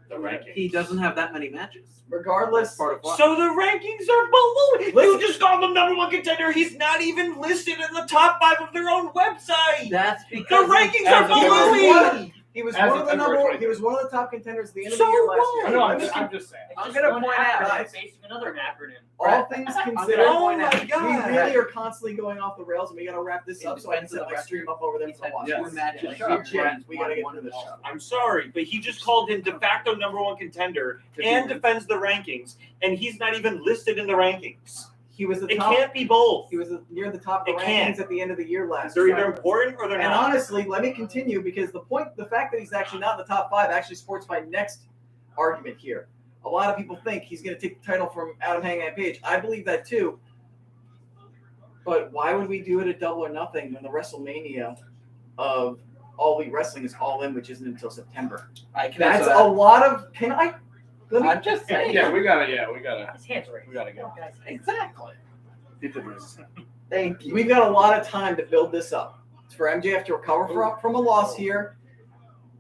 the rankings. He doesn't have that many matches. Regardless, Part of why. So the rankings are below. Listen. You just called him number 1 contender. He's not even listed in the top 5 of their own website. That's The because rankings as are a below February me. he was As one of of the February number. 23rd. He was one of the top contenders at the end of So the year last what? year. No, I'm just saying. It's I'm just gonna one point acronym out- facing another acronym. All things considered, Oh my we God. really are constantly going off the rails, and we got to wrap this In up so I can defense of set the my stream record, up over there He's for had watch. two matches. Yeah, here, shut we got to get won through this one show. I'm sorry, but he just called him de facto number 1 contender and defends the rankings, and he's not even listed in the rankings. He was the It top. can't be both. He was near the top of the It can't. rankings at the end of the year last They're year. either important or they're And not. honestly, let me continue because the fact that he's actually not in the top 5 actually supports my next argument here. A lot of people think he's going to take the title from Adam Hangman Page. I believe that too. But why would we do it at Double or Nothing when the WrestleMania of All Elite Wrestling is All In, which isn't until September? I can That's answer a that. lot of. Can I? Let me. I'm just saying. Yeah, we gotta. His hands raised. We gotta go. Guys, Exactly. He did this. Thank you. We've got a lot of time to build this up. It's for MJF to recover from a loss here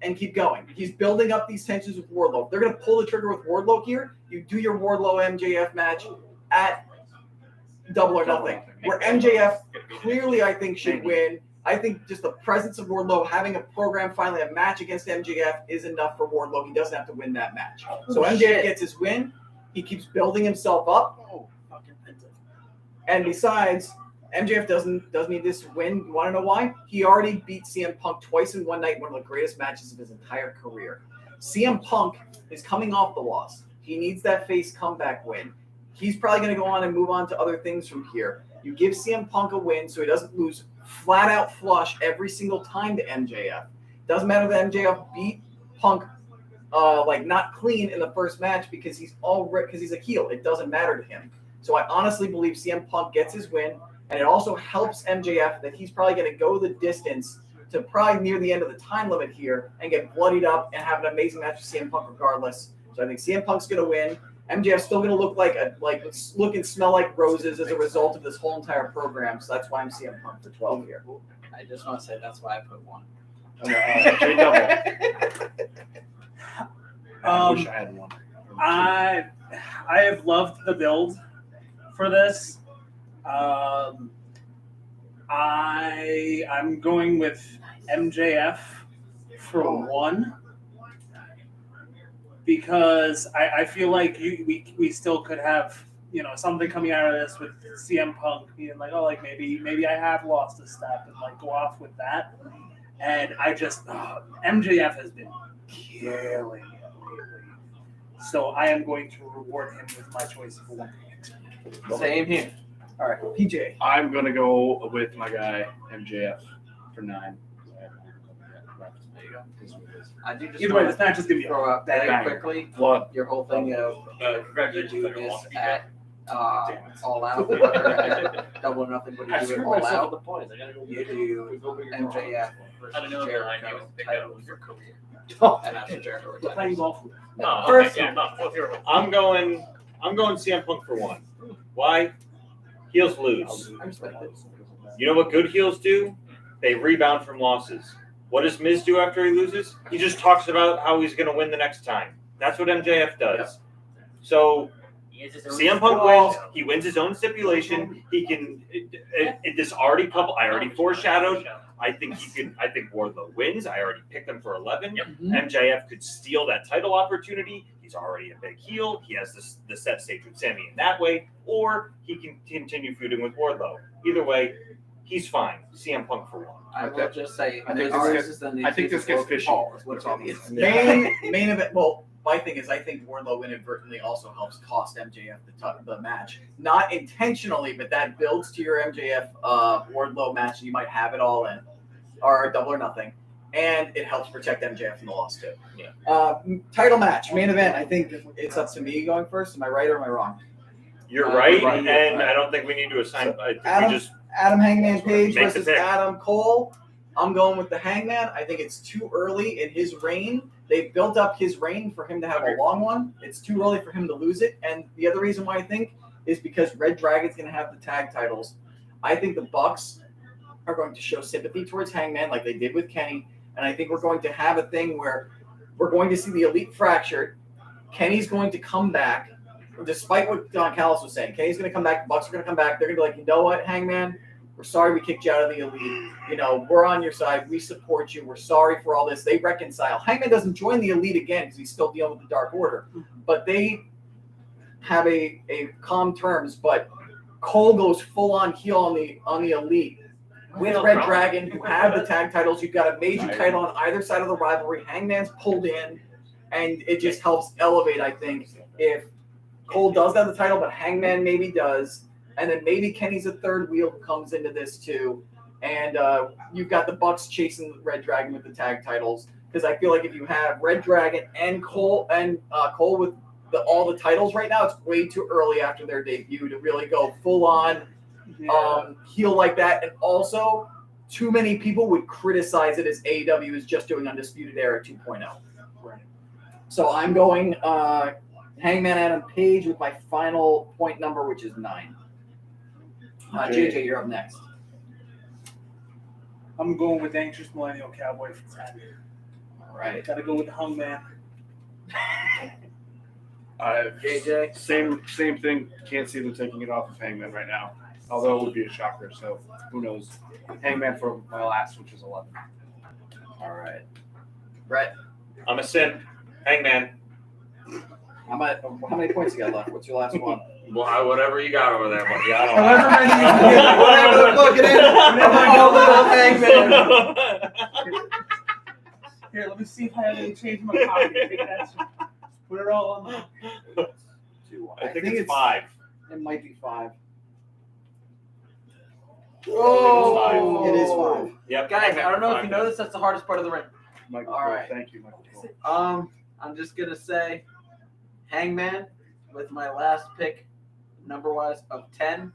and keep going. He's building up these tensions with Wardlow. If they're going to pull the trigger with Wardlow here, you do your Wardlow MJF match at Double or Nothing, where MJF clearly, I think, should win. I think just the presence of Wardlow, having a program, finally a match against MJF is enough for Wardlow. He doesn't have to win that match. So MJF gets his win. He keeps building himself up. And besides, MJF doesn't need this win. You want to know why? He already beat CM Punk twice in one night, one of the greatest matches of his entire career. CM Punk is coming off the loss. He needs that face comeback win. He's probably going to go on and move on to other things from here. You give CM Punk a win so he doesn't lose flat out flush every single time to MJF. Doesn't matter that MJF beat Punk not clean in the first match because he's a heel. It doesn't matter to him. So I honestly believe CM Punk gets his win, and it also helps MJF that he's probably going to go the distance to probably near the end of the time limit here and get bloodied up and have an amazing match with CM Punk regardless. So I think CM Punk's going to win. MJF's still going to look look and smell like roses as a result of this whole entire program. So that's why I'm CM Punk for 12 here. I just want to say that's why I put 1. I wish I had one. I have loved the build for this. I'm going with MJF for 1 because I feel like we still could have something coming out of this with CM Punk being like, oh, like maybe I have lost a step and like go off with that. And I just MJF has been killing it lately, so I am going to reward him with my choice of 1 point. Same here. All right, PJ. I'm gonna go with my guy MJF for 9. There you go. This is what it is. I do just Either way, want this match is gonna be throw out very banger. quickly What? your whole thing of you do this at All Out, or at Double or Nothing. What do you do at All Out? the points. I gotta go. You do MJF I don't know versus if the line Jericho was picked title up. of your career, and after Jericho We're playing retires. golf. Oh, First, okay, yeah, no, fourth year. I'm going CM Punk for 1. Why? Heels lose. I respect it. You know what good heels do? They rebound from losses. What does Miz do after he loses? He just talks about how he's going to win the next time. That's what MJF does. So He is his own CM Punk squad. wins. He wins his own stipulation. He can. This already couple. I already foreshadowed. I think he can. I think Wardlow wins. I already picked him for 11. Yep. MJF could steal that title opportunity. He's already a big heel. He has the set stage with Sammy in that way, or he can continue feuding with Wardlow. Either way, he's fine. CM Punk for 1. I will just say, I think this gets fishy. What's all these? Main event. Well, my thing is, I think Wardlow inadvertently also helps cost MJF the match. Not intentionally, but that builds to your MJF Wardlow match, and you might have it all in, or Double or Nothing, and it helps protect MJF from the loss too. Yeah. Title match, main event. I think it's up to me going first. Am I right or am I wrong? You're right, right, and right. I don't think we need to assign. I think Adam- we just Adam Hangman Page Make the versus pick. Adam Cole. I'm going with the Hangman. I think it's too early in his reign. They've built up his reign for him to have a long one. It's too early for him to lose it. And the other reason why I think is because Red Dragon's going to have the tag titles. I think the Bucks are going to show sympathy towards Hangman like they did with Kenny. And And I think we're going to have a thing where we're going to see the Elite fractured. Kenny's going to come back, despite what Don Callis was saying. Kenny's going to come back. The Bucks are going to come back. They're going to be like, you know what, Hangman? We're sorry we kicked you out of the Elite. You know, we're on your side. We support you. We're sorry for all this. They reconcile. Hangman doesn't join the Elite again because he's still dealing with the Dark Order. But they have a calm terms. But Cole goes full on heel on the Elite with Red Dragon, who have the tag titles. You've got a major title on either side of the rivalry. Hangman's pulled in, and it just helps elevate, I think, if Cole does have the title, but Hangman maybe does. And then maybe Kenny's a third wheel who comes into this too. And you've got the Bucks chasing Red Dragon with the tag titles. Because I feel like if you have Red Dragon and Cole with all the titles right now, it's way too early after their debut to really go full on heel like that. And also, too many people would criticize it as AEW is just doing Undisputed Era 2.0. Right. So I'm going Hangman Adam Page with my final point number, which is 9. JJ, you're up next. I'm going with Dangerous Millennial Cowboy for 10. All right. Gotta go with the Hungman. JJ? Same thing. Can't see them taking it off of Hangman right now. Although it would be a shocker, so who knows? Hangman for my last, which is 11. All right. Brett, I'm a sin. Hangman. how many points you got left? What's your last one? Well, whatever you got over there, buddy. I However many you don't can. Whatever the fuck it is. All little Hangman. Here, let me see if I have any change in my pocket. Take that shit. Put it all on the. I think it's 5. It might be 5. Oh, It is 5. Yep. Guys, I don't know if you noticed, that's the hardest part of the ring. Michael, All right. Thank you, Michael. Cole. I'm just gonna say Hangman with my last pick, number-wise, of 10.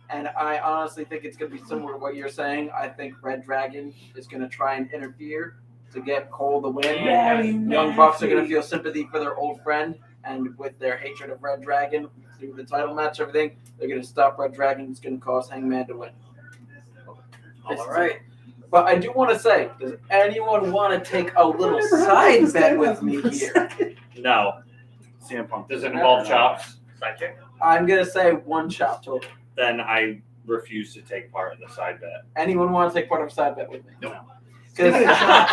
And I honestly think it's gonna be similar to what you're saying. I think Red Dragon is gonna try and interfere to get Cole the win. Young Bucks are gonna feel sympathy for their old friend, and with their hatred of Red Dragon through the title match, everything, they're gonna stop Red Dragon. It's gonna cause Hangman to win. All right. But I do want to say, does anyone want to take a little side bet with me here? No. CM Punk. Does it involve chops? Sidekick. I'm gonna say 1 chop total. Then I refuse to take part in the side bet. Anyone want to take part of a side bet with me? No. Because Not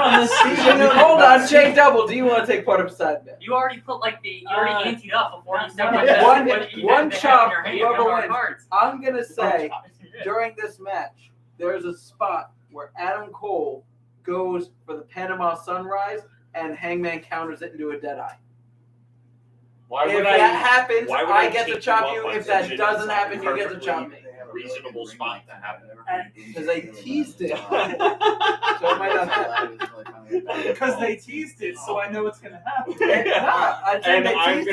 on this hold on, Jake Double. Do you want to take part of a side bet? You already put you already anteed up before you said One chop, whoever whoever wins. cards. I'm gonna say during this match, there's a spot where Adam Cole goes for the Panama Sunrise, and Hangman counters it into a Deadeye. Why If would that I? happens, why would I I get to keep chop you you. up If on that such a doesn't happen, you get to chop me. Reasonable spot to happen. Because they teased it. So it might not happen. Because they teased it, so I know it's gonna happen. And I'm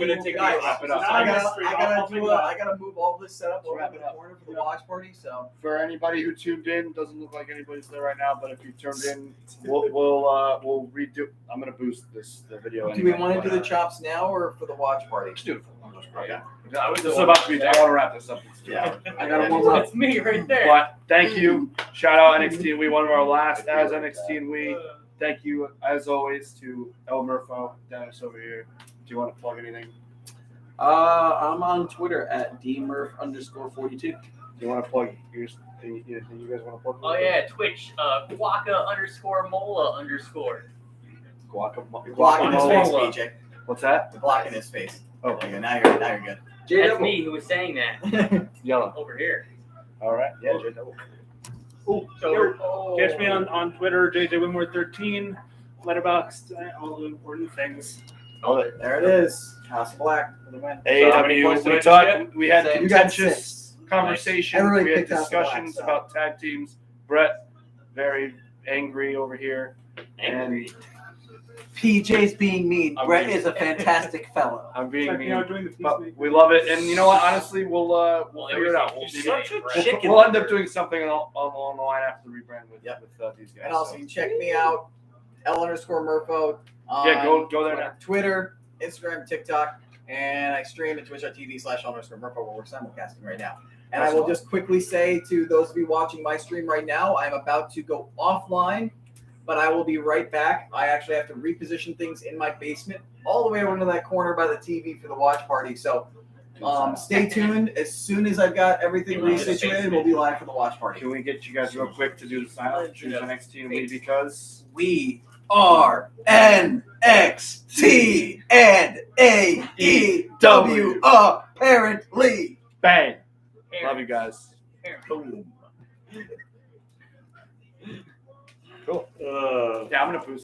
gonna take Guys, it up and up. I I'll figure it out. gotta move all this setup over to the corner for the watch party. So For anybody who tuned in, doesn't look like anybody's there right now. But if you tuned in, we'll redo. I'm gonna boost the video. do we anyway, want to but, do the chops now or for the watch party? Let's do it. Okay. This is about to be. I want to wrap this up. Yeah. I got a warm up. That's me right there. But thank you. Shout out NXT and We, one of our last as NXT and We. Thank you, as always, to El Murpho, Dennis over here. Do you want to plug anything? I'm on Twitter at dmurph_42. Do you want to plug yours? Anything you guys want to plug? Oh yeah, Twitch, Guaca_Mola_. Block in his face, Guacamole. PJ. What's that? Block in his face. Oh, Okay, now you're good. That's me who was saying that Yellow. over here. All right. Yeah, J Double. Catch me on Twitter, JJWinmore13, Letterboxd, all the important things. There it is. House of Black for the win. how many points AEW. did I We just talked. We had You You got contentious 6. conversations. Everybody We had picked House of Black, discussions so. about tag teams. Brett, very angry over here. Angry. PJ's being mean. I'm Brett being- is a fantastic fellow. I'm being Check me out mean, during the but Peacemaker. we love it. And you know what? Honestly, we'll figure it out. We'll You're see. such a We'll, chicken we'll end up liver. doing something along the line after the rebrand with these guys. And also, so. you check me out, L_Murpho. On Yeah, go there now. Twitter, Instagram, TikTok, and I stream at twitch.tv/_Murpho where we're simulcasting right now. And I will just quickly say to those of you watching my stream right now, I'm about to go offline, but I will be right back. I actually have to reposition things in my basement all the way over to that corner by the TV for the watch party. So stay tuned. As soon as I've got everything resituated, we'll be live for the watch party. Can we get you guys real quick to do the sign off? Choose NXT and we because We are NXT and AEW apparently. bang. Love you guys. Boom. Cool. Yeah, I'm gonna boost.